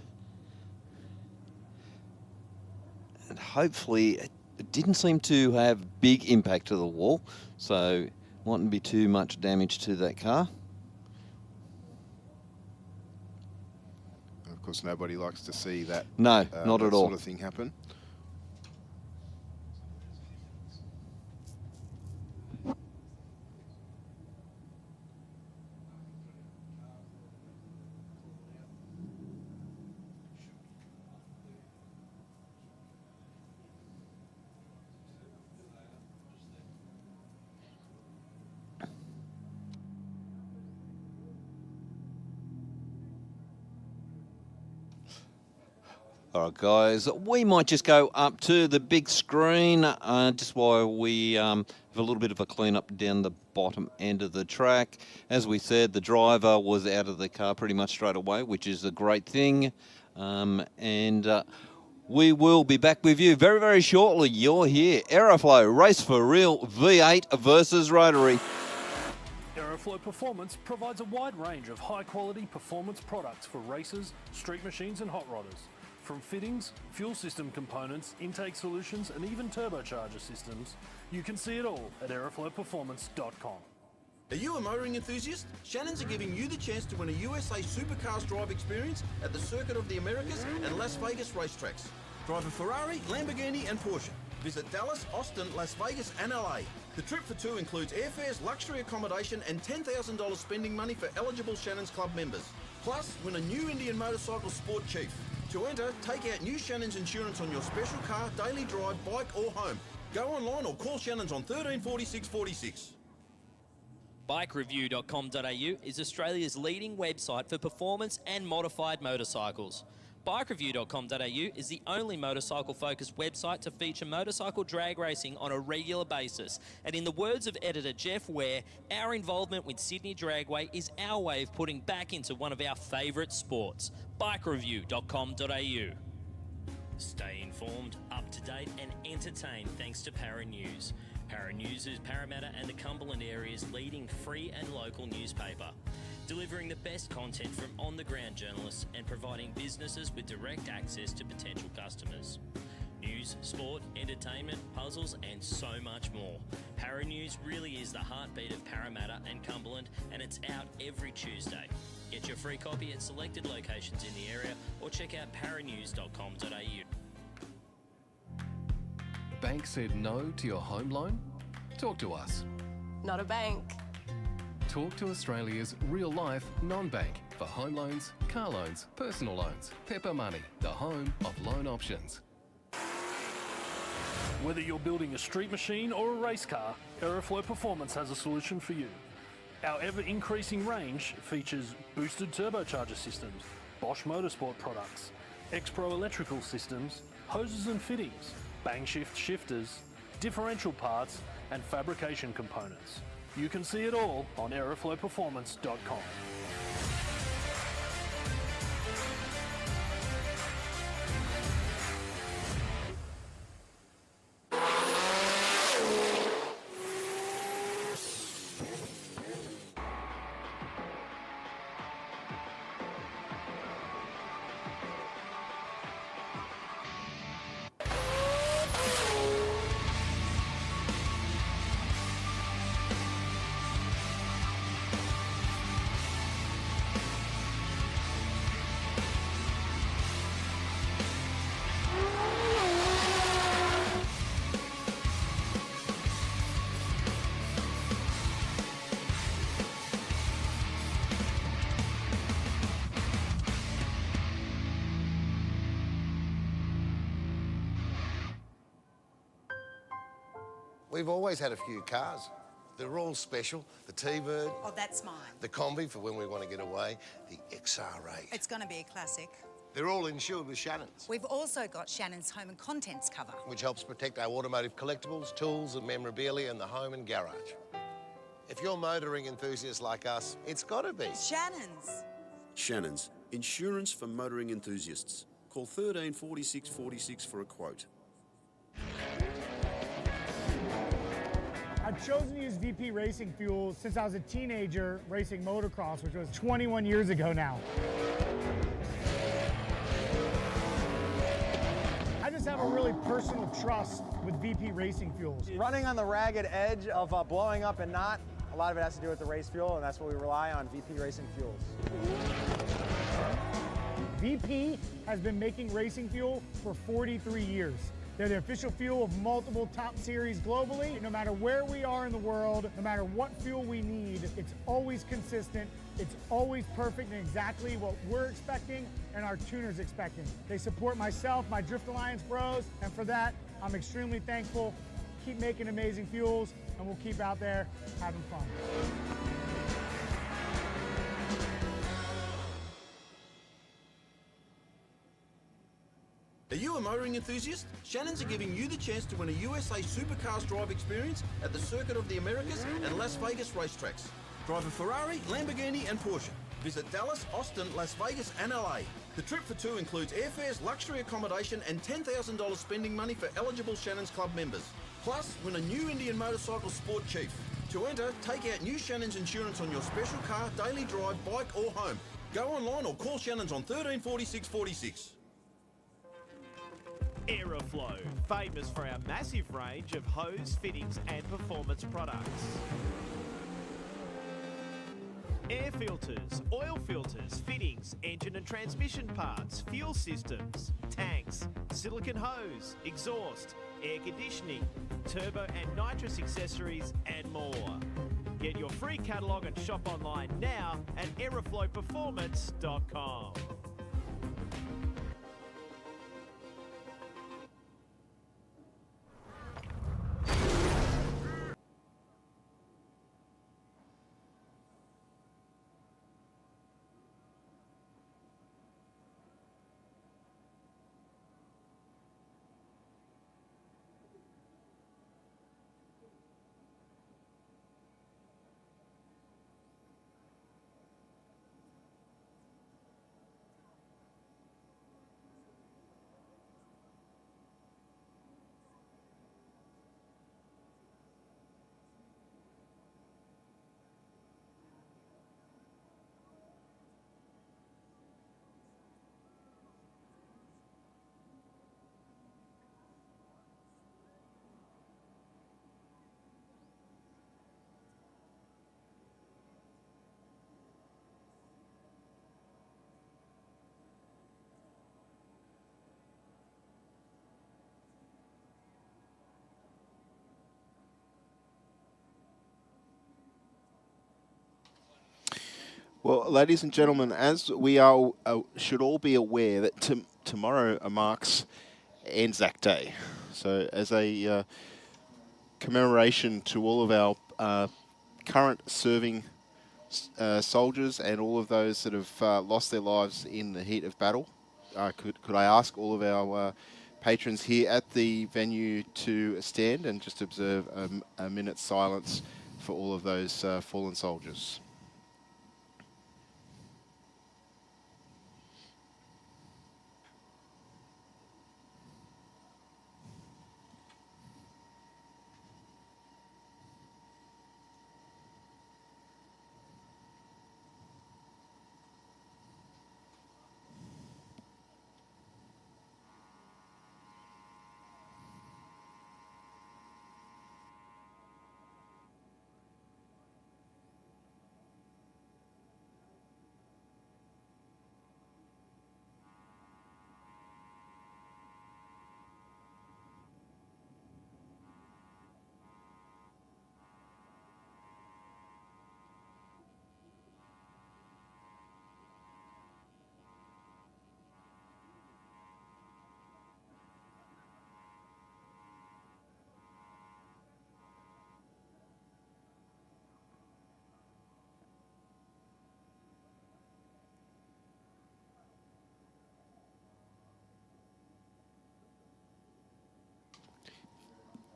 And hopefully it didn't seem to have big impact to the wall, so mightn't be too much damage to that car. Of course, nobody likes to see that. No, not that at all. Sort of thing happen. All right, guys, we might just go up to the big screen just while we have a little bit of a clean-up down the bottom end of the track. As we said, the driver was out of the car pretty much straight away, which is a great thing. We will be back with you very, very shortly. You're here. Aeroflow, Race for Real, V8 versus Rotary. Aeroflow Performance provides a wide range of high-quality performance products for racers, street machines and hot rodders. From fittings, fuel system components, intake solutions and even turbocharger systems, you can see it all at aeroflowperformance.com. Are you a motoring enthusiast? Shannons are giving you the chance to win a USA Supercars drive experience at the Circuit of the Americas and Las Vegas racetracks. Drive a Ferrari, Lamborghini and Porsche. Visit Dallas, Austin, Las Vegas and LA. The trip for two includes airfares, luxury accommodation and $10,000 spending money for eligible Shannons Club members. Plus, win a new Indian Motorcycle Sport Chief. To enter, take out new Shannons insurance on your special car, daily drive, bike or home. Go online or call Shannons on 134646. Bikereview.com.au is Australia's leading website for performance and modified motorcycles. Bikereview.com.au is the only motorcycle-focused website to feature motorcycle drag racing on a regular basis. And in the words of editor Jeff Ware, our involvement with Sydney Dragway is our way of putting back into one of our favourite sports. Bikereview.com.au. Stay informed, up to date and entertained thanks to Para News. Para News is Parramatta and the Cumberland area's leading free and local newspaper, delivering the best content from on-the-ground journalists and providing businesses with direct access to potential customers. News, sport, entertainment, puzzles and so much more. Para News really is the heartbeat of Parramatta and Cumberland, and it's out every Tuesday. Get your free copy at selected locations in the area or check out paranews.com.au. Bank said no to your home loan? Talk to us. Not a bank. Talk to Australia's real-life non-bank for home loans, car loans, personal loans. Pepper Money, the home of loan options. Whether you're building a street machine or a race car, Aeroflow Performance has a solution for you. Our ever-increasing range features boosted turbocharger systems, Bosch Motorsport products, X-Pro electrical systems, hoses and fittings, bang shift shifters, differential parts and fabrication components. You can see it all on aeroflowperformance.com. We've always had a few cars. They're all special. The T-Bird. Oh, that's mine. The Combi for when we want to get away. The XR8. It's going to be a classic. They're all insured with Shannon's, We've also got Shannon's Home and Contents cover. which helps protect our automotive collectibles, tools and memorabilia in the home and garage. If you're motoring enthusiasts like us, it's got to be. Shannon's. Shannon's, insurance for motoring enthusiasts. Call 13 46 46 for a quote. I've chosen to use VP Racing Fuel since I was a teenager racing motocross, which was 21 years ago now. I just have a really personal trust with VP Racing Fuels. Running on the ragged edge of blowing up and not, a lot of it has to do with the race fuel, and that's what we rely on, VP Racing Fuels. VP has been making racing fuel for 43 years. They're the official fuel of multiple top series globally. No matter where we are in the world, no matter what fuel we need, it's always consistent, it's always perfect and exactly what we're expecting and our tuners expecting. They support myself, my Drift Alliance bros, and for that, I'm extremely thankful. Keep making amazing fuels, and we'll keep out there having fun. Are you a motoring enthusiast? Shannon's are giving you the chance to win a USA Supercars drive experience at the Circuit of the Americas and Las Vegas racetracks. Drive a Ferrari, Lamborghini and Porsche. Visit Dallas, Austin, Las Vegas and LA. The trip for two includes airfares, luxury accommodation and $10,000 spending money for eligible Shannon's Club members. Plus, win a new Indian Motorcycle Sport Chief. To enter, take out new Shannon's insurance on your special car, daily drive, bike or home. Go online or call Shannon's on 13 46 46. Aeroflow, famous for our massive range of hose, fittings and performance products. Air filters, oil filters, fittings, engine and transmission parts, fuel systems, tanks, silicone hose, exhaust, air conditioning, turbo and nitrous accessories and more. Get your free catalogue and shop online now at aeroflowperformance.com. Well, ladies and gentlemen, as we are should all be aware that tomorrow marks Anzac Day. So as a commemoration to all of our current serving soldiers and all of those that have lost their lives in the heat of battle, could I ask all of our patrons here at the venue to stand and just observe a minute's silence for all of those fallen soldiers.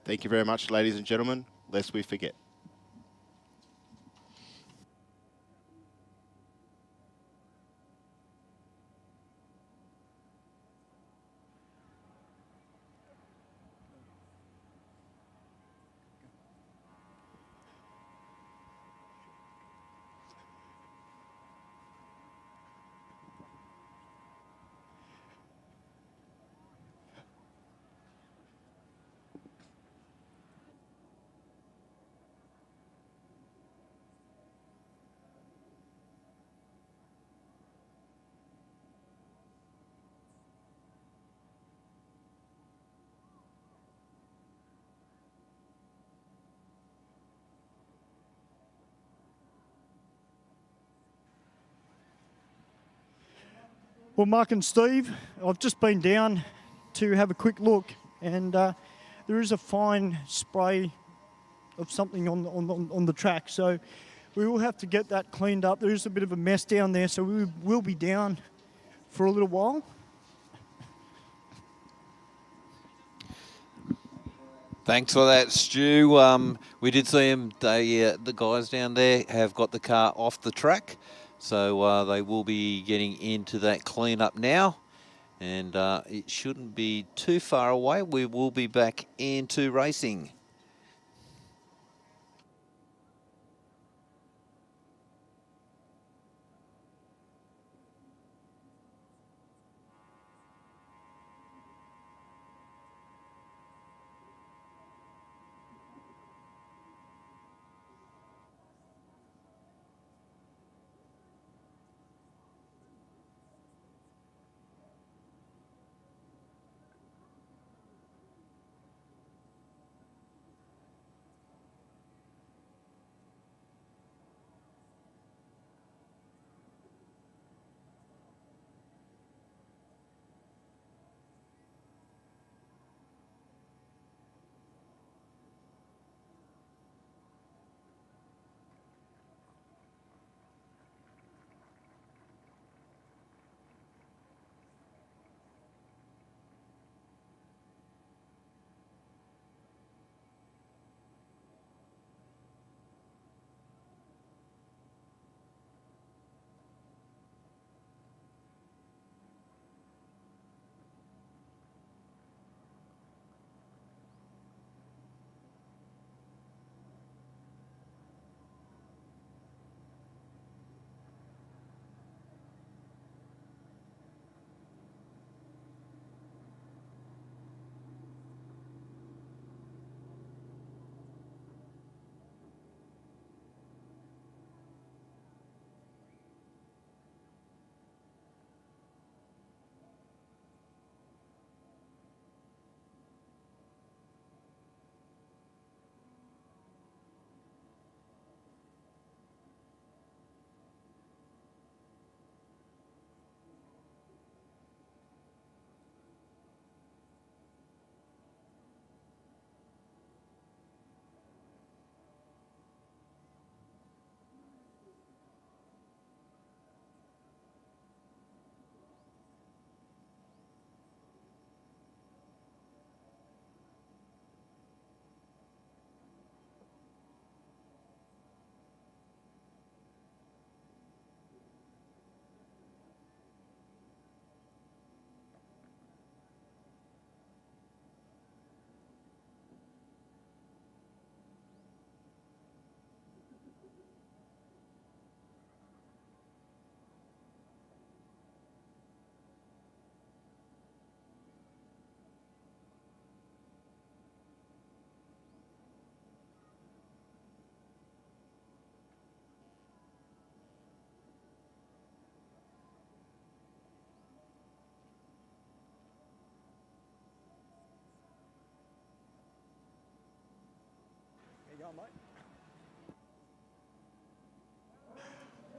Thank you very much, ladies and gentlemen, lest we forget. Well, Mark and Steve, I've just been down to have a quick look, and there is a fine spray of something on the track, so we will have to get that cleaned up. There is a bit of a mess down there, so we will be down for a little while. Thanks for that, Stu. We did see them. The guys down there have got the car off the track, so they will be getting into that cleanup now, and it shouldn't be too far away. We will be back into racing.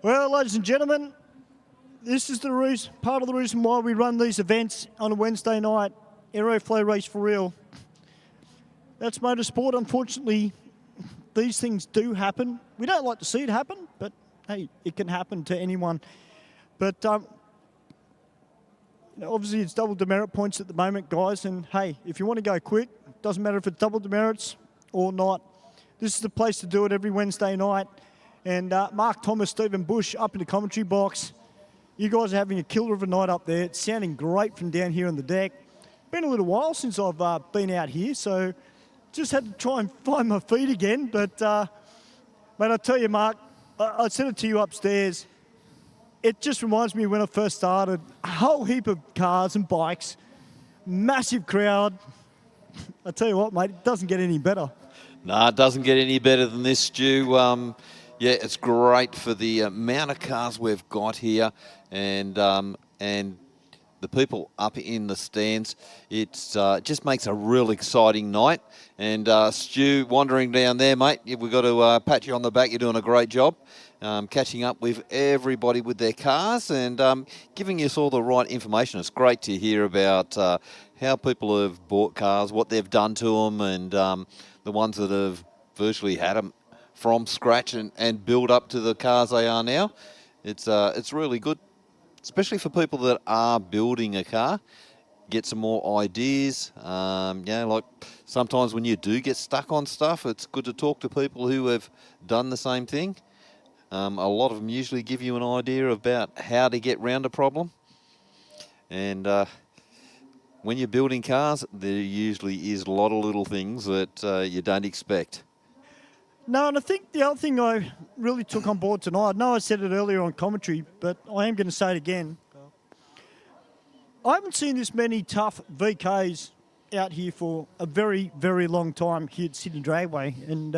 Well, ladies and gentlemen, this is part of the reason why we run these events on a Wednesday night. Aeroflow Race for Real. That's motorsport. Unfortunately, these things do happen. We don't like to see it happen, but hey, it can happen to anyone. But obviously it's double demerit points at the moment, guys. And hey, if you want to go quick, doesn't matter if it's double demerits or not. This is the place to do it every Wednesday night. And Mark Thomas, Stephen Bush up in the commentary box. You guys are having a killer of a night up there. It's sounding great from down here on the deck. Been a little while since I've been out here, so just had to try and find my feet again. But, mate, I tell you, Mark, I said it to you upstairs. It just reminds me when I first started. A whole heap of cars and bikes, massive crowd. I tell you what, mate, it doesn't get any better. No, it doesn't get any better than this, Stu. Yeah, it's great for the amount of cars we've got here, and the people up in the stands. It's just makes a real exciting night. And Stu, wandering down there, mate, we've got to pat you on the back. You're doing a great job, catching up with everybody with their cars and giving us all the right information. It's great to hear about how people have bought cars, what they've done to them, and the ones that have virtually had them from scratch and build up to the cars they are now. It's really good, especially for people that are building a car. Get some more ideas. Like sometimes when you do get stuck on stuff, it's good to talk to people who have done the same thing. A lot of them usually give you an idea about how to get round a problem. And when you're building cars, there usually is a lot of little things that you don't expect. No, and I think the other thing I really took on board tonight, I know I said it earlier on commentary, but I am going to say it again. I haven't seen this many tough VKs out here for a very, very long time here at Sydney Dragway. And,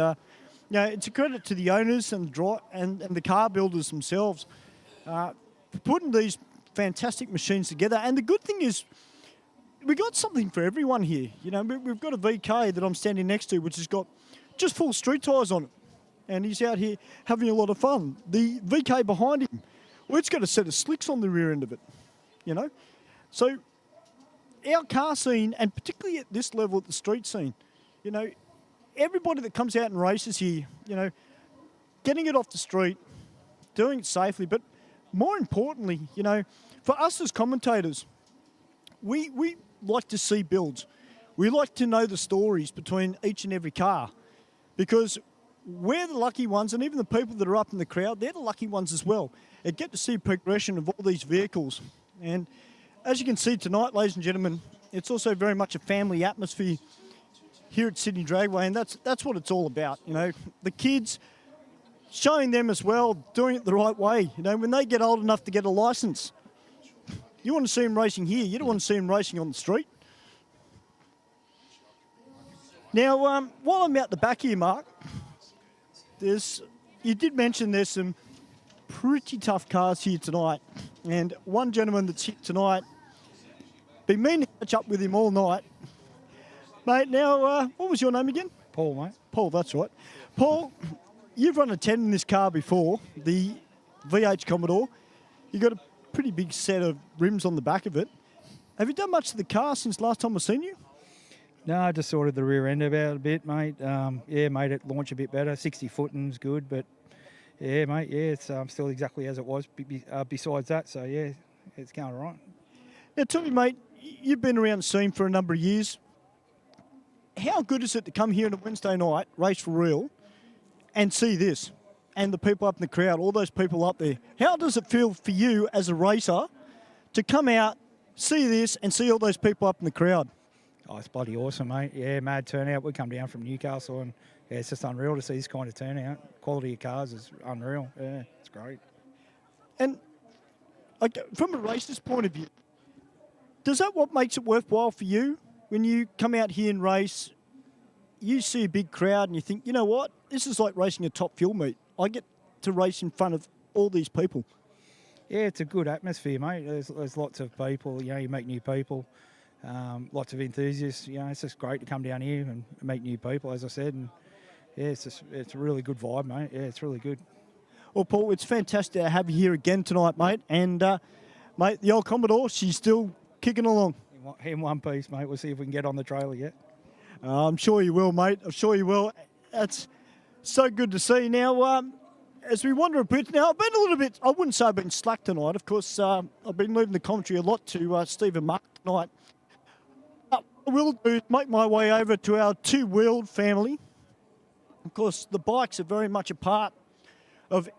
it's a credit to the owners and the car builders themselves for putting these fantastic machines together. And the good thing is we got something for everyone here. We've got a VK that I'm standing next to, which has got just full street tyres on it. And he's out here having a lot of fun. The VK behind him, well, it's got a set of slicks on the rear end of it, So our car scene, and particularly at this level at the street scene, everybody that comes out and races here, getting it off the street, doing it safely, but more importantly, for us as commentators, we like to see builds. We like to know the stories between each and every car, because we're the lucky ones, and even the people that are up in the crowd, they're the lucky ones as well, and get to see progression of all these vehicles. And as you can see tonight, ladies and gentlemen, it's also very much a family atmosphere here at Sydney Dragway, and that's what it's all about. The kids, showing them as well, doing it the right way. When they get old enough to get a licence, you want to see them racing here. You don't want to see them racing on the street. Now, while I'm out the back here, Mark, you did mention there's some pretty tough cars here tonight. And one gentleman that's here tonight, been meaning to catch up with him all night. Mate, now, what was your name again? Paul, mate. Paul, that's right. Paul, you've run a 10 in this car before, the VH Commodore. You've got a pretty big set of rims on the back of it. Have you done much to the car since last time I've seen you? No, I just sorted the rear end about a bit, mate. Made it launch a bit better. 60 footing's good, but yeah, mate, it's still exactly as it was besides that. So, yeah, it's going all right. Now, tell me, mate, you've been around the scene for a number of years. How good is it to come here on a Wednesday night, race for real, and see this? And the people up in the crowd, all those people up there. How does it feel for you as a racer to come out, see this, and see all those people up in the crowd? Oh, it's bloody awesome, mate. Yeah, mad turnout. We come down from Newcastle, and yeah, it's just unreal to see this kind of turnout. Quality of cars is unreal. Yeah, it's great. And from a racer's point of view, does that what makes it worthwhile for you? When you come out here and race, you see a big crowd and you think, you know what? This is like racing a top fuel meet. I get to race in front of all these people. Yeah, it's a good atmosphere, mate. There's lots of people. You make new people. Lots of enthusiasts. It's just great to come down here and meet new people, as I said. And yeah, it's a really good vibe, mate. Yeah, it's really good. Well, Paul, it's fantastic to have you here again tonight, mate. And, mate, the old Commodore, she's still kicking along. In one piece, mate. We'll see if we can get on the trailer yet. I'm sure you will, mate. I'm sure you will. That's so good to see. Now, as we wander a bit, now I've been a little bit, I wouldn't say I've been slack tonight. Of course, I've been leaving the commentary a lot to Steve and Mark tonight. What I will do is make my way over to our two-wheeled family. Of course, the bikes are very much a part of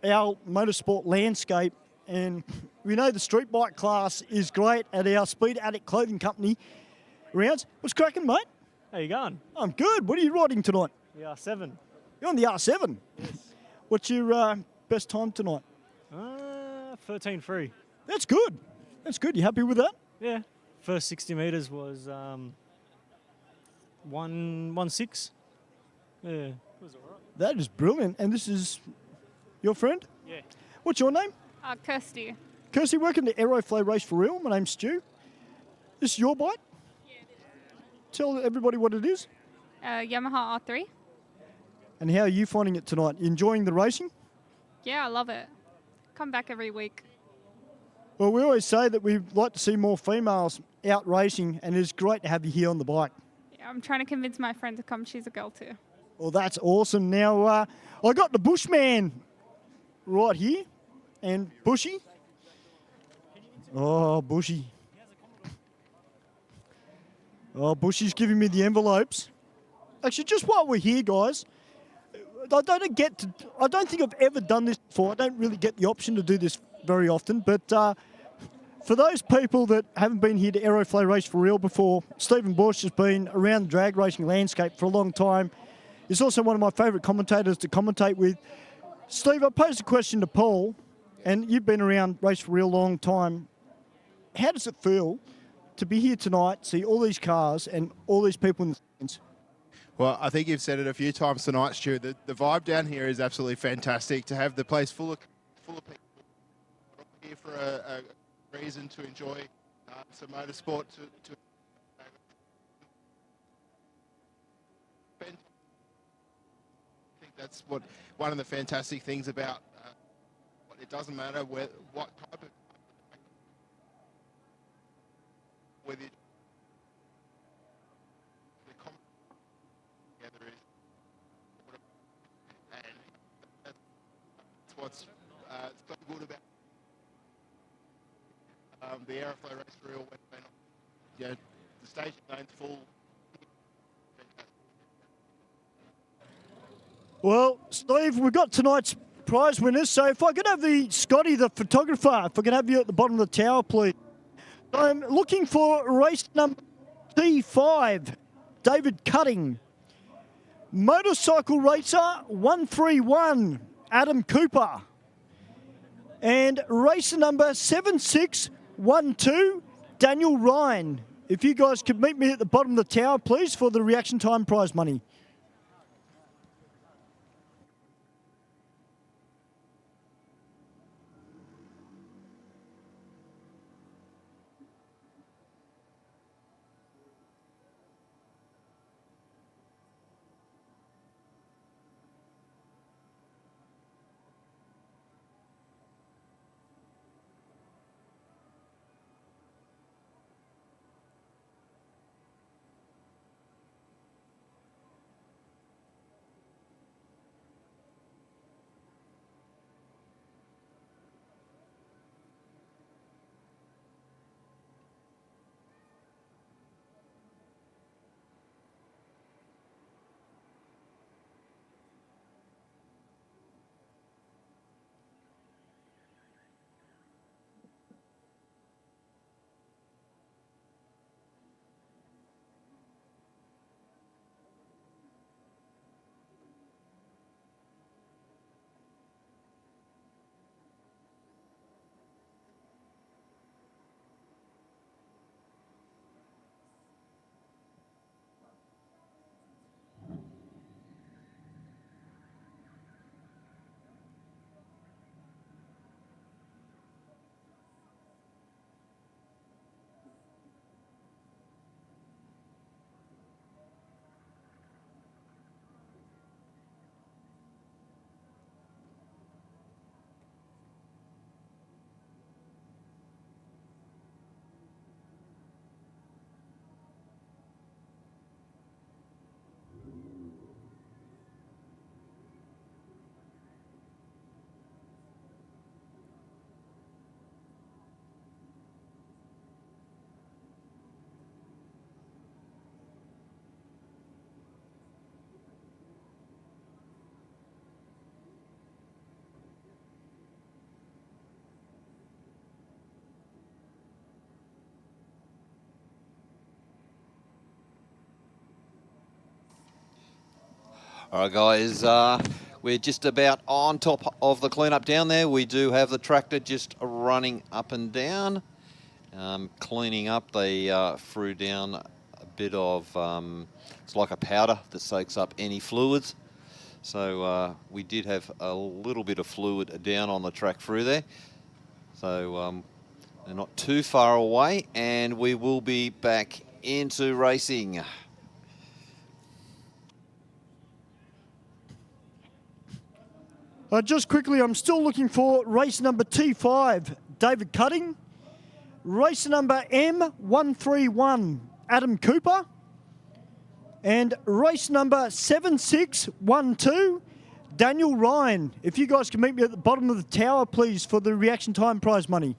our motorsport landscape, and we know the street bike class is great at our Speed Addict Clothing Company rounds. What's cracking, mate? How you going? I'm good. What are you riding tonight? The R7. You're on the R7? Yes. What's your best time tonight? 13.3. That's good. That's good. You happy with that? Yeah. First 60 metres was 1.6. Yeah. It was all right. That is brilliant. And this is your friend? Yeah. What's your name? Kirsty. Kirsty, welcome to Aeroflow Race for Real. My name's Stu. This is your bike? Yeah. Tell everybody what it is. Yamaha R3. And how are you finding it tonight? You enjoying the racing? Yeah, I love it. Come back every week. Well, we always say that we'd like to see more females out racing, and it's great to have you here on the bike. Yeah, I'm trying to convince my friend to come. She's a girl too. Well, that's awesome. Now, I got the Bushman right here, and Bushy. Oh, Bushy. Oh, Bushy's giving me the envelopes. Actually, just while we're here, guys, I don't think I've ever done this before. I don't really get the option to do this very often, but for those people that haven't been here to Aeroflow Race for Real before, Stephen Bush has been around the drag racing landscape for a long time. He's also one of my favourite commentators to commentate with. Steve, I posed a question to Paul, and you've been around Race for Real a long time. How does it feel to be here tonight, see all these cars and all these people in the stands? Well, I think you've said it a few times tonight, Stu. The vibe down here is absolutely fantastic. To have the place full of people here for a reason to enjoy some motorsport. I think that's one of the fantastic things about it doesn't matter what type of whether what's so good about the Aeroflow Race for Real. You know, the station owns full. Well, Steve, we've got tonight's prize winners. So if I could have Scotty, the photographer, if I could have you at the bottom of the tower, please. I'm looking for race number T5, David Cutting. Motorcycle racer 131. Adam Cooper. And racer number 7612, Daniel Ryan. If you guys could meet me at the bottom of the tower, please, for the reaction time prize money. All right, guys, we're just about on top of the cleanup down there. We do have the tractor just running up and down, cleaning up. They threw down a bit of, it's like a powder that soaks up any fluids. So we did have a little bit of fluid down on the track through there. So they're not too far away, and we will be back into racing. Just quickly, I'm still looking for race number T5, David Cutting. Race number M131, Adam Cooper. And race number 7612, Daniel Ryan. If you guys can meet me at the bottom of the tower, please, for the reaction time prize money.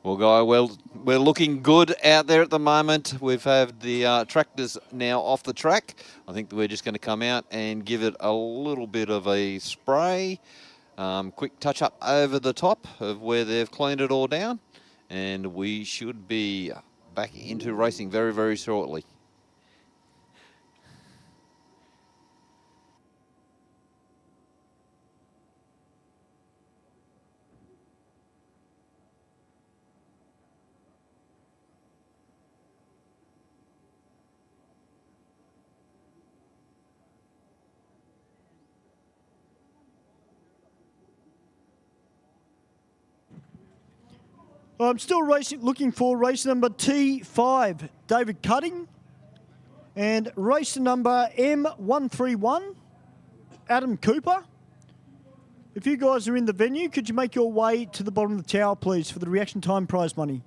Well, Guy, we're looking good out there at the moment. We've had the tractors now off the track. I think we're just going to come out and give it a little bit of a spray. Quick touch up over the top of where they've cleaned it all down. And we should be back into racing very, very shortly. I'm still looking for race number T5, David Cutting. And race number M131, Adam Cooper. If you guys are in the venue, could you make your way to the bottom of the tower, please, for the reaction time prize money?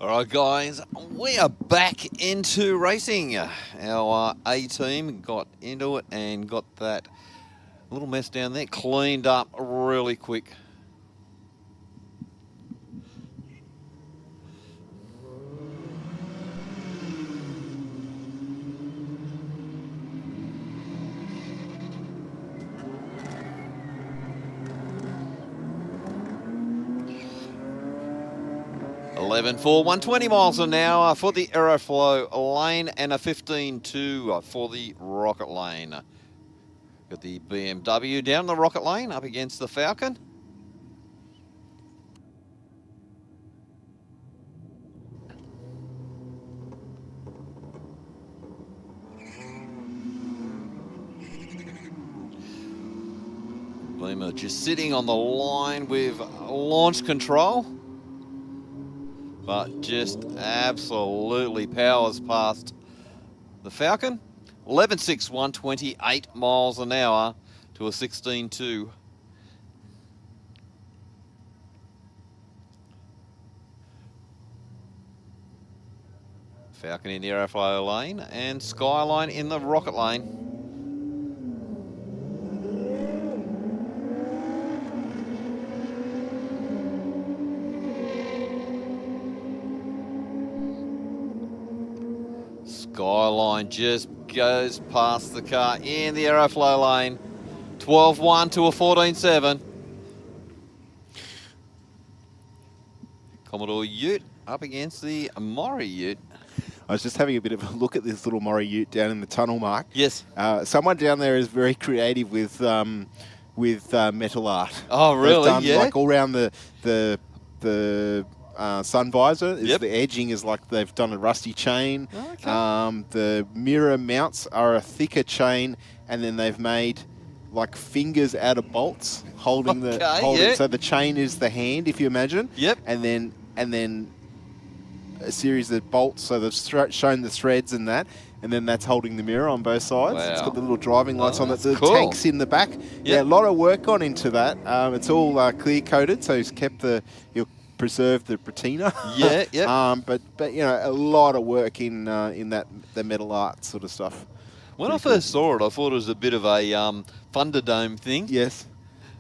All right, guys, we are back into racing. Our A team got into it and got that little mess down there cleaned up really quick. (11.4), 120 miles an hour for the Aeroflow lane and a 15.2 for the Rocket lane. Got the BMW down the Rocket lane up against the Falcon. Beamer just sitting on the line with launch control, but just absolutely powers past the Falcon. 11.6, 128 miles an hour to a 16.2. Falcon in the Aeroflow lane and Skyline in the Rocket lane. Skyline just goes past the car in the Aeroflow lane. 12.1 to a 14.7. Commodore Ute up against the Maury Ute. I was just having a bit of a look at this little Maury Ute down in the tunnel, Mark. Yes. Someone down there is very creative with metal art. Oh, really? They've done, yeah. like all around the sun visor. The edging is like they've done a rusty chain. Oh, okay. The mirror mounts are a thicker chain, and then they've made like fingers out of bolts holding so the chain is the hand, if you imagine. Yep. And then a series of bolts, so they've shown the threads and that, and then that's holding the mirror on both sides. Wow. It's got the little driving lights on it. The cool. tanks in the back. Yeah, a lot of work gone into that. It's all clear coated, so he's kept he'll preserve the patina. Yeah, yeah. But you know, a lot of work in the metal art sort of stuff. When I first saw it, I thought it was a bit of a Thunderdome thing. Yes,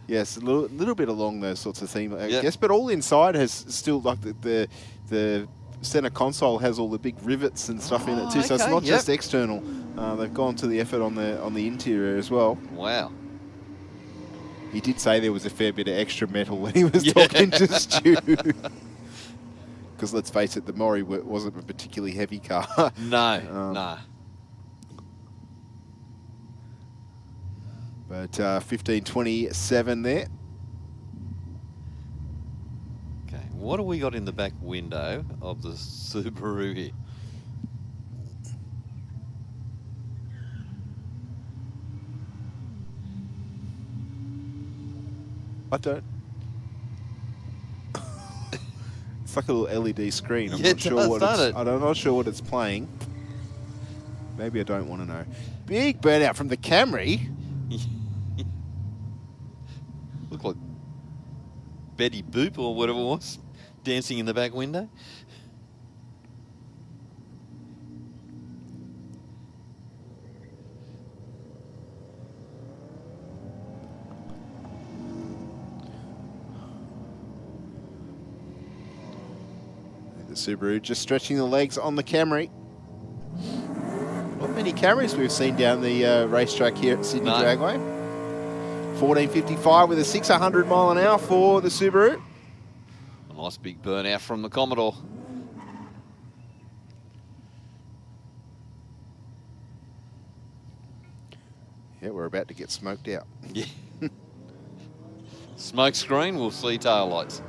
a little bit along those sorts of themes, I guess. But all inside has still like the center console has all the big rivets and stuff in it too. So it's not just external. They've gone to the effort on the interior as well. Wow. He did say there was a fair bit of extra metal when he was talking to Stu. Because let's face it, the Maury wasn't a particularly heavy car. No, no. But 15.27 there. Okay, what do we got in the back window of the Subaru here? I don't. It's like a little LED screen. I'm Yeah, not sure what does, I'm not sure what it's playing. Maybe I don't want to know. Big burnout from the Camry. Look like Betty Boop or whatever it was, dancing in the back window. The Subaru just stretching the legs on the Camry. Not many Camrys we've seen down the racetrack here at Sydney Dragway. 14.55 with a 600 mile an hour for the Subaru. A nice big burnout from the Commodore. Yeah, we're about to get smoked out. Yeah. Smoke screen, we'll see taillights.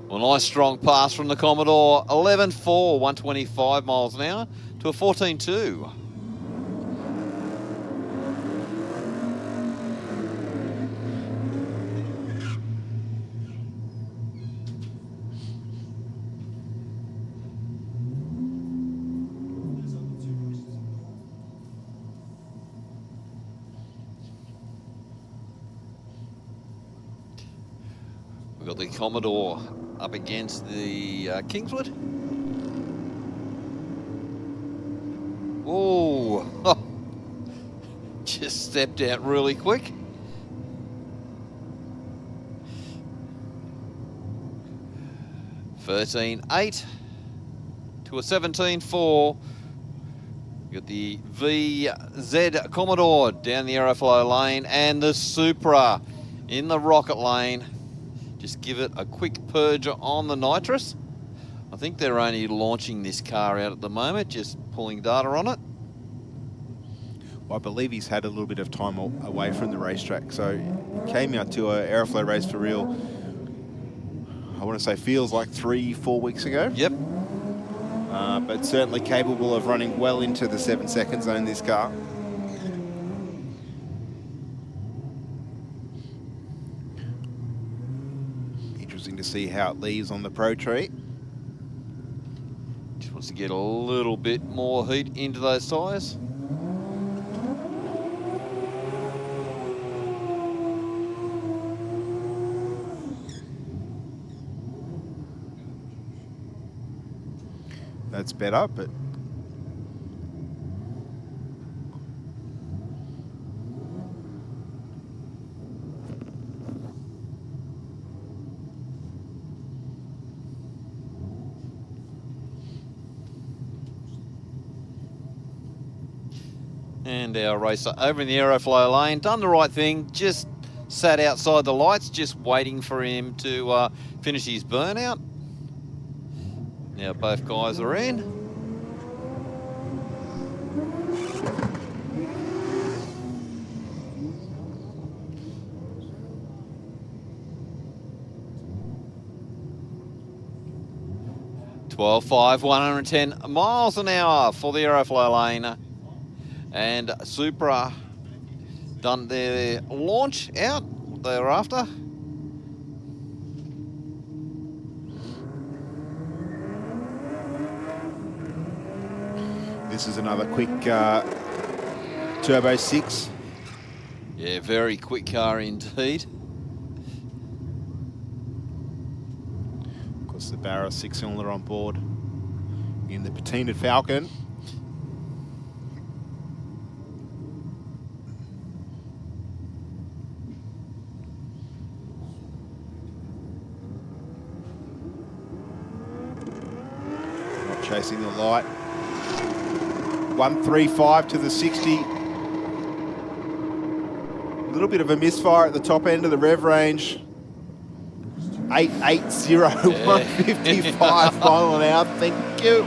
Well, nice strong pass from the Commodore. 11.4, 125 miles an hour to a 14.2. We've got the Commodore up against the Kingswood. Oh, just stepped out really quick. $13.8 to a $17.4. Got the VZ Commodore down the Aeroflow lane and the Supra in the Rocket lane. Just give it a quick purge on the nitrous. I think they're only launching this car out at the moment, just pulling data on it. Well, I believe he's had a little bit of time away from the racetrack. So he came out to an Aeroflow race for real, I want to say feels like 3-4 weeks ago. Yep. But certainly capable of running well into the 7-second zone, this car. Interesting to see how it leaves on the Pro Tree. Just wants to get a little bit more heat into those tyres. That's better, but And our racer over in the Aeroflow lane, done the right thing, just sat outside the lights, just waiting for him to finish his burnout. Now both guys are in. $12.5, 110 miles an hour for the Aeroflow lane. And Supra done their launch out thereafter. this is another quick Turbo 6. Yeah, very quick car indeed. Of course, the Barra 6-cylinder on board in the patinaed Falcon. Not chasing the light. 135 to the 60. A little bit of a misfire at the top end of the rev range. 880, 155 mile an hour. Thank you.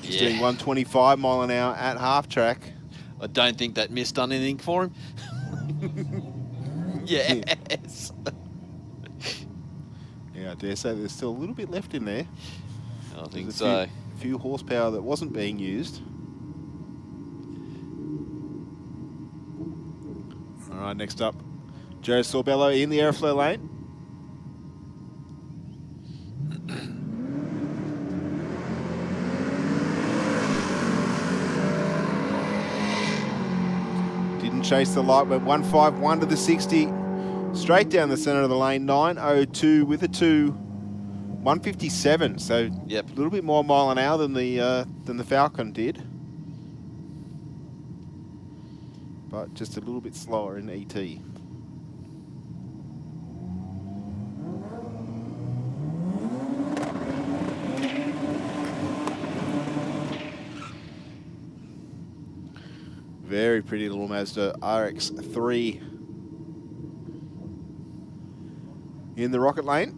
He's doing 125 mile an hour at half track. I don't think that missed done anything for him. Yes. Yeah, I dare say there's still a little bit left in there. I think There's so. a few horsepower that wasn't being used. All right, next up, Joe Sorbello in the Aeroflow lane. Didn't chase the light, went 151 to the 60. Straight down the center of the lane, 902 with a 2. 157, so yep, a little bit more mile an hour than the Falcon did, but just a little bit slower in ET. Very pretty little Mazda RX-3 in the Rocket lane.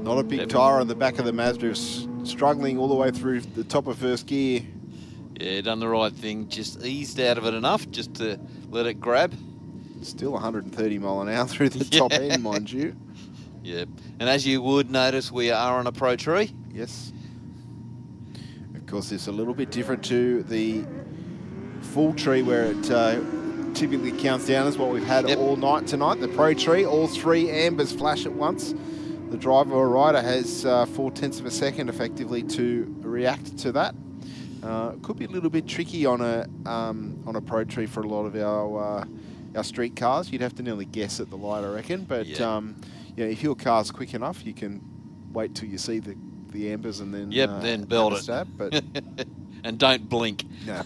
Not a big tyre on the back of the Mazda, is struggling all the way through the top of first gear. Yeah, done the right thing. Just eased out of it enough just to let it grab. Still 130 mile an hour through the top end, mind you. Yep. And as you would notice, we are on a Pro Tree. Yes. Of course, it's a little bit different to the full tree where it typically counts down as what we've had all night tonight. The Pro Tree, all 3 ambers flash at once. The driver or rider has 0.4 of a second effectively to react to that. Could be a little bit tricky on a Pro Tree for a lot of our street cars. You'd have to nearly guess at the light, I reckon. But yeah, if your car's quick enough, you can wait till you see the ambers and then then belt it. Stab, but and don't blink. No.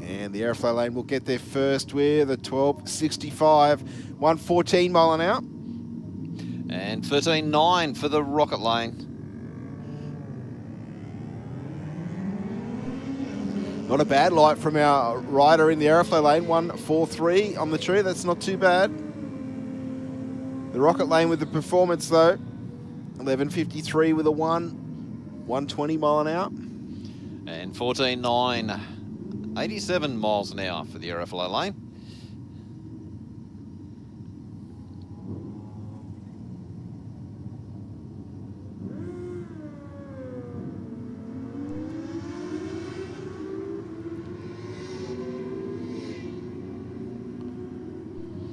And the Aeroflow lane will get there first with a 12.65, 114 mile an hour. And 13.9 for the Rocket lane. Not a bad light from our rider in the Aeroflow lane, 143 on the tree. That's not too bad. The Rocket lane with the performance though, 11.53 with a 120 mile an hour. And 14.9. 87 miles an hour for the Aeroflow lane.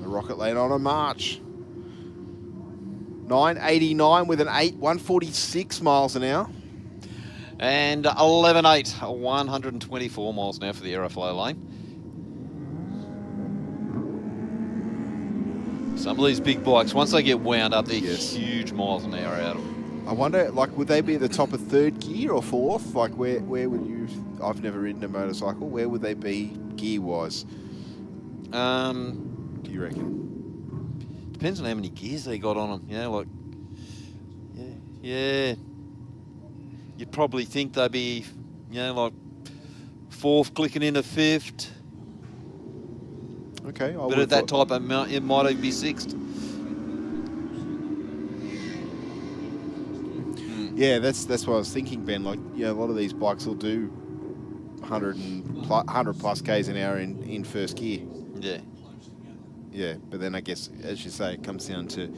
The Rocket lane on a march. 9.89 with an 146 miles an hour. And 11.8, 124 miles an hour for the Aeroflow lane. Some of these big bikes, once they get wound up, they're huge miles an hour out of them. I wonder, like, would they be at the top of 3rd gear or 4th? Like, where would you... I've never ridden a motorcycle. Where would they be gear-wise? Do you reckon? Depends on how many gears they got on them. You know, like... Yeah. You'd probably think they'd be, like 4th clicking into 5th. Okay. But at that type of mount, it might even be 6th. Yeah, that's what I was thinking, Ben. Like, a lot of these bikes will do 100 plus k's an hour in 1st gear. Yeah. Yeah, but then I guess, as you say, it comes down to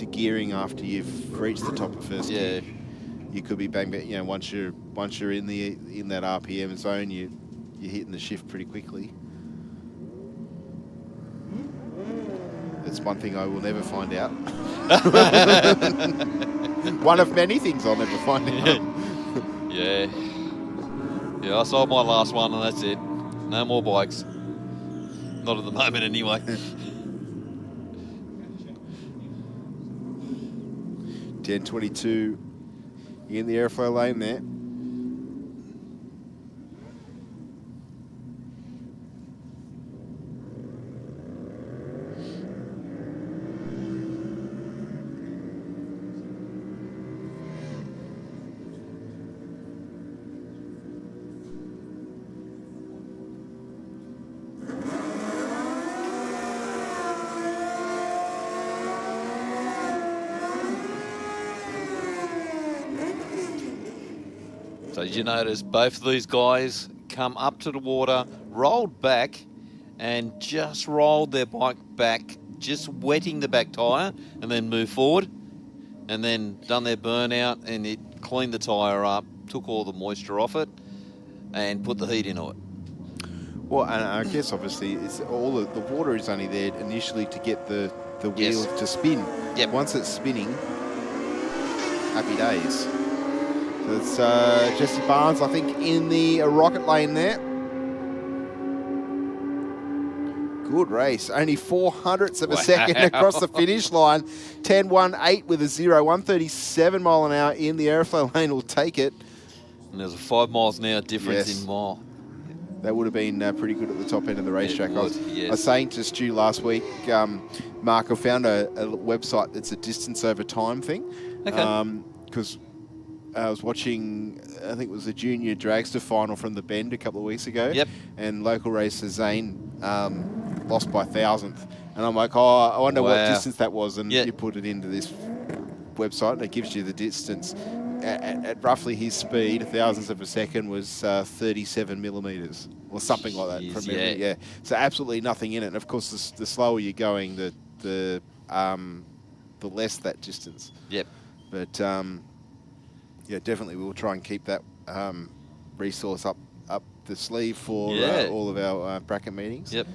gearing after you've reached the top of 1st gear. You could be bang, once you're in that RPM zone, you're hitting the shift pretty quickly. That's one thing I will never find out. One of many things I'll never find out. Yeah, I sold my last one and that's it. No more bikes. Not at the moment anyway. 10.22 in the Aeroflow lane there. So did you notice both of these guys come up to the water, rolled back, and just rolled their bike back, just wetting the back tyre, and then moved forward, and then done their burnout, and it cleaned the tyre up, took all the moisture off it, and put the heat into it. Well, and I guess obviously it's all the water is only there initially to get the wheel to spin. Yep. Once it's spinning, happy days. So it's Jesse Barnes, I think, in the Rocket lane there. Good race. Only 0.04 of a second across the finish line. 10.18 with a 0. 137 mile an hour in the Aeroflow lane will take it. And there's a 5 miles an hour difference in mile. That would have been pretty good at the top end of the racetrack. I was yes. saying to Stu last week, Mark, I found a website that's a distance over time thing. Okay. Because I was watching, I think it was the junior dragster final from the Bend a couple of weeks ago. Yep. And local racer Zane lost by 1,000th. And I'm like, oh, I wonder what distance that was. And you put it into this website and it gives you the distance. at roughly his speed, thousandths of a second was 37 millimeters or something like that from memory. Yeah. So absolutely nothing in it. And of course, the slower you're going, the less that distance. Yep. But yeah, definitely we'll try and keep that resource up the sleeve for all of our bracket meetings. Yep.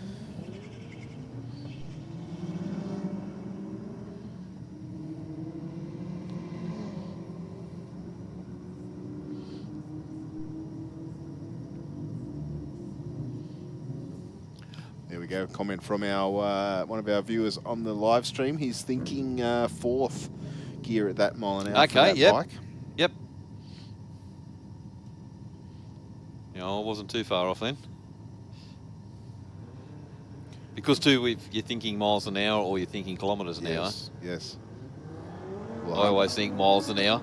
There we go. Comment from our one of our viewers on the live stream. He's thinking 4th gear at that mile an hour for that bike. Yep. Yeah, I wasn't too far off then. Because too, if you're thinking miles an hour or you're thinking kilometres an hour. Yes. Well, I always think miles an hour.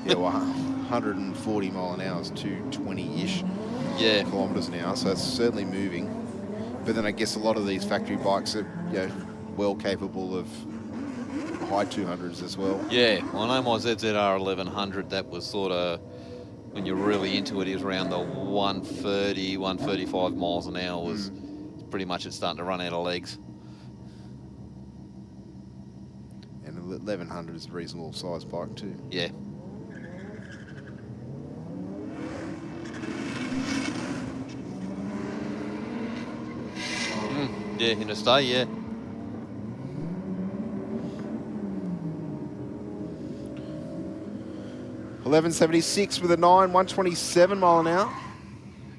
Yeah, well, 140 mile an hour is 220-ish kilometres an hour, so it's certainly moving. But then I guess a lot of these factory bikes are, well capable of high 200s as well. Yeah, well, I know my ZZR 1100, that was sort of, when you're really into it, is around the 130, 135 miles an hour was pretty much it's starting to run out of legs. And 1100 is a reasonable size bike too. Yeah. Yeah, in a stay, yeah. $11.76 with a 9, 127 mile an hour.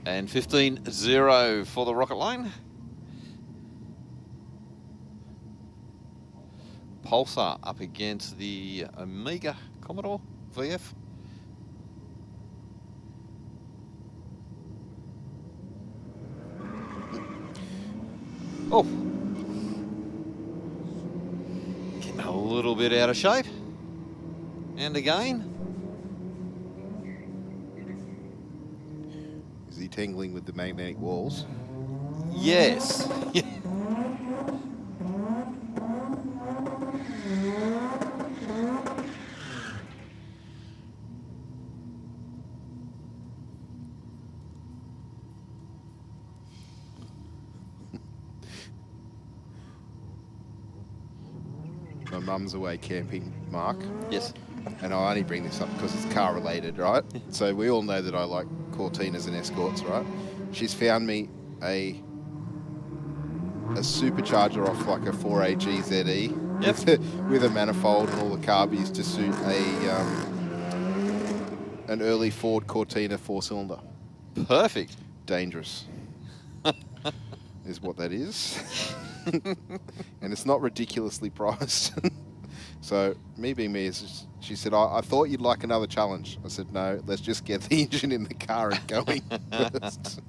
And 15.0 for the Rocket Lane. Pulsar up against the Omega Commodore VF. Oh, getting a little bit out of shape. And again. Is he tangling with the magnetic walls? Yes. My mum's away camping, Mark. Yes. And I only bring this up because it's car related, right? So we all know that I like Cortinas and Escorts, right? She's found me a supercharger off like a 4AG ZE with a manifold and all the carbies to suit an early Ford Cortina 4-cylinder. Perfect. Dangerous is what that is. And it's not ridiculously priced. So me being me, she said, I thought you'd like another challenge. I said, no, let's just get the engine in the car and going first.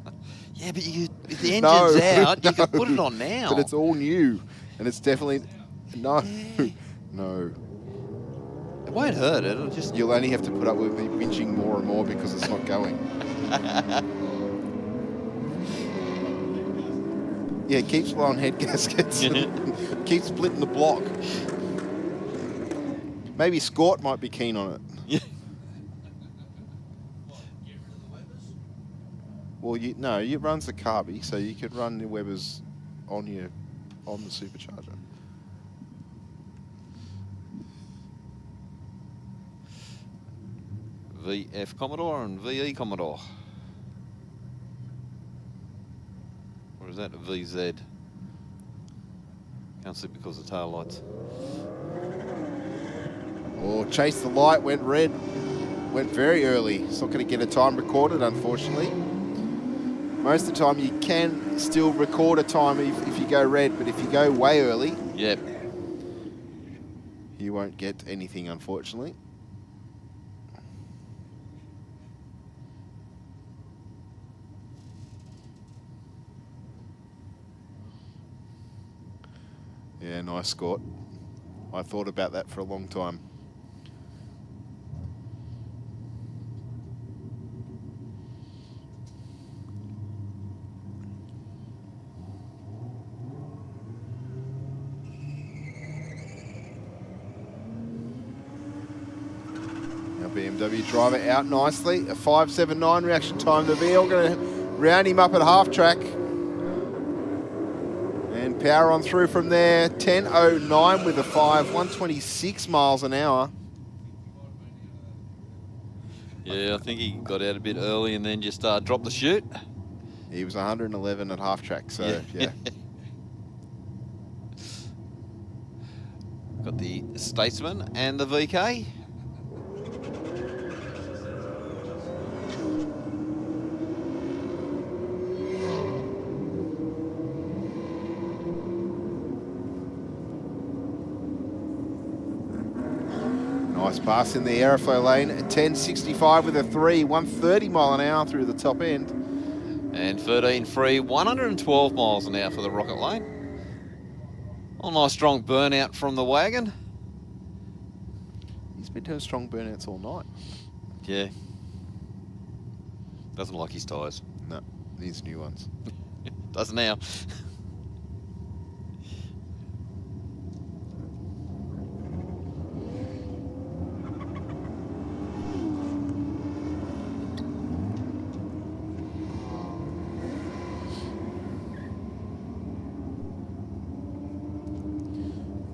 Yeah, but if the engine's out, you can put it on now. But it's all new, and it's definitely, no. It won't hurt, it'll just... You'll only have to put up with me whinging more and more because it's not going. Yeah, keep blowing head gaskets. Keep splitting the block. Maybe Scott might be keen on it. Yeah. Well, no, it runs the carby, so you could run the Webers on the supercharger. VF Commodore and VE Commodore. Or is that a VZ? Can't see because of tail lights. Oh, chase the light, went red. Went very early. It's not going to get a time recorded, unfortunately. Most of the time you can still record a time if you go red, but if you go way early, yep, you won't get anything, unfortunately. Yeah, nice score. I thought about that for a long time. BMW driver out nicely. A 5.79 reaction time. The VL going to round him up at half track. And power on through from there. 10.09 with a 5, 126 miles an hour. Yeah, I think he got out a bit early and then just dropped the chute. He was 111 at half track, so yeah. Got the Statesman and the VK. Nice pass in the Aeroflow lane. 10.65 with a 3, 130 mile an hour through the top end. And 13 free, 112 miles an hour for the Rocket Lane. A nice strong burnout from the wagon. He's been doing strong burnouts all night. Yeah. Doesn't like his tyres. No, these new ones. Does now.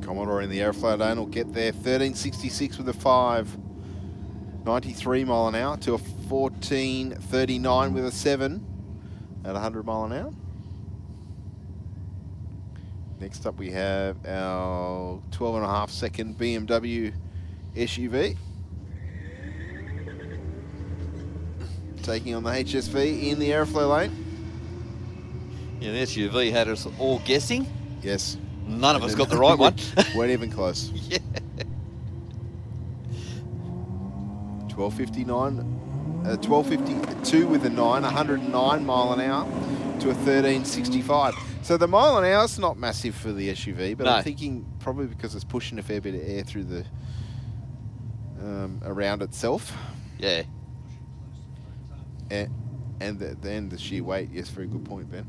Commodore in the Aeroflow lane will get there. 13.66 with a 5. 93 mile an hour to a 14.39 with a 7 at 100 mile an hour. Next up we have our 12.5 second BMW SUV. Taking on the HSV in the Aeroflow lane. Yeah, the SUV had us all guessing. Yes. None of us got the right one. Weren't even close. Yeah. 12.52 with a 9, 109 mile an hour to a 13.65. So the mile an hour is not massive for the SUV, but No. I'm thinking probably because it's pushing a fair bit of air through the around itself. Yeah. And then the sheer weight. Yes, very good point, Ben.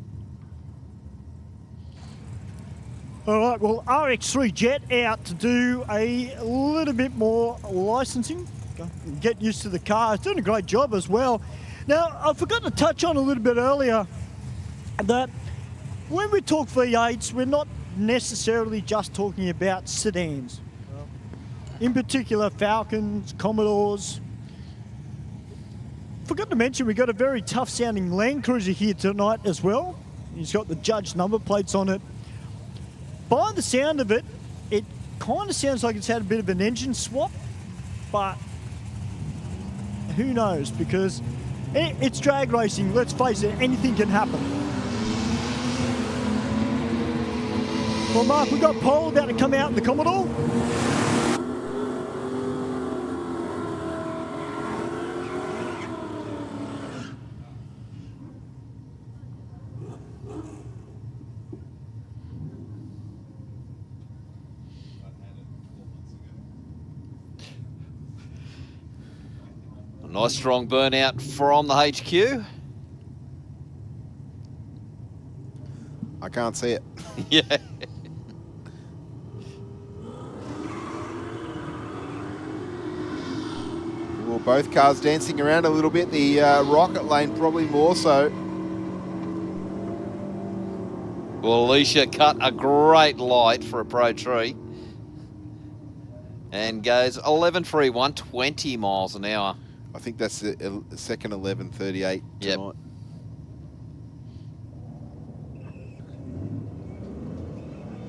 All right, well, RX3 Jet out to do a little bit more licensing. Get used to the car. It's doing a great job as well. Now, I forgot to touch on a little bit earlier that when we talk V8s, we're not necessarily just talking about sedans. In particular, Falcons, Commodores. Forgot to mention we got a very tough sounding Land Cruiser here tonight as well. He's got the Judge number plates on it. By the sound of it, it kind of sounds like it's had a bit of an engine swap, but who knows, because it's drag racing. Let's face it, anything can happen. Well, Mark, we've got Paul about to come out in the Commodore. Nice strong burnout from the HQ. I can't see it. Yeah. Well, both cars dancing around a little bit. The Rocket lane probably more so. Well, Alicia cut a great light for a Pro Tree. And goes 11 free, 120 miles an hour. I think that's the second 11.38 Yep. tonight.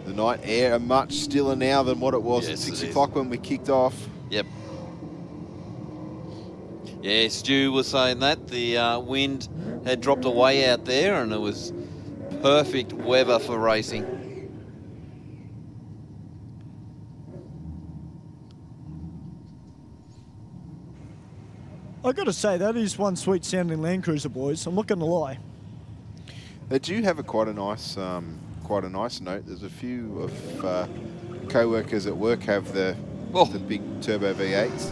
The night air are much stiller now than what it was Yes, at 6 it is. o'clock when we kicked off. Yep. Yeah, Stu was saying that. The wind had dropped away out there and it was perfect weather for racing. I've got to say, that is one sweet sounding Land Cruiser, boys. I'm not going to lie. They do have quite a nice note. There's a few of co-workers at work have the big turbo V8s.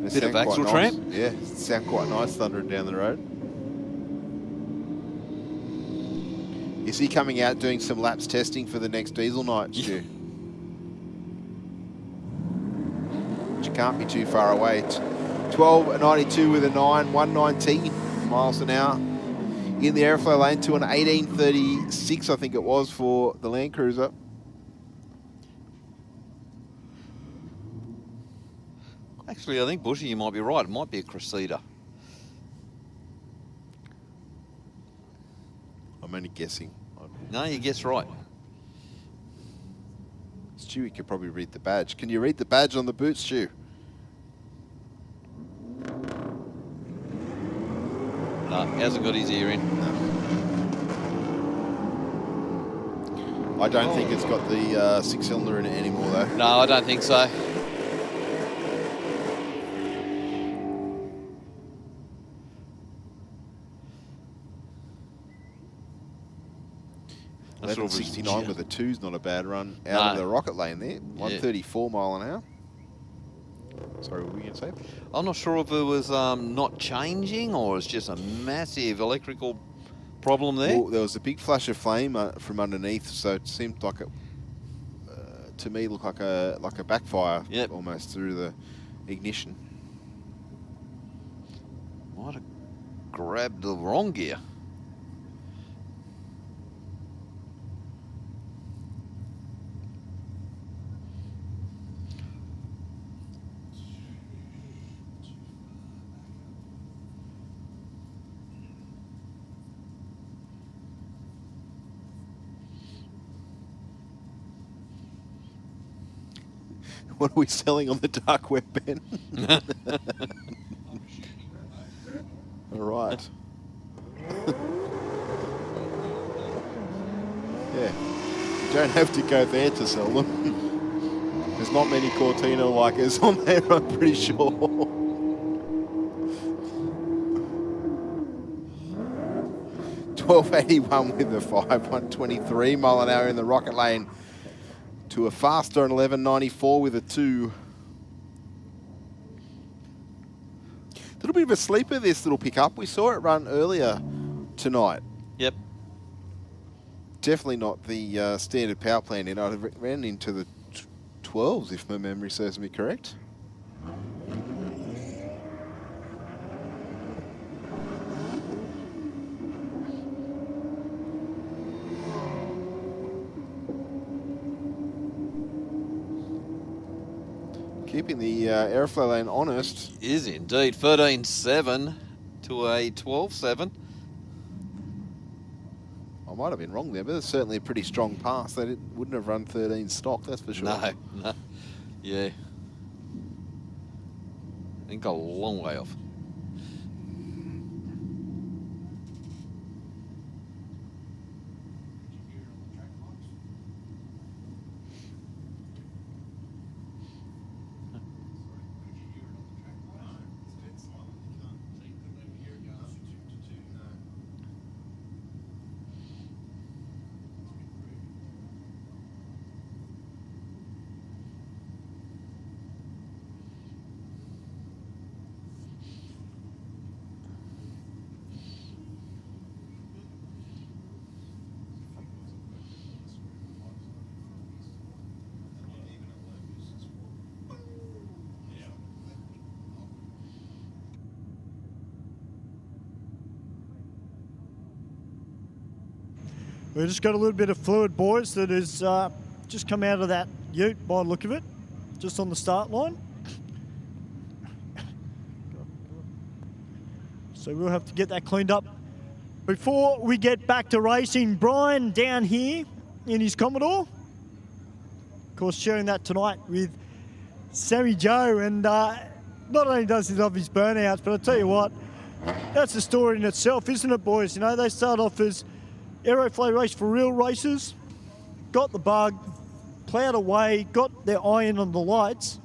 They Bit of sound quite axle nice. tramp. Yeah, sound quite nice thundering down the road. Is he coming out doing some laps testing for the next diesel night, Stu? Did you can't be too far away. 12.92 with a 9, 119 miles an hour. In the Aeroflow lane to an 18.36, I think it was, for the Land Cruiser. Actually, I think, Bushy, you might be right. It might be a Cressida. I'm only guessing. No, you guess right. Stewie could probably read the badge. Can you read the badge on the boot, Stu? No, he hasn't got his ear in. I don't think it's got the 6-cylinder in it anymore, though. No, I don't think so. That's 11.69 with a 2's not a bad run out of the rocket lane there. 134 mile an hour. Sorry, what were you going to say? I'm not sure if it was not changing or it's just a massive electrical problem there. Well, there was a big flash of flame from underneath, so it seemed like it, to me, looked like a backfire almost through the ignition. Might have grabbed the wrong gear. What are we selling on the dark web, Ben? All right. Yeah. You don't have to go there to sell them. There's not many Cortina like us on there, I'm pretty sure. $12.81 with the 5, 123 mile an hour in the rocket lane. To a faster on 11.94 with a 2. Little bit of a sleeper, this little pickup. We saw it run earlier tonight. Yep. Definitely not the standard power plant in. I ran into the 12s, if my memory serves me correct. Keeping the Aeroflow lane honest. Is indeed. 13.7 to a 12.7. I might have been wrong there, but it's certainly a pretty strong pass. They wouldn't have run 13 stock, that's for sure. No. Yeah. I think a long way off. We've just got a little bit of fluid, boys, that has just come out of that ute by the look of it, just on the start line. So we'll have to get that cleaned up. Before we get back to racing, Brian down here in his Commodore, of course sharing that tonight with Sammy Joe, and not only does he love his burnouts, but I'll tell you what, that's a story in itself, isn't it, boys? You know, they start off as Aeroflow race for real racers, got the bug, ploughed away, got their eye in on the lights,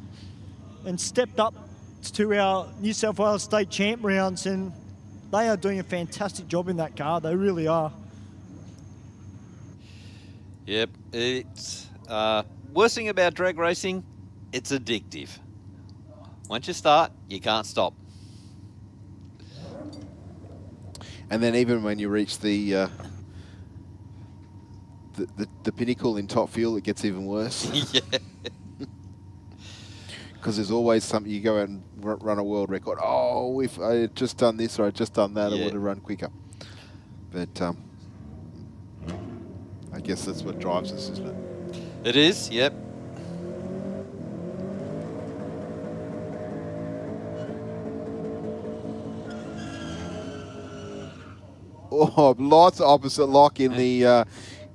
and stepped up to our New South Wales State Champ rounds, and they are doing a fantastic job in that car. They really are. Yep, it's worst thing about drag racing, it's addictive. Once you start, you can't stop. And then even when you reach the pinnacle in top fuel, it gets even worse. Yeah. because there's always something. You go out and run a world record. Oh, if I had just done this or I had just done that, I would have run quicker. But I guess that's what drives us, isn't it? It is, yep. Oh, lots of opposite lock in the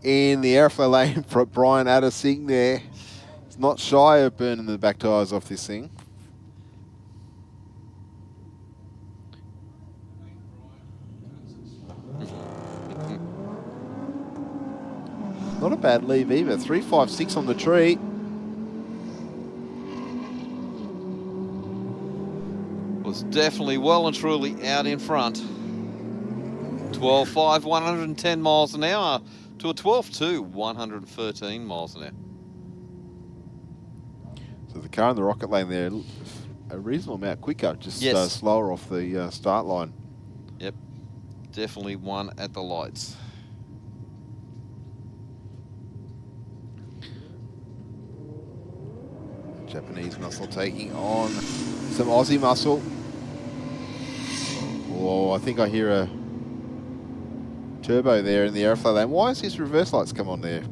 Aeroflow lane for Brian Addising there. He's not shy of burning the back tyres off this thing. Not a bad leave either. 3.56 on the tree. Was definitely well and truly out in front. 12.5, 110 miles an hour to a 12.2, 113 miles an hour. So the car in the rocket lane there, a reasonable amount quicker, just slower off the start line. Yep, definitely one at the lights. Japanese muscle taking on some Aussie muscle. Oh, I think I hear a turbo there in the Aeroflow lane. Why has his reverse lights come on there?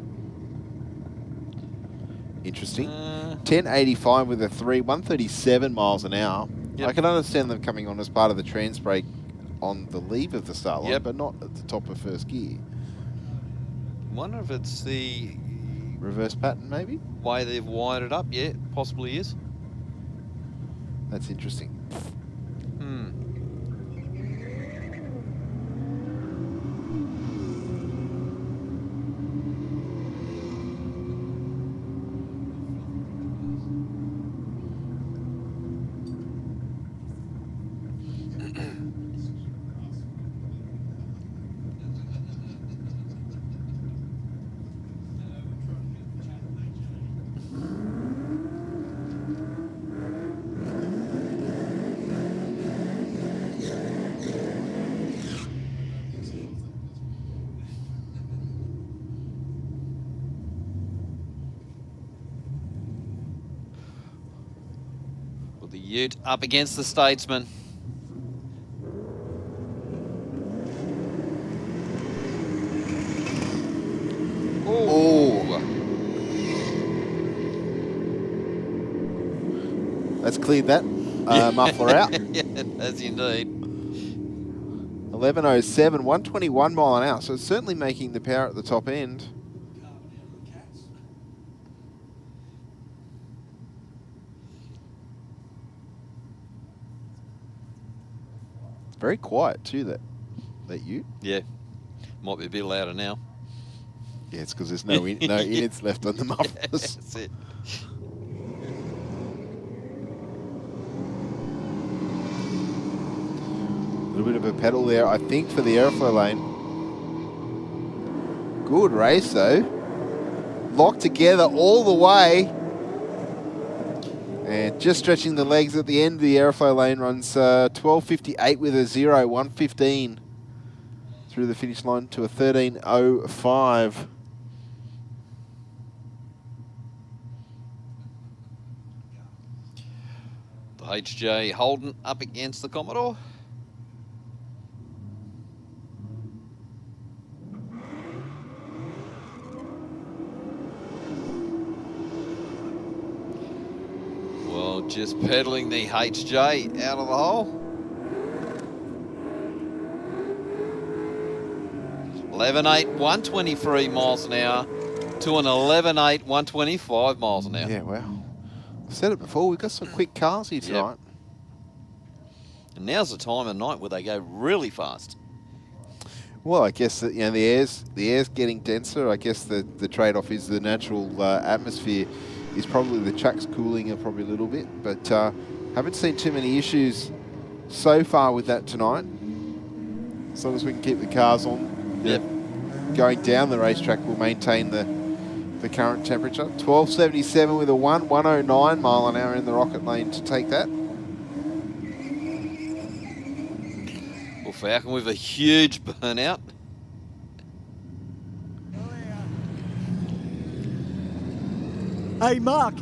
Interesting. 1085 with a 137 miles an hour. Yep. I can understand them coming on as part of the trans brake on the leave of the start line, but not at the top of first gear. Wonder if it's the reverse pattern, maybe? Way they've wired it up, yeah, possibly is. That's interesting. The Ute up against the Statesman. Oh. That's cleared that muffler out. Yeah, as indeed. 11.07, 121 mile an hour. So it's certainly making the power at the top end. Very quiet too, that Ute. Yeah, might be a bit louder now. Yeah, it's because there's no innards left on the mufflers. Yeah, that's it. A little bit of a pedal there, I think, for the Aeroflow lane. Good race though. Locked together all the way. And just stretching the legs at the end of the Aeroflow lane, runs 12.58 with a 0, 1.15 through the finish line to a 13.05. The HJ Holden up against the Commodore. Well, just pedaling the HJ out of the hole. 11.8, 123 miles an hour to an 11.8, 125 miles an hour. Yeah, wow. I've said it before, we've got some quick cars here tonight. And now's the time of night where they go really fast. Well, I guess that, the air's getting denser. I guess the trade-off is the natural atmosphere is probably the track's cooling it probably a little bit, but haven't seen too many issues so far with that tonight. As long as we can keep the cars on, going down the racetrack, we'll maintain the current temperature. 12.77 with a 109 mile an hour in the rocket lane to take that. Well, Falcon with a huge burnout. Hey, Mark,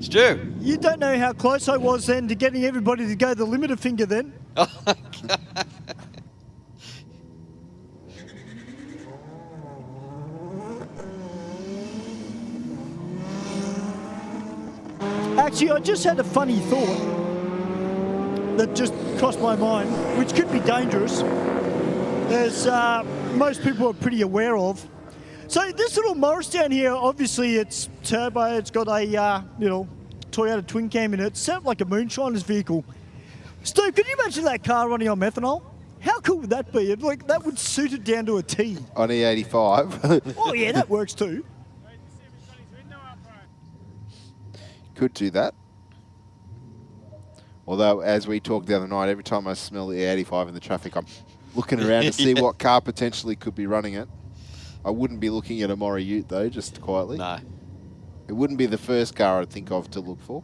Stu. You don't know how close I was then to getting everybody to go the limiter finger then. Actually, I just had a funny thought that just crossed my mind, which could be dangerous, as most people are pretty aware of. So this little Morris down here, obviously it's turbo, it's got a Toyota twin cam in it. It's sounds like a moonshiner's vehicle. Steve, can you imagine that car running on methanol? How cool would that be? Like, that would suit it down to a T. On E85. Oh yeah, that works too. Could do that. Although, as we talked the other night, every time I smell the E85 in the traffic, I'm looking around to see what car potentially could be running it. I wouldn't be looking at a Mori Ute, though, just quietly. No. It wouldn't be the first car I'd think of to look for.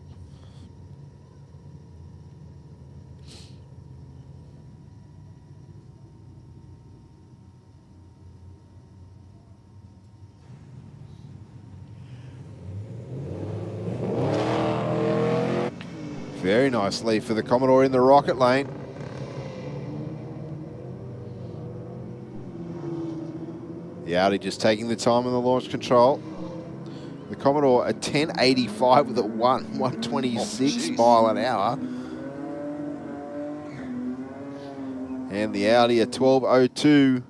Very nice lead for the Commodore in the rocket lane. The Audi just taking the time on the launch control. The Commodore a 1085 with a 126 mile an hour. And the Audi a 1202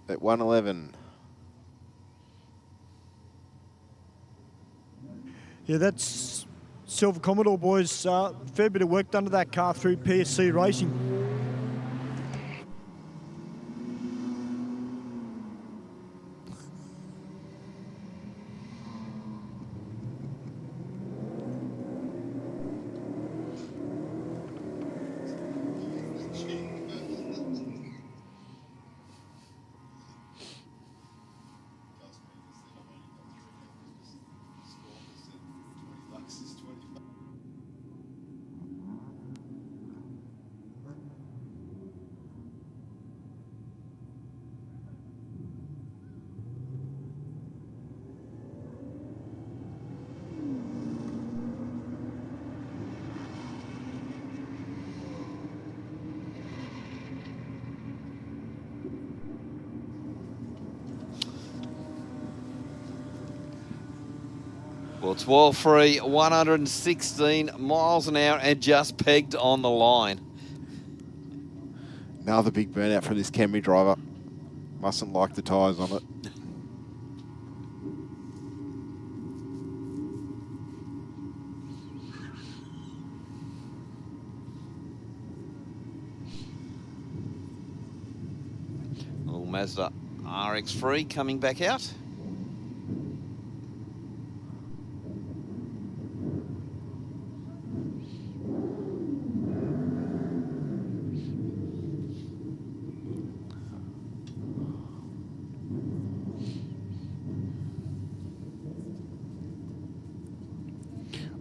at 111. Yeah, that's Silver Commodore, boys. Fair bit of work done to that car through PSC Racing. Well, 12.3, 116 miles an hour and just pegged on the line. Another big burnout from this Camry driver. Mustn't like the tyres on it. Little Mazda RX-3 coming back out.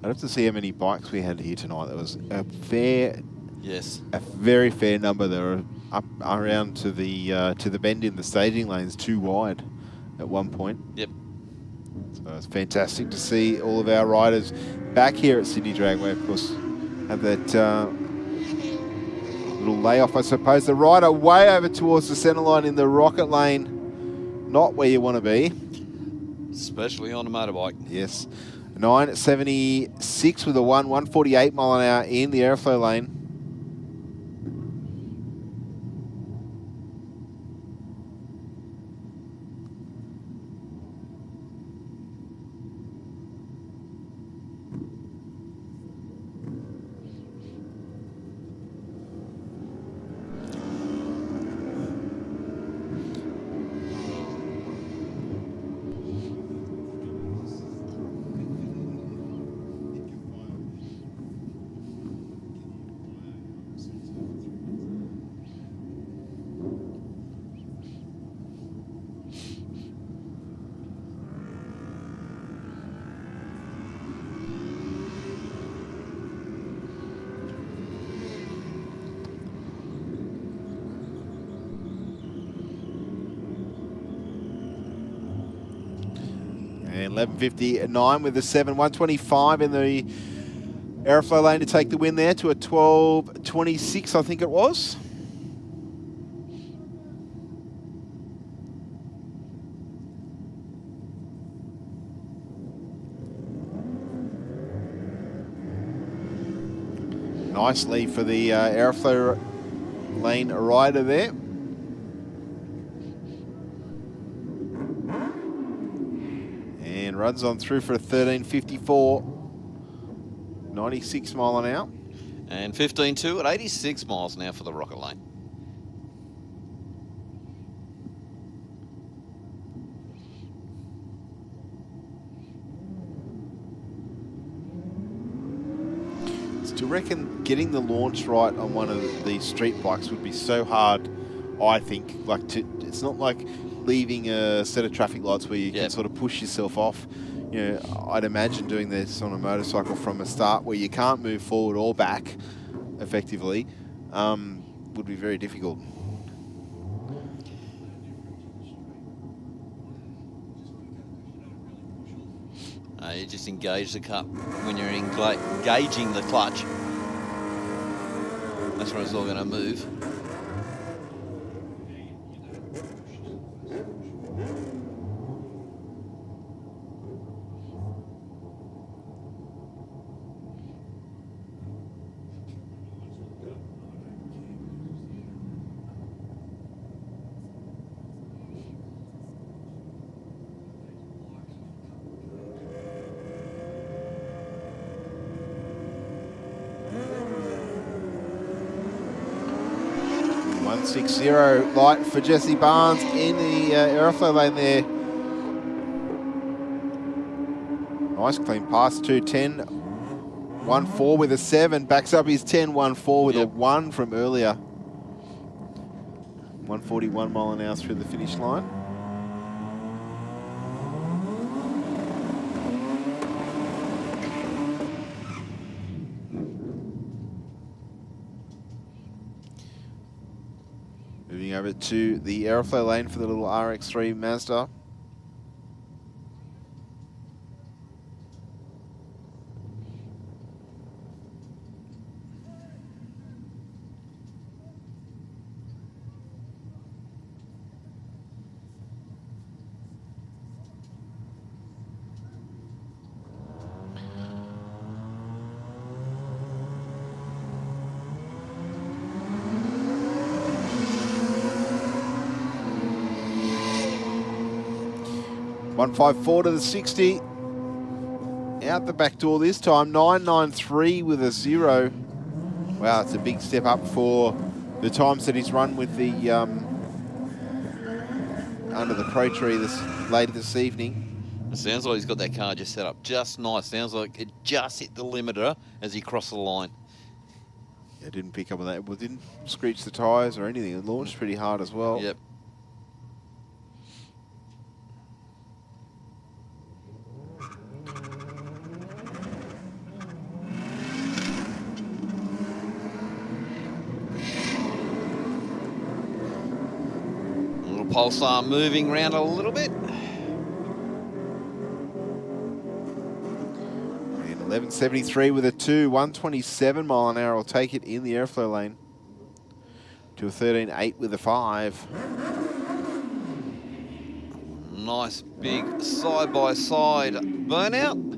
I'd have to see how many bikes we had here tonight. There was a fair, yes, a very fair number. They were up around to the bend in the staging lanes, too wide at one point. Yep. So it's fantastic to see all of our riders back here at Sydney Dragway. Of course, have that little layoff, I suppose. The rider way over towards the centre line in the rocket lane, not where you want to be, especially on a motorbike. Yes. 976 with a 148 mile an hour in the Aeroflow lane. And 11.59 with the 7. 125 in the Aeroflow lane to take the win there to a 12.26, I think it was. Nice lead for the Aeroflow lane rider there. And runs on through for a 13.54. 96 mile an hour. And 15.2 at 86 miles an hour for the Rocket Lane. Do you reckon getting the launch right on one of these street bikes would be so hard, I think, it's not like leaving a set of traffic lights where you can sort of push yourself off. You know, I'd imagine doing this on a motorcycle from a start where you can't move forward or back effectively would be very difficult. You just engage the cup when you're engaging the clutch. That's where it's all going to move. Light for Jesse Barnes in the Aeroflow lane there. Nice clean pass, 2.10. 1.4 with a 7. Backs up his 10. 1.4 with a 1 from earlier. 141 mile an hour through the finish line. Moving over to the Aeroflow lane for the little RX-3 Mazda. .154 to the 60. Out the back door this time. 9.93 with a 0. Wow, it's a big step up for the times that he's run with the under the Pro Tree later this evening. It sounds like he's got that car just set up just nice. Sounds like it just hit the limiter as he crossed the line. Yeah, didn't pick up on that. Well, didn't screech the tyres or anything. It launched pretty hard as well. Yep. Pulsar moving around a little bit. And 11.73 with a 2. 127 mile an hour will take it in the Aeroflow lane. To a 13.8 with a 5. Nice big side-by-side burnout.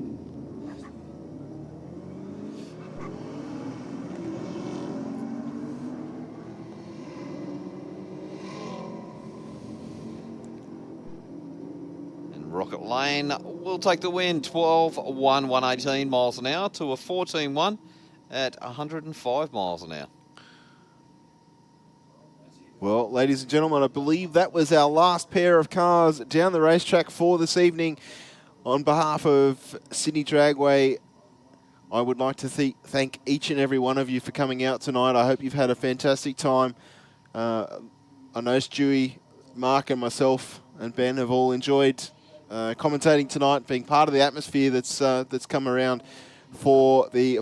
Rocket Lane will take the win, 12.1, 118 miles an hour to a 14.1 at 105 miles an hour. Well, ladies and gentlemen, I believe that was our last pair of cars down the racetrack for this evening. On behalf of Sydney Dragway, I would like to thank each and every one of you for coming out tonight. I hope you've had a fantastic time. I know Stewie, Mark and myself and Ben have all enjoyed commentating tonight, being part of the atmosphere that's come around for the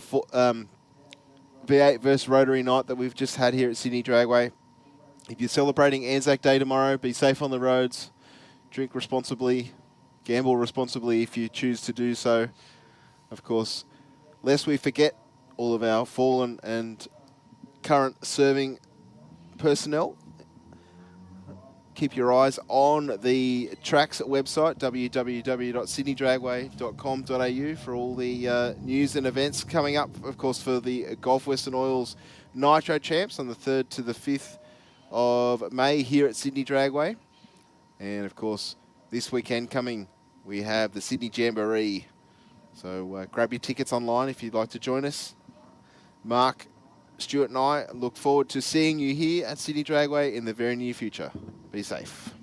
V8 versus Rotary night that we've just had here at Sydney Dragway. If you're celebrating Anzac Day tomorrow, be safe on the roads, drink responsibly, gamble responsibly if you choose to do so. Of course, lest we forget all of our fallen and current serving personnel. Keep your eyes on the tracks website, www.sydneydragway.com.au, for all the news and events coming up, of course, for the Gulf Western Oils Nitro Champs on the 3rd to the 5th of May here at Sydney Dragway. And, of course, this weekend coming, we have the Sydney Jamboree. So grab your tickets online if you'd like to join us. Mark, Stuart and I look forward to seeing you here at Sydney Dragway in the very near future. Be safe.